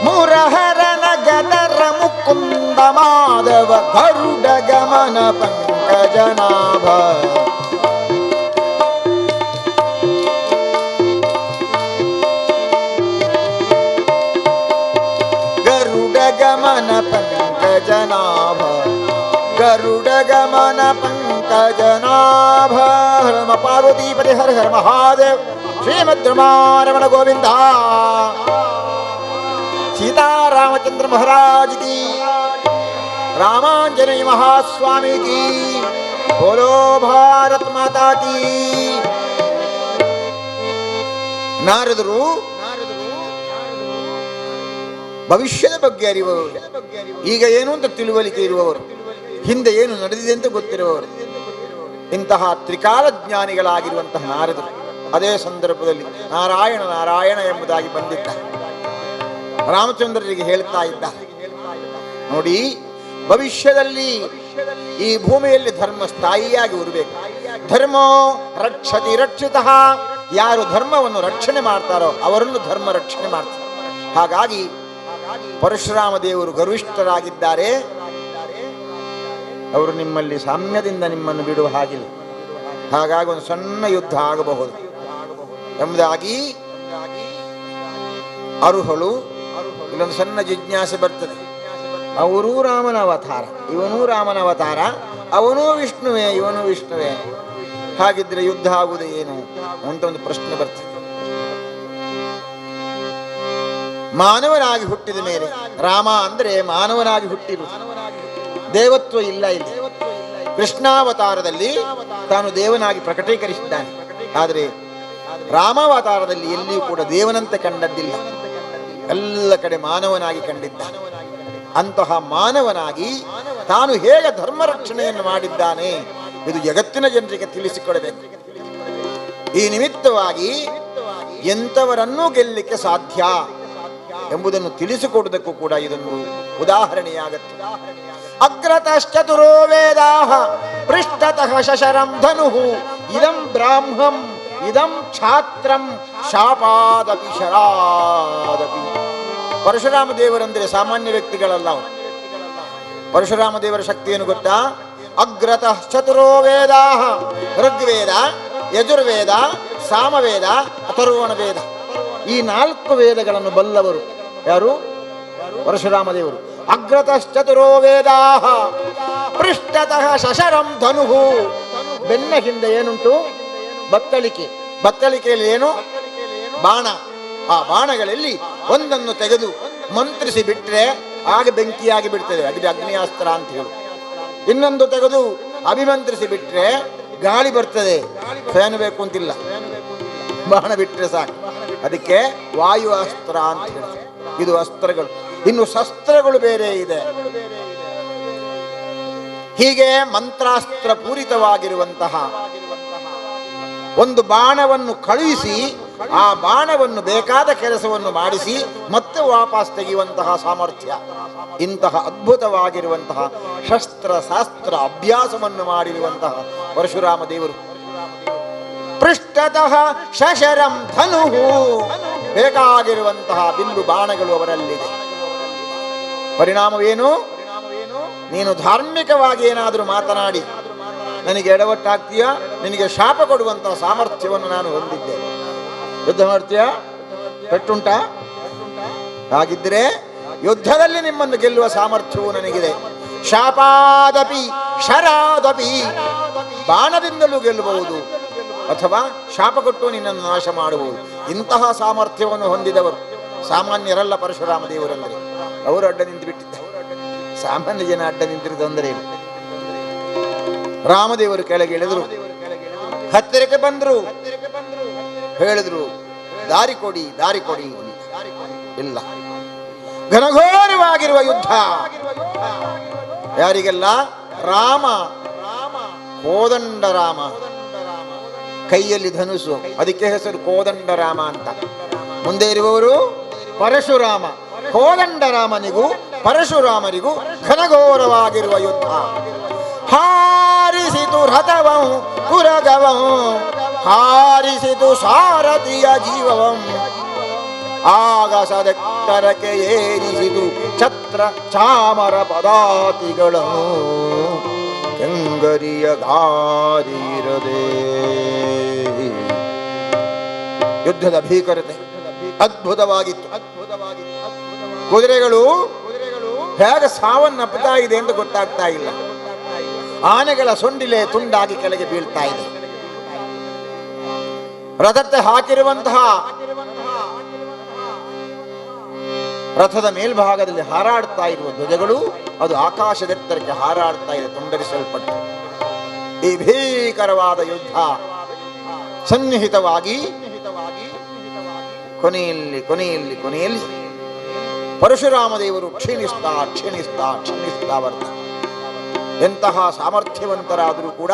ಮುರಹರನ ಗದರ ಮುಕುಂದ ಮಾಧವ ಗರುಡ ಗಮನ ಪಂಕಜನಾಭ. ಗಮನ ಪಂಕಜನಾಭ ಗರುಡ ಗಮನ ಪಂಕಜನಾಭ. ಹರಮ ಪಾರ್ವತೀಪತಿ ಹರ ಹರ ಮಹಾದೇವ್. ಶ್ರೀಮದ್ ರಮಣ ಗೋವಿಂದ. ಸೀತಾರಾಮಚಂದ್ರ ಮಹಾರಾಜ್ ಕಿ, ರಾಮಾಂಜನೇಯ ಮಹಾಸ್ವಾಮಿ ಕಿ, ಬೋಲೋ ಭಾರತ್ ಮಾತಾ ಕಿ. ನಾರದರು ಭವಿಷ್ಯದ ಬಗ್ಗೆ ಅರಿಯುವವರು, ಈಗ ಏನು ಅಂತ ತಿಳುವಳಿಕೆ ಇರುವವರು, ಹಿಂದೆ ಏನು ನಡೆದಿದೆ ಅಂತ ಗೊತ್ತಿರುವವರು, ಇಂತಹ ತ್ರಿಕಾಲ ಜ್ಞಾನಿಗಳಾಗಿರುವಂತಹ ನಾರದರು ಅದೇ ಸಂದರ್ಭದಲ್ಲಿ ನಾರಾಯಣ ನಾರಾಯಣ ಎಂಬುದಾಗಿ ಬಂದಿದ್ದ. ರಾಮಚಂದ್ರರಿಗೆ ಹೇಳ್ತಾ ಇದ್ದ, ನೋಡಿ ಭವಿಷ್ಯದಲ್ಲಿ ಈ ಭೂಮಿಯಲ್ಲಿ ಧರ್ಮ ಸ್ಥಾಯಿಯಾಗಿ ಇರಬೇಕು. ಧರ್ಮೋ ರಕ್ಷತಿ ರಕ್ಷಿತಃ. ಯಾರು ಧರ್ಮವನ್ನು ರಕ್ಷಣೆ ಮಾಡ್ತಾರೋ ಅವರನ್ನು ಧರ್ಮ ರಕ್ಷಣೆ ಮಾಡ್ತಾರೆ. ಹಾಗಾಗಿ ಪರಶುರಾಮ ದೇವರು ಗರ್ವಿಷ್ಠರಾಗಿದ್ದಾರೆ. ಅವರು ನಿಮ್ಮಲ್ಲಿ ಸಾಮ್ಯದಿಂದ ನಿಮ್ಮನ್ನು ಬಿಡುವ ಹಾಗಿಲ್ಲ. ಹಾಗಾಗಿ ಒಂದು ಸಣ್ಣ ಯುದ್ಧ ಆಗಬಹುದು ಎಂಬುದಾಗಿ ಅರುಹಳು. ಇಲ್ಲೊಂದು ಸಣ್ಣ ಜಿಜ್ಞಾಸೆ ಬರ್ತದೆ. ಅವರೂ ರಾಮನ ಅವತಾರ, ಇವನೂ ರಾಮನ ಅವತಾರ, ಅವನೂ ವಿಷ್ಣುವೇ, ಇವನೂ ವಿಷ್ಣುವೇ, ಹಾಗಿದ್ರೆ ಯುದ್ಧ ಆಗುವುದು ಏನು ಅಂತ ಒಂದು ಪ್ರಶ್ನೆ ಬರ್ತದೆ. ಮಾನವನಾಗಿ ಹುಟ್ಟಿದ ಮೇಲೆ, ರಾಮ ಅಂದ್ರೆ ಮಾನವನಾಗಿ ಹುಟ್ಟಿರುವುದು, ದೇವತ್ವ ಇಲ್ಲ ಇಲ್ಲಿ. ಕೃಷ್ಣಾವತಾರದಲ್ಲಿ ತಾನು ದೇವನಾಗಿ ಪ್ರಕಟೀಕರಿಸಿದ್ದಾನೆ. ಆದರೆ ರಾಮಾವತಾರದಲ್ಲಿ ಎಲ್ಲಿಯೂ ಕೂಡ ದೇವನಂತೆ ಕಂಡದ್ದಿಲ್ಲ, ಎಲ್ಲ ಕಡೆ ಮಾನವನಾಗಿ ಕಂಡಿದ್ದಾನೆ. ಅಂತಹ ಮಾನವನಾಗಿ ತಾನು ಹೇಗೆ ಧರ್ಮ ರಕ್ಷಣೆಯನ್ನು ಮಾಡಿದ್ದಾನೆ ಇದು ಜಗತ್ತಿನ ಜನರಿಗೆ ತಿಳಿಸಿಕೊಡಬೇಕು. ಈ ನಿಮಿತ್ತವಾಗಿ ಎಂಥವರನ್ನೂ ಗೆಲ್ಲಲಿಕ್ಕೆ ಸಾಧ್ಯ ಎಂಬುದನ್ನು ತಿಳಿಸಿಕೊಡುವುದಕ್ಕೂ ಕೂಡ ಇದೊಂದು ಉದಾಹರಣೆಯಾಗತ್ತೆ. ಅಗ್ರತಶ್ಚತುರೋ ವೇದಾಃ ಪೃಷ್ಠತಃ ಶಶರಂ ಧನುಃ ಇದಂ ಬ್ರಾಹ್ಮಂ ಇದಂ ಛಾತ್ರಂ ಶಾಪಾದಪಿ ಶರಾದಪಿ. ಪರಶುರಾಮ ದೇವರಂದ್ರೆ ಸಾಮಾನ್ಯ ವ್ಯಕ್ತಿಗಳಲ್ಲ. ಪರಶುರಾಮ ದೇವರ ಶಕ್ತಿಯನ್ನು ಗೊತ್ತಾ? ಅಗ್ರತಃ ಚತುರೋ ವೇದಾಃ, ಋಗ್ವೇದ, ಯಜುರ್ವೇದ, ಸಾಮವೇದ, ಅಥರ್ವಣ ವೇದ, ಈ 4 ವೇದಗಳನ್ನು ಬಲ್ಲವರು ಯಾರು? ಪರಶುರಾಮ ದೇವರು. ಅಗ್ರತಶ್ಚತುರೋ ವೇದಾಃ ಪೃಷ್ಠತಃ ಶಶರಂ ಧನುಃ. ಬೆನ್ನ ಹಿಂದೆ ಏನುಂಟು? ಬತ್ತಳಿಕೆ. ಬತ್ತಳಿಕೆಯಲ್ಲಿ ಏನು? ಬಾಣ. ಆ ಬಾಣಗಳಲ್ಲಿ ಒಂದನ್ನು ತೆಗೆದು ಮಂತ್ರಿಸಿ ಬಿಟ್ರೆ ಆಗ ಬೆಂಕಿಯಾಗಿ ಬಿಡ್ತದೆ, ಅದು ಅಗ್ನಿಯಾಸ್ತ್ರ ಅಂತ ಹೇಳು. ಇನ್ನೊಂದು ತೆಗೆದು ಅಭಿಮಂತ್ರಿಸಿ ಬಿಟ್ರೆ ಗಾಳಿ ಬರ್ತದೆ, ಫ್ಯಾನ್ ಬೇಕು ಅಂತಿಲ್ಲ, ಬಾಣ ಬಿಟ್ರೆ ಸಾಕು. ಅದಕ್ಕೆ ವಾಯು ಅಸ್ತ್ರ ಅಂತ ಹೇಳಿ. ಇದು ಅಸ್ತ್ರಗಳು. ಇನ್ನು ಶಸ್ತ್ರಗಳು ಬೇರೆ ಇದೆ. ಹೀಗೆ ಮಂತ್ರಾಸ್ತ್ರ ಪೂರಿತವಾಗಿರುವಂತಹ ಒಂದು ಬಾಣವನ್ನು ಕಳುಹಿಸಿ ಆ ಬಾಣವನ್ನು ಬೇಕಾದ ಕೆಲಸವನ್ನು ಮಾಡಿಸಿ ಮತ್ತೆ ವಾಪಸ್ ತೆಗೆಯುವಂತಹ ಸಾಮರ್ಥ್ಯ, ಇಂತಹ ಅದ್ಭುತವಾಗಿರುವಂತಹ ಶಸ್ತ್ರ ಅಭ್ಯಾಸವನ್ನು ಮಾಡಿರುವಂತಹ ಪರಶುರಾಮ ದೇವರು. ಪೃಷ್ಠತಃ ಶಶರಂ ಧನುಃ, ಬೇಕಾಗಿರುವಂತಹ ಬಿಲ್ಲು ಬಾಣಗಳು ಅವರಲ್ಲಿದೆ. ಪರಿಣಾಮವೇನು? ನೀನು ಧಾರ್ಮಿಕವಾಗಿ ಏನಾದರೂ ಮಾತನಾಡಿ ನನಗೆ ಎಡವಟ್ಟಾಗ್ತೀಯಾ, ನಿನಗೆ ಶಾಪ ಕೊಡುವಂತಹ ಸಾಮರ್ಥ್ಯವನ್ನು ನಾನು ಹೊಂದಿದ್ದೇನೆ. ಯುದ್ಧ ಮಾಡ್ತೀಯಾ? ಪೆಟ್ಟುಂಟ? ಹಾಗಿದ್ರೆ ಯುದ್ಧದಲ್ಲಿ ನಿಮ್ಮನ್ನು ಗೆಲ್ಲುವ ಸಾಮರ್ಥ್ಯವು ನನಗಿದೆ. ಶಾಪಾದಪಿ ಶರಾದಪಿ, ಬಾಣದಿಂದಲೂ ಗೆಲ್ಲಬಹುದು ಅಥವಾ ಶಾಪ ಕೊಟ್ಟು ನಿನ್ನನ್ನು ನಾಶ ಮಾಡಬಹುದು. ಇಂತಹ ಸಾಮರ್ಥ್ಯವನ್ನು ಹೊಂದಿದವರು ಸಾಮಾನ್ಯರಲ್ಲ ಪರಶುರಾಮ ದೇವರಂದರೆ. ಅವರು ಅಡ್ಡ ನಿಂತು ಬಿಟ್ಟಿದ್ದಾರೆ. ಸಾಮಾನ್ಯ ಜನ ಅಡ್ಡ ನಿಂತಿರು ತೊಂದರೆ ಇಲ್ಲ. ರಾಮದೇವರು ಕೆಳಗೆ ಇಳಿದ್ರು, ಹತ್ತಿರಕ್ಕೆ ಬಂದ್ರು, ಹೇಳಿದ್ರು ದಾರಿ ಕೊಡಿ, ದಾರಿ ಕೊಡಿ. ಇಲ್ಲ, ಘನಘೋರವಾಗಿರುವ ಯುದ್ಧ. ಯಾರಿಗೆಲ್ಲ? ರಾಮ, ಕೋದಂಡ ರಾಮ, ಕೈಯಲ್ಲಿ ಧನುಸು, ಅದಕ್ಕೆ ಹೆಸರು ಕೋದಂಡ ರಾಮ ಅಂತ. ಮುಂದೆ ಇರುವವರು ಪರಶುರಾಮ. ಕೋದಂಡ ರಾಮನಿಗೂ ಪರಶುರಾಮನಿಗೂ ಘನಘೋರವಾಗಿರುವ ಯುದ್ಧ. ಹಾರಿಸಿತು ರಥವಂ ಕುರಗವಂ, ಹಾರಿಸಿತು ಸಾರಥಿಯ ಜೀವವಂ, ಆಗಸದೆತ್ತರಕ್ಕೆ ಏರಿಸಿತು ಛತ್ರ ಚಾಮರ ಪದಾತಿಗಳನ್ನು, ಕೆಂಗರಿಯ ಗಾರಿರದೆ. ಯುದ್ಧದ ಭೀಕರತೆ ಅದ್ಭುತವಾಗಿತ್ತು. ಕುದುರೆಗಳು ಹೇಗೆ ಸಾವನ್ನಪ್ಪುತ್ತಾ ಇದೆ ಎಂದು ಗೊತ್ತಾಗ್ತಾ ಇಲ್ಲ. ಆನೆಗಳ ಸೊಂಡಿಲೆ ತುಂಡಾಗಿ ಕೆಳಗೆ ಬೀಳ್ತಾ ಇದೆ. ರಥಕ್ಕೆ ಹಾಕಿರುವಂತಹ ರಥದ ಮೇಲ್ಭಾಗದಲ್ಲಿ ಹಾರಾಡ್ತಾ ಇರುವ ಧ್ವಜಗಳು ಅದು ಆಕಾಶದೆತ್ತರಕ್ಕೆ ಹಾರಾಡ್ತಾ ಇದೆ, ತುಂಡರಿಸಲ್ಪಟ್ಟು. ಈ ಭೀಕರವಾದ ಯುದ್ಧ ಸನ್ನಿಹಿತವಾಗಿ ಕೊನೆಯಲ್ಲಿ ಪರಶುರಾಮ ದೇವರು ಕ್ಷೀಣಿಸ್ತಾ ಬರ್ತಾರೆ. ಎಂತಹ ಸಾಮರ್ಥ್ಯವಂತರಾದರೂ ಕೂಡ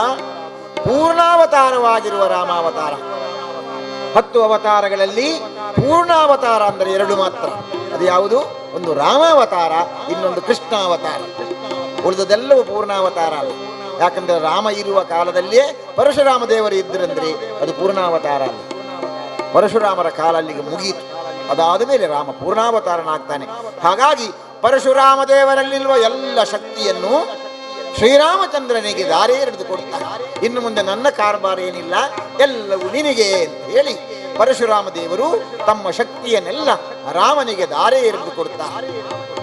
ಪೂರ್ಣಾವತಾರವಾಗಿರುವ ರಾಮಾವತಾರ. 10 ಅವತಾರಗಳಲ್ಲಿ ಪೂರ್ಣಾವತಾರ ಅಂದರೆ 2 ಮಾತ್ರ. ಅದು ಯಾವುದು? ಒಂದು ರಾಮಾವತಾರ, ಇನ್ನೊಂದು ಕೃಷ್ಣಾವತಾರ. ಉಳಿದದೆಲ್ಲವೂ ಪೂರ್ಣಾವತಾರ ಅಲ್ಲ. ಯಾಕಂದ್ರೆ ರಾಮ ಇರುವ ಕಾಲದಲ್ಲಿಯೇ ಪರಶುರಾಮ ದೇವರು ಇದ್ದರಂದ್ರೆ ಅದು ಪೂರ್ಣಾವತಾರ ಅಲ್ಲ. ಪರಶುರಾಮರ ಕಾಲ ಅಲ್ಲಿಗೆ ಮುಗಿಯಿತು. ಅದಾದ ಮೇಲೆ ರಾಮ ಪೂರ್ಣಾವತಾರನಾಗ್ತಾನೆ. ಹಾಗಾಗಿ ಪರಶುರಾಮ ದೇವರಲ್ಲಿರುವ ಎಲ್ಲ ಶಕ್ತಿಯನ್ನು ಶ್ರೀರಾಮಚಂದ್ರನಿಗೆ ದಾರಿ ಎರೆದು ಕೊಡ್ತಾನೆ. ಇನ್ನು ಮುಂದೆ ನನ್ನ ಕಾರ್ಬಾರ ಏನಿಲ್ಲ, ಎಲ್ಲವೂ ನಿನಗೆ ಅಂತ ಹೇಳಿ ಪರಶುರಾಮ ದೇವರು ತಮ್ಮ ಶಕ್ತಿಯನ್ನೆಲ್ಲ ರಾಮನಿಗೆ ದಾರಿ ಎರೆದು ಕೊಡ್ತಾರೆ.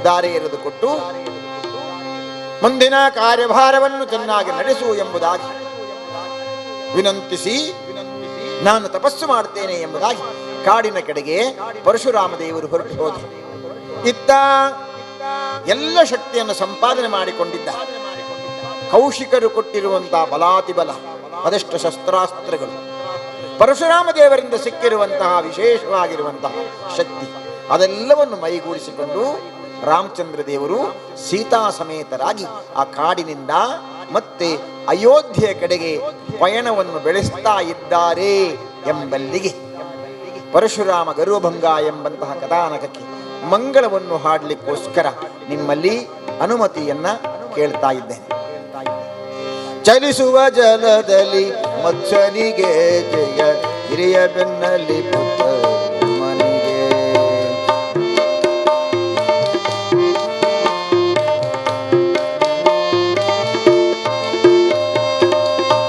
ದಾರಿ ಎರೆದು ಕೊಟ್ಟು ಮುಂದಿನ ಕಾರ್ಯಭಾರವನ್ನು ಚೆನ್ನಾಗಿ ನಡೆಸು ಎಂಬುದಾಗಿ ವಿನಂತಿಸಿ ನಾನು ತಪಸ್ಸು ಮಾಡ್ತೇನೆ ಎಂಬುದಾಗಿ ಕಾಡಿನ ಕಡೆಗೆ ಪರಶುರಾಮ ದೇವರು ಹೊರಟು ಹೋದರು. ಇತ್ತ ಎಲ್ಲ ಶಕ್ತಿಯನ್ನು ಸಂಪಾದನೆ ಮಾಡಿಕೊಂಡಿದ್ದ. ಕೌಶಿಕರು ಕೊಟ್ಟಿರುವಂತಹ ಬಲಾತಿಬಲ, ಅದೆಷ್ಟು ಶಸ್ತ್ರಾಸ್ತ್ರಗಳು, ಪರಶುರಾಮ ದೇವರಿಂದ ಸಿಕ್ಕಿರುವಂತಹ ವಿಶೇಷವಾಗಿರುವಂತಹ ಶಕ್ತಿ, ಅದೆಲ್ಲವನ್ನು ಮೈಗೂಡಿಸಿಕೊಂಡು ರಾಮಚಂದ್ರ ದೇವರು ಸೀತಾ ಸಮೇತರಾಗಿ ಆ ಕಾಡಿನಿಂದ ಮತ್ತೆ ಅಯೋಧ್ಯೆಯ ಕಡೆಗೆ ಪಯಣವನ್ನು ಬೆಳೆಸ್ತಾ ಇದ್ದಾರೆ ಎಂಬಲ್ಲಿಗೆ ಪರಶುರಾಮ ಗರುವಭಂಗ ಎಂಬಂತಹ ಕಥಾನಕಕ್ಕೆ ಮಂಗಳವನ್ನು ಹಾಡಲಿಕ್ಕೋಸ್ಕರ ನಿಮ್ಮಲ್ಲಿ ಅನುಮತಿಯನ್ನ ಕೇಳ್ತಾ ಇದ್ದೇನೆ. ಚಲಿಸುವ ಜಲದಲ್ಲಿ ಮತ್ಸ್ಯನಿಗೆ ಜಯ, ಹಿರಿಯ ಬೆನ್ನಲ್ಲಿ ಪುತ್ರನಿಗೆ.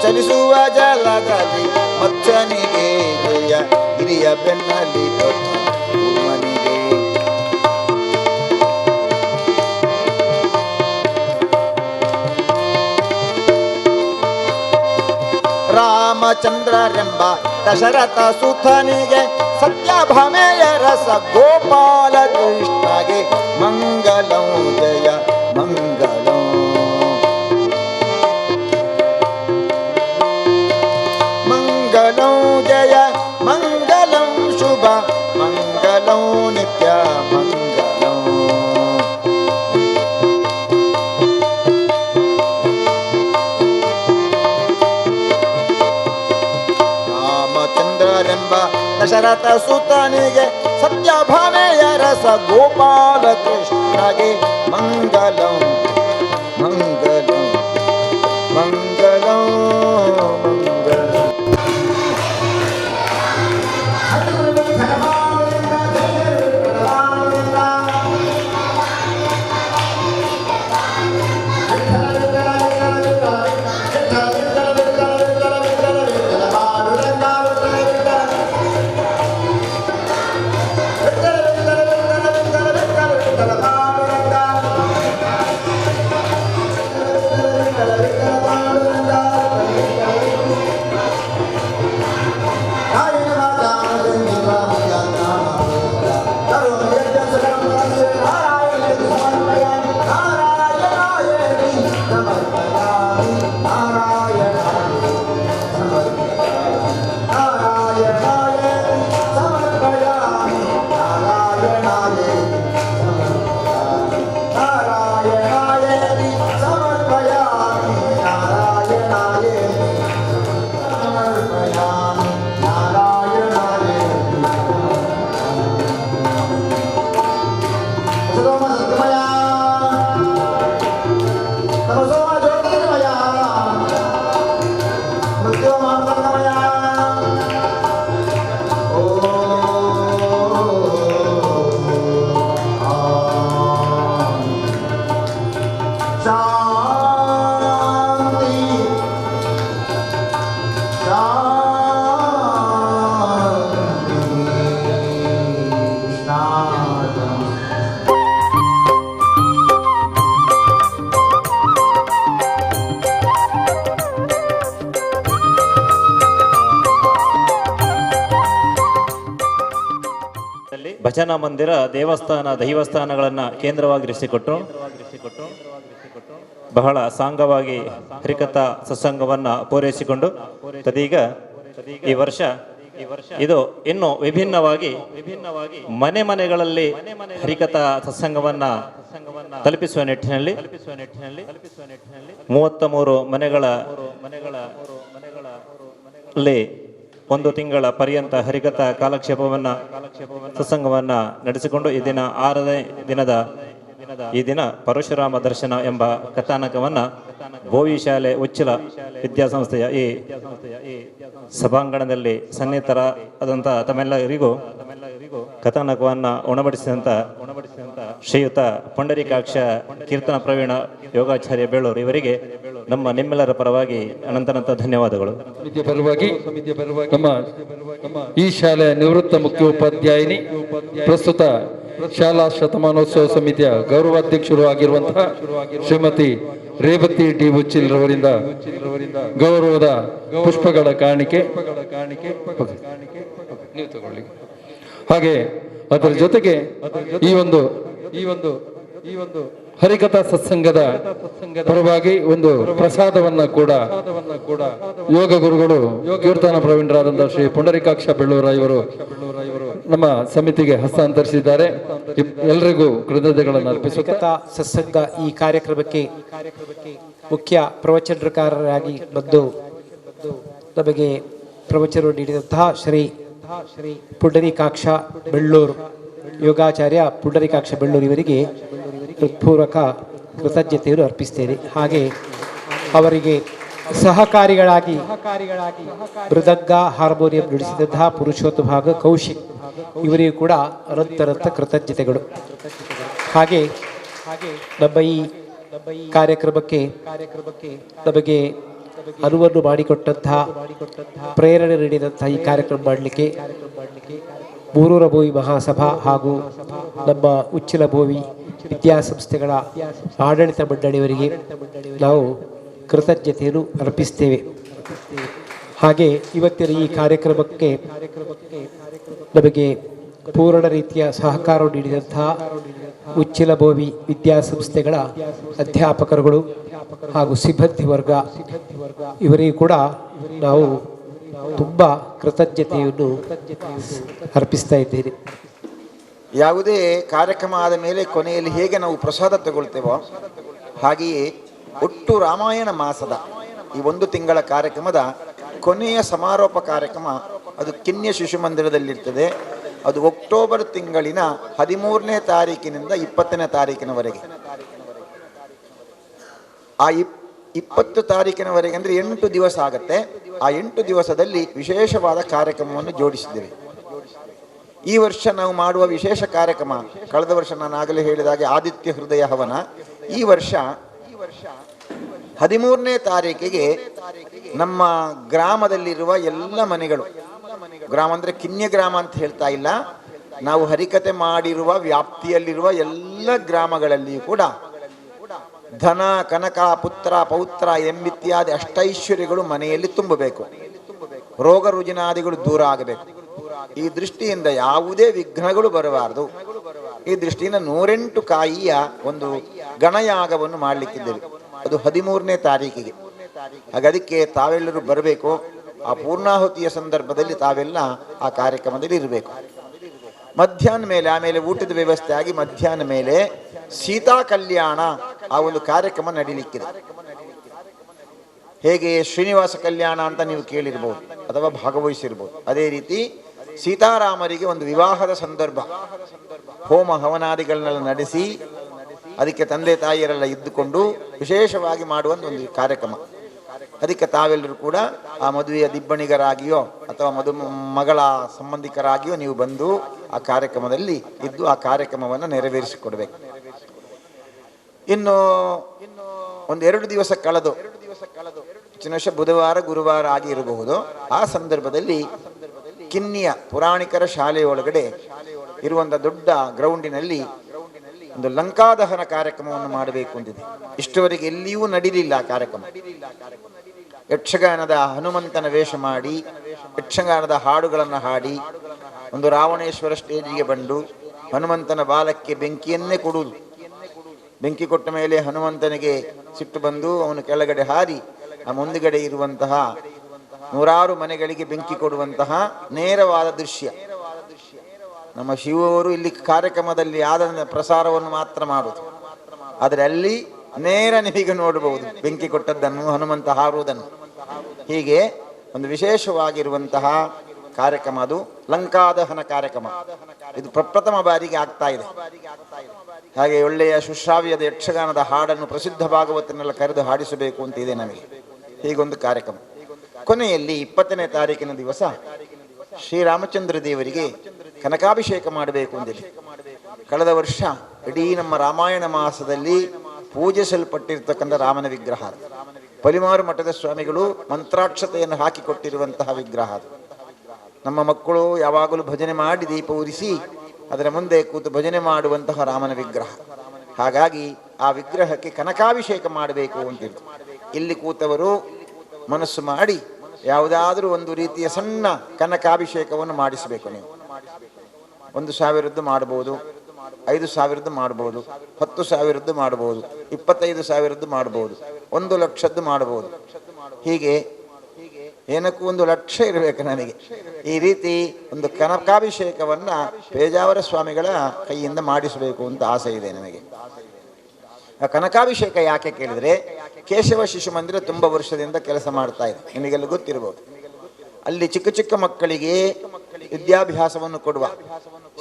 ಚಲಿಸುವ ಜಲದಲ್ಲಿ ಮತ್ಸ್ಯನಿಗೆ ಜಯ, ಹಿರಿಯ ಬೆನ್ನಲ್ಲಿ ಪುತ್ರನಿಗೆ. ರಾಮಚಂದ್ರರೆಂಬ ದಶರಥ ಸುತನಿಗೆ, ಸತ್ಯಭಾಮೆಯ ರಸ ಗೋಪಾಲ ಕೃಷ್ಣಗೆ ಮಂಗಲಂ ಜಯ ಮಂಗಲಂ. ಮಂಗಲಂ ಜಯ ಮಂಗಲಂ ಶುಭ ಮಂಗಲಂ ನಿತ್ಯ ಮಂಗಲಂ. ರಾಮಚಂದ್ರರೆಂಬ ದಶರಥ ಸುತನಿಗೆ, ಸತ್ಯಭಾಮೆಯ ರಸ ಗೋಪಾಲ ಕೃಷ್ಣಗೆ ಮಂಗಲಂ ಮಂಗಲಂ ಮಂಗಲಂ ಮಂಗಲಂ. ಭಜನಾ ಮಂದಿರ, ದೇವಸ್ಥಾನ, ದೈವಸ್ಥಾನಗಳನ್ನು ಕೇಂದ್ರವಾಗಿರಿಸಿಕೊಟ್ಟು ಬಹಳ ಸಾಂಗವಾಗಿ ಹರಿಕಥಾ ಸತ್ಸಂಗವನ್ನು ಪೂರೈಸಿಕೊಂಡು ತದೀಗ ಈ ವರ್ಷ ಇದು ಇನ್ನು ವಿಭಿನ್ನವಾಗಿ ಮನೆ ಮನೆಗಳಲ್ಲಿ ಹರಿಕಥಾ ಸತ್ಸಂಗವನ್ನ ತಲುಪಿಸುವ ನಿಟ್ಟಿನಲ್ಲಿ 33 ಮನೆಗಳಲ್ಲಿ ಒಂದು ತಿಂಗಳ ಪರ್ಯಂತ ಹರಿಕಥಾ ಸತ್ಸಂಗವನ್ನ ನಡೆಸಿಕೊಂಡು ಈ ದಿನ 6ನೇ ದಿನದ ಈ ದಿನ ಪರಶುರಾಮ ದರ್ಶನ ಎಂಬ ಕಥಾನಕವನ್ನ ಬೋವಿ ಶಾಲೆ ಉಚ್ಚಿಲ ವಿದ್ಯಾಸಂಸ್ಥೆಯ ಈ ಸಭಾಂಗಣದಲ್ಲಿ ಸನ್ನಿಹಿತರಾದಂತಹ ತಮ್ಮೆಲ್ಲರಿಗೂ ಕಥಾನಕವನ್ನು ಉಣಬಡಿಸಿದಂಥ ಶ್ರೀಯುತ ಪುಂಡರೀಕಾಕ್ಷ ಕೀರ್ತನ ಪ್ರವೀಣ ಯೋಗಾಚಾರ್ಯ ಬೇಳೂರು ಇವರಿಗೆ ನಿಮ್ಮೆಲ್ಲರ ಪರವಾಗಿ ಅನಂತನಂತ ಧನ್ಯವಾದಗಳು. ಸಮಿತಿಯ ಪರವಾಗಿ ನಮ್ಮ ಈ ಶಾಲೆಯ ನಿವೃತ್ತ ಮುಖ್ಯೋಪಾಧ್ಯಾಯಿನಿ, ಪ್ರಸ್ತುತ ಶಾಲಾ ಶತಮಾನೋತ್ಸವ ಸಮಿತಿಯ ಗೌರವಾಧ್ಯಕ್ಷರು ಆಗಿರುವಂತಹ ಶ್ರೀಮತಿ ರೇವತಿ ಡಿ ಉಚ್ಚಿಲ್ ರವರಿಂದ ಗೌರವದ ಪುಷ್ಪಗಳ ಕಾಣಿಕೆ ನೀವು ತಗೊಳ್ಳಿ. ಹಾಗೆ ಅದರ ಜೊತೆಗೆ ಈ ಒಂದು ಹರಿಕಥಾ ಸತ್ಸಂಗದ ಪರವಾಗಿ ಒಂದು ಪ್ರಸಾದವನ್ನ ಕೂಡ ಯೋಗ ಗುರುಗಳು ಕೀರ್ತನ ಪ್ರವೀಣರಾದಂತಹ ಶ್ರೀ ಪುಂಡರೀಕಾಕ್ಷ ಬೆಳ್ಳೂರ ಇವರು ನಮ್ಮ ಸಮಿತಿಗೆ ಹಸ್ತಾಂತರಿಸಿದ್ದಾರೆ. ಎಲ್ಲರಿಗೂ ಕೃತಜ್ಞತೆಗಳನ್ನು ಅರ್ಪಿಸುತ್ತಾ ಹರಿಕಥಾ ಸತ್ಸಂಗ ಈ ಕಾರ್ಯಕ್ರಮಕ್ಕೆ ಮುಖ್ಯ ಪ್ರವಚನಕಾರರಾಗಿ ಬಂದು ನಮಗೆ ಪ್ರವಚನ ನೀಡಿದಂತಹ ಶ್ರೀ ಪುಂಡರೀಕಾಕ್ಷ ಬೆಳ್ಳೂರು ಯೋಗಾಚಾರ್ಯ ಪುಂಡರೀಕಾಕ್ಷ ಬೆಳ್ಳೂರು ಇವರಿಗೆ ಹೃತ್ಪೂರ್ವಕ ಕೃತಜ್ಞತೆಯನ್ನು ಅರ್ಪಿಸ್ತೇನೆ. ಹಾಗೆ ಅವರಿಗೆ ಸಹಕಾರಿಗಳಾಗಿ ಮೃದಂಗ ಹಾರ್ಮೋನಿಯಂ ನುಡಿಸಿದಂತಹ ಪುರುಷೋತ್ತಮ ಕೌಶಿಕ್ ಇವರಿಗೂ ಕೂಡ ಅನಂತ ಕೃತಜ್ಞತೆಗಳು. ಹಾಗೆ ನಮ್ಮ ಈ ಕಾರ್ಯಕ್ರಮಕ್ಕೆ ನಮಗೆ ಅನುವನ್ನು ಮಾಡಿಕೊಟ್ಟಂತಹ ಪ್ರೇರಣೆ ನೀಡಿದಂತಹ ಈ ಕಾರ್ಯಕ್ರಮ ಮಾಡಲಿಕ್ಕೆ ಮೂರೂರ ಬೋವಿ ಮಹಾಸಭಾ ಹಾಗೂ ನಮ್ಮ ಉಚ್ಚಿಲ ಬೋವಿ ವಿದ್ಯಾಸಂಸ್ಥೆಗಳ ಆಡಳಿತ ಮಂಡಳಿಯವರಿಗೆ ನಾವು ಕೃತಜ್ಞತೆಯನ್ನು ಅರ್ಪಿಸ್ತೇವೆ. ಹಾಗೆ ಇವತ್ತಿನ ಈ ಕಾರ್ಯಕ್ರಮಕ್ಕೆ ನಮಗೆ ಪೂರ್ಣ ರೀತಿಯ ಸಹಕಾರ ನೀಡಿದಂತಹ ಉಚ್ಚಿಲ ಬೋವಿ ವಿದ್ಯಾಸಂಸ್ಥೆಗಳ ಅಧ್ಯಾಪಕರುಗಳು ಹಾಗೂ ಸಿಬ್ಬಂದಿ ವರ್ಗ ಇವರಿಗೂ ಕೂಡ ನಾವು ತುಂಬ ಕೃತಜ್ಞತೆಯನ್ನು ಅರ್ಪಿಸ್ತಾ ಇದ್ದೇನೆ. ಯಾವುದೇ ಕಾರ್ಯಕ್ರಮ ಆದ ಮೇಲೆ ಕೊನೆಯಲ್ಲಿ ಹೇಗೆ ನಾವು ಪ್ರಸಾದ ತಗೊಳ್ತೇವೋ ಹಾಗೆಯೇ ಒಟ್ಟು ರಾಮಾಯಣ ಮಾಸದ ಈ 1 ತಿಂಗಳ ಕಾರ್ಯಕ್ರಮದ ಕೊನೆಯ ಸಮಾರೋಪ ಕಾರ್ಯಕ್ರಮ ಅದು ಕಿನ್ಯ ಶಿಶು ಮಂದಿರದಲ್ಲಿರ್ತದೆ. ಅದು ಅಕ್ಟೋಬರ್ ತಿಂಗಳಿನ 13ನೇ ತಾರೀಕಿನಿಂದ 20ನೇ ತಾರೀಕಿನವರೆಗೆ. ಆ 20 ತಾರೀಕಿನವರೆಗೆ ಅಂದರೆ 8 ದಿವಸ ಆಗತ್ತೆ. ಆ 8 ದಿವಸದಲ್ಲಿ ವಿಶೇಷವಾದ ಕಾರ್ಯಕ್ರಮವನ್ನು ಜೋಡಿಸಿದ್ದೇವೆ. ಈ ವರ್ಷ ನಾವು ಮಾಡುವ ವಿಶೇಷ ಕಾರ್ಯಕ್ರಮ, ಕಳೆದ ವರ್ಷ ನಾನು ಆಗಲೇ ಹೇಳಿದಾಗೆ ಆದಿತ್ಯ ಹೃದಯ ಹವನ. ಈ ವರ್ಷ 13ನೇ ತಾರೀಕಿಗೆ ನಮ್ಮ ಗ್ರಾಮದಲ್ಲಿರುವ ಎಲ್ಲ ಮನೆಗಳು, ಗ್ರಾಮ ಅಂದರೆ ಕಿನ್ಯ ಗ್ರಾಮ ಅಂತ ಹೇಳ್ತಾ ಇಲ್ಲ, ನಾವು ಹರಿಕತೆ ಮಾಡಿರುವ ವ್ಯಾಪ್ತಿಯಲ್ಲಿರುವ ಎಲ್ಲ ಗ್ರಾಮಗಳಲ್ಲಿಯೂ ಕೂಡ ಧನ ಕನಕ ಪುತ್ರ ಪೌತ್ರ ಎಂಬಿತ್ಯಾದಿ ಅಷ್ಟೈಶ್ವರ್ಯಗಳು ಮನೆಯಲ್ಲಿ ತುಂಬಬೇಕು, ರೋಗ ರುಜಿನಾದಿಗಳು ದೂರ ಆಗಬೇಕು. ಈ ದೃಷ್ಟಿಯಿಂದ ಯಾವುದೇ ವಿಘ್ನಗಳು ಬರಬಾರದು. ಈ ದೃಷ್ಟಿಯಿಂದ 108 ಕಾಯಿಯ ಒಂದು ಗಣಯಾಗವನ್ನು ಮಾಡಲಿಕ್ಕಿದ್ದೇವೆ. ಅದು 13ನೇ ತಾರೀಕಿಗೆ. ಹಾಗೆ ಅದಕ್ಕೆ ತಾವೆಲ್ಲರೂ ಬರಬೇಕು. ಆ ಪೂರ್ಣಾಹುತಿಯ ಸಂದರ್ಭದಲ್ಲಿ ತಾವೆಲ್ಲ ಆ ಕಾರ್ಯಕ್ರಮದಲ್ಲಿ ಇರಬೇಕು. ಮಧ್ಯಾಹ್ನ ಮೇಲೆ ಆಮೇಲೆ ಊಟದ ವ್ಯವಸ್ಥೆ ಆಗಿ ಮಧ್ಯಾಹ್ನ ಮೇಲೆ ಸೀತಾ ಕಲ್ಯಾಣ ಆ ಒಂದು ಕಾರ್ಯಕ್ರಮ ನಡೀಲಿಕ್ಕಿದೆ. ಹೇಗೆ ಶ್ರೀನಿವಾಸ ಕಲ್ಯಾಣ ಅಂತ ನೀವು ಕೇಳಿರ್ಬೋದು ಅಥವಾ ಭಾಗವಹಿಸಿರ್ಬೋದು, ಅದೇ ರೀತಿ ಸೀತಾರಾಮರಿಗೆ ಒಂದು ವಿವಾಹದ ಸಂದರ್ಭ, ಹೋಮ ಹವನಾದಿಗಳನ್ನೆಲ್ಲ ನಡೆಸಿ ಅದಕ್ಕೆ ತಂದೆ ತಾಯಿಯರೆಲ್ಲ ಇದ್ದುಕೊಂಡು ವಿಶೇಷವಾಗಿ ಮಾಡುವಂಥ ಒಂದು ಕಾರ್ಯಕ್ರಮ. ಅದಕ್ಕೆ ತಾವೆಲ್ಲರೂ ಕೂಡ ಆ ಮದುವೆಯ ದಿಬ್ಬಣಿಗರಾಗಿಯೋ ಅಥವಾ ಮಗಳ ಸಂಬಂಧಿಕರಾಗಿಯೋ ನೀವು ಬಂದು ಆ ಕಾರ್ಯಕ್ರಮದಲ್ಲಿ ಇದ್ದು ಆ ಕಾರ್ಯಕ್ರಮವನ್ನು ನೆರವೇರಿಸಿಕೊಡ್ಬೇಕು. ಇನ್ನು 1-2 ದಿವಸ ಕಳೆದು ವರ್ಷ ಬುಧವಾರ ಗುರುವಾರ ಆಗಿ ಇರಬಹುದು. ಆ ಸಂದರ್ಭದಲ್ಲಿ ಕಿನ್ನಿಯ ಪುರಾಣಿಕರ ಶಾಲೆಯೊಳಗಡೆ ಇರುವಂಥ ದೊಡ್ಡ ಗ್ರೌಂಡಿನಲ್ಲಿ ಒಂದು ಲಂಕಾದಹನ ಕಾರ್ಯಕ್ರಮವನ್ನು ಮಾಡಬೇಕು ಅಂತಿದೆ. ಇಷ್ಟವರೆಗೆ ಎಲ್ಲಿಯೂ ನಡೀಲಿಲ್ಲ ಆ ಕಾರ್ಯಕ್ರಮ. ಯಕ್ಷಗಾನದ ಹನುಮಂತನ ವೇಷ ಮಾಡಿ ಯಕ್ಷಗಾನದ ಹಾಡುಗಳನ್ನು ಹಾಡಿ ಒಂದು ರಾವಣೇಶ್ವರ ಸ್ಟೇಜಿಗೆ ಬಂದು ಹನುಮಂತನ ಬಾಲಕ್ಕೆ ಬೆಂಕಿಯನ್ನೇ ಕೊಡುವುದು. ಬೆಂಕಿ ಕೊಟ್ಟ ಮೇಲೆ ಹನುಮಂತನಿಗೆ ಸಿಟ್ಟು ಬಂದು ಅವನು ಕೆಳಗಡೆ ಹಾರಿ ಆ ಮುಂದುಗಡೆ ಇರುವಂತಹ 100 ಮನೆಗಳಿಗೆ ಬೆಂಕಿ ಕೊಡುವಂತಹ ನೇರವಾದ ದೃಶ್ಯ. ನಮ್ಮ ಶಿವರು ಇಲ್ಲಿ ಕಾರ್ಯಕ್ರಮದಲ್ಲಿ ಆದ ಪ್ರಸಾರವನ್ನು ಮಾತ್ರ ಮಾಡುವುದು, ಆದರೆ ಅಲ್ಲಿ ನೇರ ನಿಮಗೆ ನೋಡಬಹುದು ಬೆಂಕಿ ಕೊಟ್ಟದ್ದನ್ನು, ಹನುಮಂತ ಹಾರುವುದನ್ನು. ಹೀಗೆ ಒಂದು ವಿಶೇಷವಾಗಿರುವಂತಹ ಕಾರ್ಯಕ್ರಮ ಅದು ಲಂಕಾದಹನ ಕಾರ್ಯಕ್ರಮ. ಇದು ಪ್ರಪ್ರಥಮ ಬಾರಿಗೆ ಆಗ್ತಾ ಇದೆ. ಹಾಗೆ ಒಳ್ಳೆಯ ಸುಶ್ರಾವ್ಯದ ಯಕ್ಷಗಾನದ ಹಾಡನ್ನು ಪ್ರಸಿದ್ಧ ಭಾಗವತನೆಲ್ಲ ಕರೆದು ಹಾಡಿಸಬೇಕು ಅಂತ ಇದೆ ನಮಗೆ. ಹೀಗೊಂದು ಕಾರ್ಯಕ್ರಮ. ಕೊನೆಯಲ್ಲಿ 20ನೇ ತಾರೀಕಿನ ದಿವಸ ಶ್ರೀರಾಮಚಂದ್ರ ದೇವರಿಗೆ ಕನಕಾಭಿಷೇಕ ಮಾಡಬೇಕು ಅಂದಿದೆ. ಕಳೆದ ವರ್ಷ ಇಡೀ ನಮ್ಮ ರಾಮಾಯಣ ಮಾಸದಲ್ಲಿ ಪೂಜಿಸಲ್ಪಟ್ಟಿರ್ತಕ್ಕಂಥ ರಾಮನ ವಿಗ್ರಹ ಅದು. ಪಲಿಮಾರು ಮಠದ ಸ್ವಾಮಿಗಳು ಮಂತ್ರಾಕ್ಷತೆಯನ್ನು ಹಾಕಿಕೊಟ್ಟಿರುವಂತಹ ವಿಗ್ರಹ ಅದು. ನಮ್ಮ ಮಕ್ಕಳು ಯಾವಾಗಲೂ ಭಜನೆ ಮಾಡಿ ದೀಪ ಉರಿಸಿ ಅದರ ಮುಂದೆ ಕೂತು ಭಜನೆ ಮಾಡುವಂತಹ ರಾಮನ ವಿಗ್ರಹ. ಹಾಗಾಗಿ ಆ ವಿಗ್ರಹಕ್ಕೆ ಕನಕಾಭಿಷೇಕ ಮಾಡಬೇಕು ಅಂತಿತ್ತು. ಇಲ್ಲಿ ಕೂತವರು ಮನಸ್ಸು ಮಾಡಿ ಯಾವುದಾದ್ರೂ ಒಂದು ರೀತಿಯ ಸಣ್ಣ ಕನಕಾಭಿಷೇಕವನ್ನು ಮಾಡಿಸಬೇಕು. ನೀವು 1,000 ಮಾಡಬಹುದು, 5,000 ಮಾಡಬಹುದು, 10,000 ಮಾಡಬಹುದು, 25,000 ಮಾಡಬಹುದು, 1,00,000 ಮಾಡಬಹುದು. ಹೀಗೆ ಏನಕ್ಕೂ 1,00,000 ಇರಬೇಕು ನನಗೆ. ಈ ರೀತಿ ಒಂದು ಕನಕಾಭಿಷೇಕವನ್ನು ಪೇಜಾವರ ಸ್ವಾಮಿಗಳ ಕೈಯಿಂದ ಮಾಡಿಸಬೇಕು ಅಂತ ಆಸೆ ಇದೆ ನನಗೆ. ಆ ಕನಕಾಭಿಷೇಕ ಯಾಕೆ ಕೇಳಿದರೆ, ಕೇಶವ ಶಿಶು ಮಂದಿರ ತುಂಬ ವರ್ಷದಿಂದ ಕೆಲಸ ಮಾಡ್ತಾ ಇದೆ, ನಿಮಗೆಲ್ಲ ಗೊತ್ತಿರಬಹುದು. ಅಲ್ಲಿ ಚಿಕ್ಕ ಚಿಕ್ಕ ಮಕ್ಕಳಿಗೆ ವಿದ್ಯಾಭ್ಯಾಸವನ್ನು ಕೊಡುವ,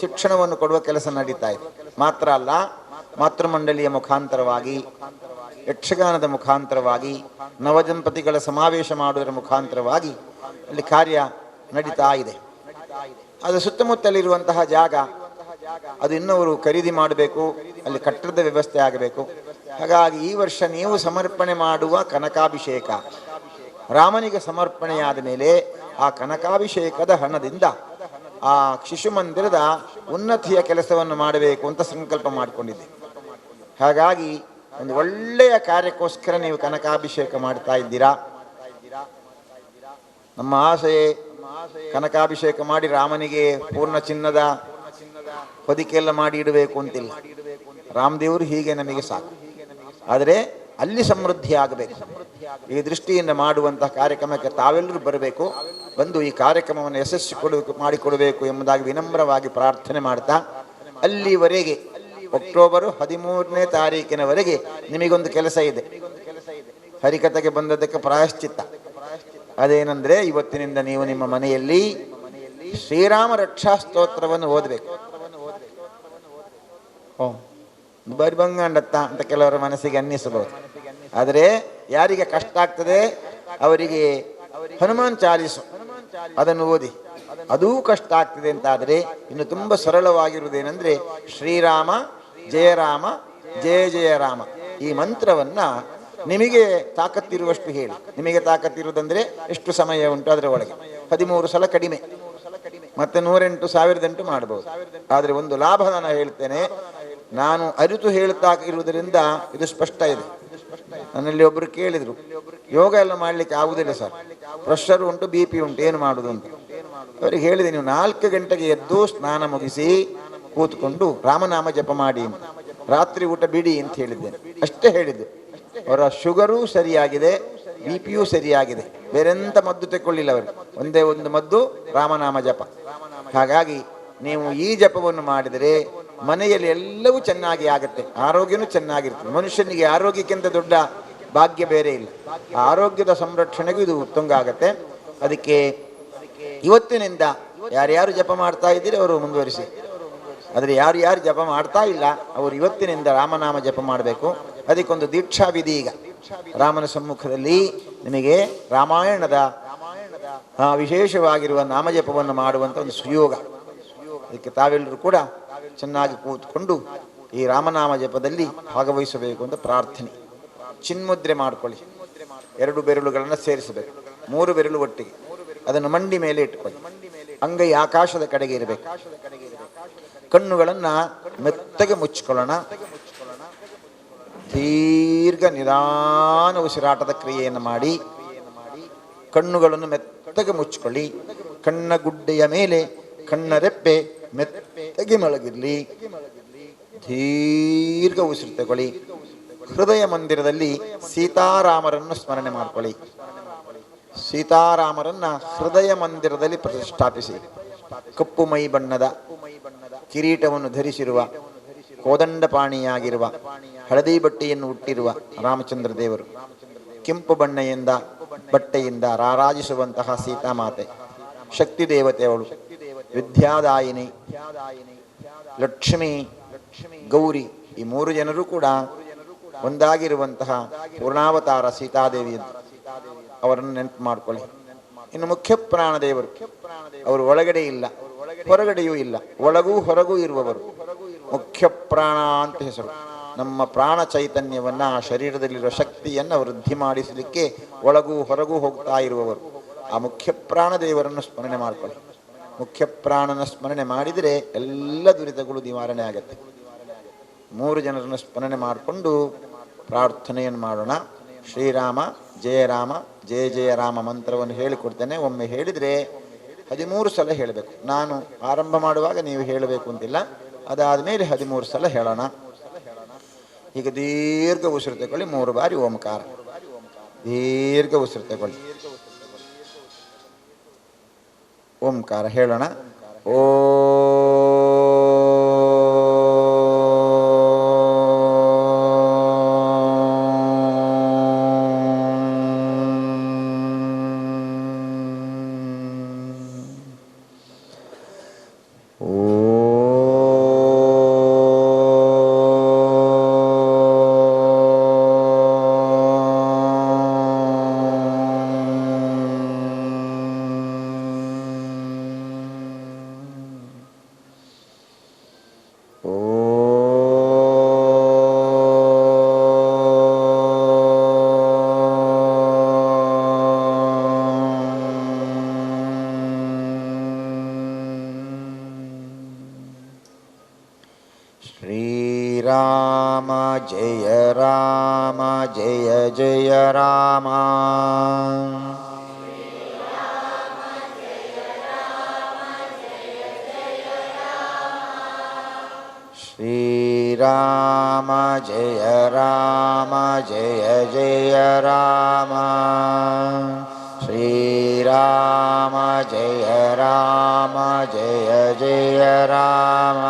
ಶಿಕ್ಷಣವನ್ನು ಕೊಡುವ ಕೆಲಸ ನಡೀತಾ ಇದೆ. ಮಾತ್ರ ಅಲ್ಲ, ಮಾತೃಮಂಡಲಿಯ ಮುಖಾಂತರವಾಗಿ, ಯಕ್ಷಗಾನದ ಮುಖಾಂತರವಾಗಿ, ನವದಂಪತಿಗಳ ಸಮಾವೇಶ ಮಾಡುವುದರ ಮುಖಾಂತರವಾಗಿ ಅಲ್ಲಿ ಕಾರ್ಯ ನಡೀತಾ ಇದೆ. ಅದು ಸುತ್ತಮುತ್ತಲಿರುವಂತಹ ಜಾಗ ಅದು ಇನ್ನವರು ಖರೀದಿ ಮಾಡಬೇಕು, ಅಲ್ಲಿ ಕಟ್ಟಡದ ವ್ಯವಸ್ಥೆ ಆಗಬೇಕು. ಹಾಗಾಗಿ ಈ ವರ್ಷ ನೀವು ಸಮರ್ಪಣೆ ಮಾಡುವ ಕನಕಾಭಿಷೇಕ ರಾಮನಿಗೆ ಸಮರ್ಪಣೆಯಾದ ಮೇಲೆ ಆ ಕನಕಾಭಿಷೇಕದ ಹಣದಿಂದ ಆ ಶಿಶು ಮಂದಿರದ ಉನ್ನತಿಯ ಕೆಲಸವನ್ನು ಮಾಡಬೇಕು ಅಂತ ಸಂಕಲ್ಪ ಮಾಡಿಕೊಂಡಿದ್ದೆ. ಹಾಗಾಗಿ ಒಂದು ಒಳ್ಳೆಯ ಕಾರ್ಯಕ್ಕೋಸ್ಕರ ನೀವು ಕನಕಾಭಿಷೇಕ ಮಾಡ್ತಾ ಇದ್ದೀರಾ. ನಮ್ಮ ಆಸೆ ಕನಕಾಭಿಷೇಕ ಮಾಡಿ ರಾಮನಿಗೆ ಪೂರ್ಣ ಚಿನ್ನದ ಹೊದಿಕೆಲ್ಲ ಮಾಡಿ ಇಡಬೇಕು ಅಂತಿಲ್ಲ. ರಾಮದೇವರು ಹೀಗೆ ನಮಗೆ ಸಾಕು. ಆದರೆ ಅಲ್ಲಿ ಸಮೃದ್ಧಿ ಆಗಬೇಕು. ಈ ದೃಷ್ಟಿಯಿಂದ ಮಾಡುವಂತಹ ಕಾರ್ಯಕ್ರಮಕ್ಕೆ ತಾವೆಲ್ಲರೂ ಬರಬೇಕು. ಬಂದು ಈ ಕಾರ್ಯಕ್ರಮವನ್ನು ಯಶಸ್ವಿ ಮಾಡಿಕೊಡಬೇಕು ಎಂಬುದಾಗಿ ವಿನಮ್ರವಾಗಿ ಪ್ರಾರ್ಥನೆ ಮಾಡ್ತಾ, ಅಲ್ಲಿವರೆಗೆ ಅಕ್ಟೋಬರ್ 13ನೇ ತಾರೀಕಿನವರೆಗೆ ನಿಮಗೊಂದು ಕೆಲಸ ಇದೆ. ಹರಿಕಥೆಗೆ ಬಂದದ್ದಕ್ಕೆ ಪ್ರಾಯಶ್ಚಿತ್ತ. ಅದೇನೆಂದರೆ, ಇವತ್ತಿನಿಂದ ನೀವು ನಿಮ್ಮ ಮನೆಯಲ್ಲಿ ಶ್ರೀರಾಮ ರಕ್ಷಾ ಸ್ತೋತ್ರವನ್ನು ಓದಬೇಕು. ಬರಿ ಬಂಗಂಡತ್ತ ಅಂತ ಕೆಲವರ ಮನಸ್ಸಿಗೆ ಅನ್ನಿಸಬಹುದು. ಆದರೆ ಯಾರಿಗೆ ಕಷ್ಟ ಆಗ್ತದೆ ಅವರಿಗೆ ಹನುಮಾನ್ ಚಾಲೀಸು ಅದನ್ನು ಓದಿ. ಅದೂ ಕಷ್ಟ ಆಗ್ತದೆ ಅಂತಾದರೆ ಇನ್ನು ತುಂಬ ಸರಳವಾಗಿರುವುದೇನೆಂದರೆ, ಶ್ರೀರಾಮ ಜಯ ರಾಮ ಜಯ ಜಯ ರಾಮ ಈ ಮಂತ್ರವನ್ನು ನಿಮಗೆ ತಾಕತ್ತಿರುವಷ್ಟು ಹೇಳಿ. ನಿಮಗೆ ತಾಕತ್ತಿರುವುದಂದರೆ ಎಷ್ಟು ಸಮಯ ಉಂಟು ಅದರ ಒಳಗೆ 13 ಸಲ ಕಡಿಮೆ, ಮತ್ತೆ 108,008 ಮಾಡಬಹುದು. ಆದರೆ ಒಂದು ಲಾಭ ನಾನು ಹೇಳ್ತೇನೆ, ನಾನು ಅರಿತು ಹೇಳ್ತಾ ಇರುವುದರಿಂದ ಇದು ಸ್ಪಷ್ಟ ಇದೆ. ನನ್ನಲ್ಲಿ ಒಬ್ಬರು ಕೇಳಿದರು, ಯೋಗ ಎಲ್ಲ ಮಾಡಲಿಕ್ಕೆ ಆಗುವುದಿಲ್ಲ ಸರ್, ಪ್ರೆಷರ್ ಉಂಟು, BP ಉಂಟು, ಏನು ಮಾಡುವುದು ಅಂತ. ಅವರಿಗೆ ಹೇಳಿದೆ, ನೀವು 4 ಗಂಟೆಗೆ ಎದ್ದು ಸ್ನಾನ ಮುಗಿಸಿ ಕೂತ್ಕೊಂಡು ರಾಮನಾಮ ಜಪ ಮಾಡಿ, ರಾತ್ರಿ ಊಟ ಬಿಡಿ ಅಂತ ಹೇಳಿದ್ದೇನೆ. ಅಷ್ಟೇ ಹೇಳಿದ್ದು. ಅವರ ಶುಗರೂ ಸರಿಯಾಗಿದೆ, BP ಸರಿಯಾಗಿದೆ, ಬೇರೆಂತ ಮದ್ದು ತಗೊಳ್ಳಿಲ್ಲ ಅವರು. ಒಂದೇ ಒಂದು ಮದ್ದು, ರಾಮನಾಮ ಜಪ. ಹಾಗಾಗಿ ನೀವು ಈ ಜಪವನ್ನು ಮಾಡಿದರೆ ಮನೆಯಲ್ಲಿ ಎಲ್ಲವೂ ಚೆನ್ನಾಗಿ ಆಗುತ್ತೆ, ಆರೋಗ್ಯನೂ ಚೆನ್ನಾಗಿರ್ತದೆ. ಮನುಷ್ಯನಿಗೆ ಆರೋಗ್ಯಕ್ಕಿಂತ ದೊಡ್ಡ ಭಾಗ್ಯ ಬೇರೆ ಇಲ್ಲ. ಆರೋಗ್ಯದ ಸಂರಕ್ಷಣೆಗೂ ಇದು ಉತ್ತಮ ಆಗುತ್ತೆ. ಅದಕ್ಕೆ ಇವತ್ತಿನಿಂದ ಯಾರ್ಯಾರು ಜಪ ಮಾಡ್ತಾ ಇದ್ದೀರಿ ಅವರು ಮುಂದುವರಿಸಿ. ಆದರೆ ಯಾರು ಜಪ ಮಾಡ್ತಾ ಇಲ್ಲ ಅವರು ಇವತ್ತಿನಿಂದ ರಾಮನಾಮ ಜಪ ಮಾಡಬೇಕು. ಅದಕ್ಕೊಂದು ದೀಕ್ಷಾ ವಿಧಿ. ಈಗ ರಾಮನ ಸಮ್ಮುಖದಲ್ಲಿ ನಿಮಗೆ ರಾಮಾಯಣದ ವಿಶೇಷವಾಗಿರುವ ನಾಮಜಪವನ್ನು ಮಾಡುವಂಥ ಒಂದು ಸುಯೋಗ. ಅದಕ್ಕೆ ತಾವೆಲ್ಲರೂ ಕೂಡ ಚೆನ್ನಾಗಿ ಕೂತ್ಕೊಂಡು ಈ ರಾಮನಾಮ ಜಪದಲ್ಲಿ ಭಾಗವಹಿಸಬೇಕು ಅಂತ ಪ್ರಾರ್ಥನೆ. ಚಿನ್ಮುದ್ರೆ ಮಾಡಿಕೊಳ್ಳಿ. 2 ಬೆರಳುಗಳನ್ನು ಸೇರಿಸಬೇಕು, 3 ಬೆರಳು ಒಟ್ಟಿಗೆ. ಅದನ್ನು ಮಂಡಿ ಮೇಲೆ ಇಟ್ಟುಕೊಳ್ಳಿ. ಅಂಗೈ ಆಕಾಶದ ಕಡೆಗೆ ಇರಬೇಕು. ಕಣ್ಣುಗಳನ್ನು ಮೆತ್ತಗೆ ಮುಚ್ಚಿಕೊಳ್ಳೋಣ. ದೀರ್ಘ ನಿಧಾನ ಉಸಿರಾಟದ ಕ್ರಿಯೆಯನ್ನು ಮಾಡಿ ಕಣ್ಣುಗಳನ್ನು ಮೆತ್ತಗೆ ಮುಚ್ಚಿಕೊಳ್ಳಿ. ಕಣ್ಣ ಗುಡ್ಡೆಯ ಮೇಲೆ ಕಣ್ಣ ರೆಪ್ಪೆ ಮೆತ್ತಗೆ ಮಲಗಿರಲಿ. ದೀರ್ಘ ಉಸಿರು ತಗೊಳ್ಳಿ. ಹೃದಯ ಮಂದಿರದಲ್ಲಿ ಸೀತಾರಾಮರನ್ನು ಸ್ಮರಣೆ ಮಾಡಿಕೊಳ್ಳಿ. ಸೀತಾರಾಮರನ್ನ ಹೃದಯ ಮಂದಿರದಲ್ಲಿ ಪ್ರತಿಷ್ಠಾಪಿಸಿ. ಕಪ್ಪು ಮೈ ಬಣ್ಣದ ಕಿರೀಟವನ್ನು ಧರಿಸಿರುವ, ಕೋದಂಡಪಾಣಿಯಾಗಿರುವ, ಹಳದಿ ಬಟ್ಟೆಯನ್ನು ಹುಟ್ಟಿರುವ ರಾಮಚಂದ್ರ ದೇವರು, ಕೆಂಪು ಬಟ್ಟೆಯಿಂದ ರಾರಾಜಿಸುವಂತಹ ಸೀತಾಮಾತೆ, ಶಕ್ತಿ ದೇವತೆಯವಳು, ವಿದ್ಯಾದಾಯಿನಿ, ಲಕ್ಷ್ಮಿ, ಗೌರಿ, ಈ 3 ಜನರು ಕೂಡ ಒಂದಾಗಿರುವಂತಹ ಪೂರ್ಣಾವತಾರ ಸೀತಾದೇವಿ. ಅವರನ್ನು ನೆನಪು ಮಾಡಿಕೊಳ್ಳಿ. ಇನ್ನು ಮುಖ್ಯ ಪ್ರಾಣದೇವರು, ಅವರು ಒಳಗಡೆ ಇಲ್ಲ, ಹೊರಗಡೆಯೂ ಇಲ್ಲ, ಒಳಗೂ ಹೊರಗೂ ಇರುವವರು. ಮುಖ್ಯ ಪ್ರಾಣ ಅಂತ ಹೆಸರು. ನಮ್ಮ ಪ್ರಾಣ ಚೈತನ್ಯವನ್ನು, ಆ ಶರೀರದಲ್ಲಿರುವ ಶಕ್ತಿಯನ್ನು ವೃದ್ಧಿ ಮಾಡಿಸಲಿಕ್ಕೆ ಒಳಗೂ ಹೊರಗೂ ಹೋಗ್ತಾ ಇರುವವರು. ಆ ಮುಖ್ಯ ಪ್ರಾಣ ದೇವರನ್ನು ಸ್ಮರಣೆ ಮಾಡಿಕೊಳ್ಳಿ. ಮುಖ್ಯ ಪ್ರಾಣನ ಸ್ಮರಣೆ ಮಾಡಿದರೆ ಎಲ್ಲ ದುರಿತಗಳು ನಿವಾರಣೆ ಆಗುತ್ತೆ. 3 ಜನರನ್ನು ಸ್ಮರಣೆ ಮಾಡಿಕೊಂಡು ಪ್ರಾರ್ಥನೆಯನ್ನು ಮಾಡೋಣ. ಶ್ರೀರಾಮ ಜಯ ರಾಮ ಜಯ ಜಯ ರಾಮ ಮಂತ್ರವನ್ನು ಹೇಳಿಕೊಡ್ತೇನೆ. ಒಮ್ಮೆ ಹೇಳಿದರೆ 13 ಸಲ ಹೇಳಬೇಕು. ನಾನು ಆರಂಭ ಮಾಡುವಾಗ ನೀವು ಹೇಳಬೇಕು ಅಂತಿಲ್ಲ, ಅದಾದ ಮೇಲೆ 13 ಸಲ ಹೇಳೋಣ. ಈಗ ದೀರ್ಘ ಉಸಿರು ತಗೊಳ್ಳಿ, 3 ಬಾರಿ ಓಂಕಾರ. ದೀರ್ಘ ಉಸಿರು ತಗೊಳ್ಳಿ, ಓಂಕಾರ ಹೇಳೋಣ. ಓ ಶ್ರೀರಾಮ ಜಯ ರಾಮ ಜಯ ಜಯ ರಾಮ. ಶ್ರೀರಾಮ ಜಯ ರಾಮ ಜಯ ಜಯ ರಾಮ. ಶ್ರೀರಾಮ ಜಯ ರಾಮ ಜಯ ಜಯ ರಾಮ.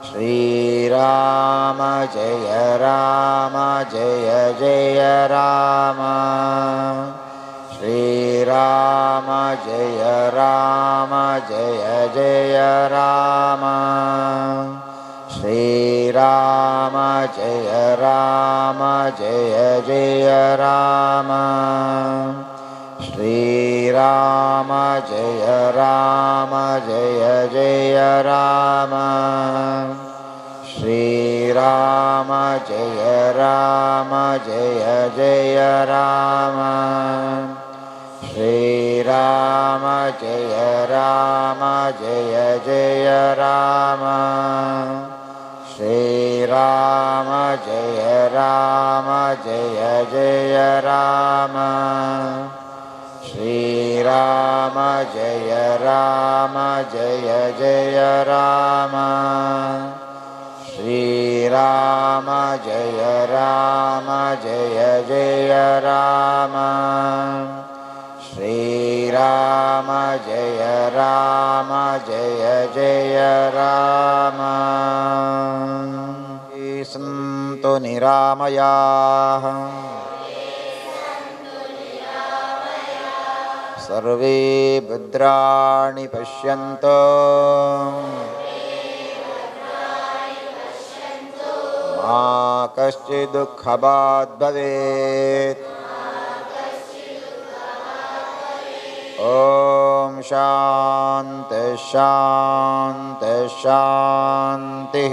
ಶ್ರೀರಾಮ ಜಯ ರಾಮ ಜಯ ಜಯ ರಾಮ. ಶ್ರೀರಾಮ ಜಯ ರಾಮ ಜಯ ಜಯ ರಾಮ. ಶ್ರೀರಾಮ ಜಯ ರಾಮ ಜಯ ಜಯ ರಾಮ. ಶ್ರೀರಾಮ ಜಯ ರಾಮ ಜಯ ಜಯ ರಾಮ. ಶ್ರೀರಾಮ ಜಯ ರಾಮ ಜಯ ಜಯ ರಾಮ. ಶ್ರೀರಾಮ ಜಯ ರಾಮ ಜಯ ಜಯ ರಾಮ. ಶ್ರೀರಾಮ ಜಯ ರಾಮ ಜಯ ಜಯ ರಾಮ. ಶ್ರೀರಾಮ ಜಯ ರಾಮ ಜಯ ಜಯ ರಾಮ. ಶ್ರೀರಾಮ ಜಯ ರಾಮ ಜಯ ಜಯ ರಾಮ. ಶ್ರೀರಾಮ ಜಯ ರಾಮ ಜಯ ಜಯ ರಾಮ. ಸಂತು ನಿರಾಮಯಾಃ ಸರ್ವೇ ಭದ್ರಾಣಿ ಪಶ್ಯಂತು ಮಾ ಕಶ್ಚಿತ್ ದುಃಖಭಾಗ್ ಭವೇತ್. ಓಂ ಶಾಂತಿ ಶಾಂತಿ ಶಾಂತಿ.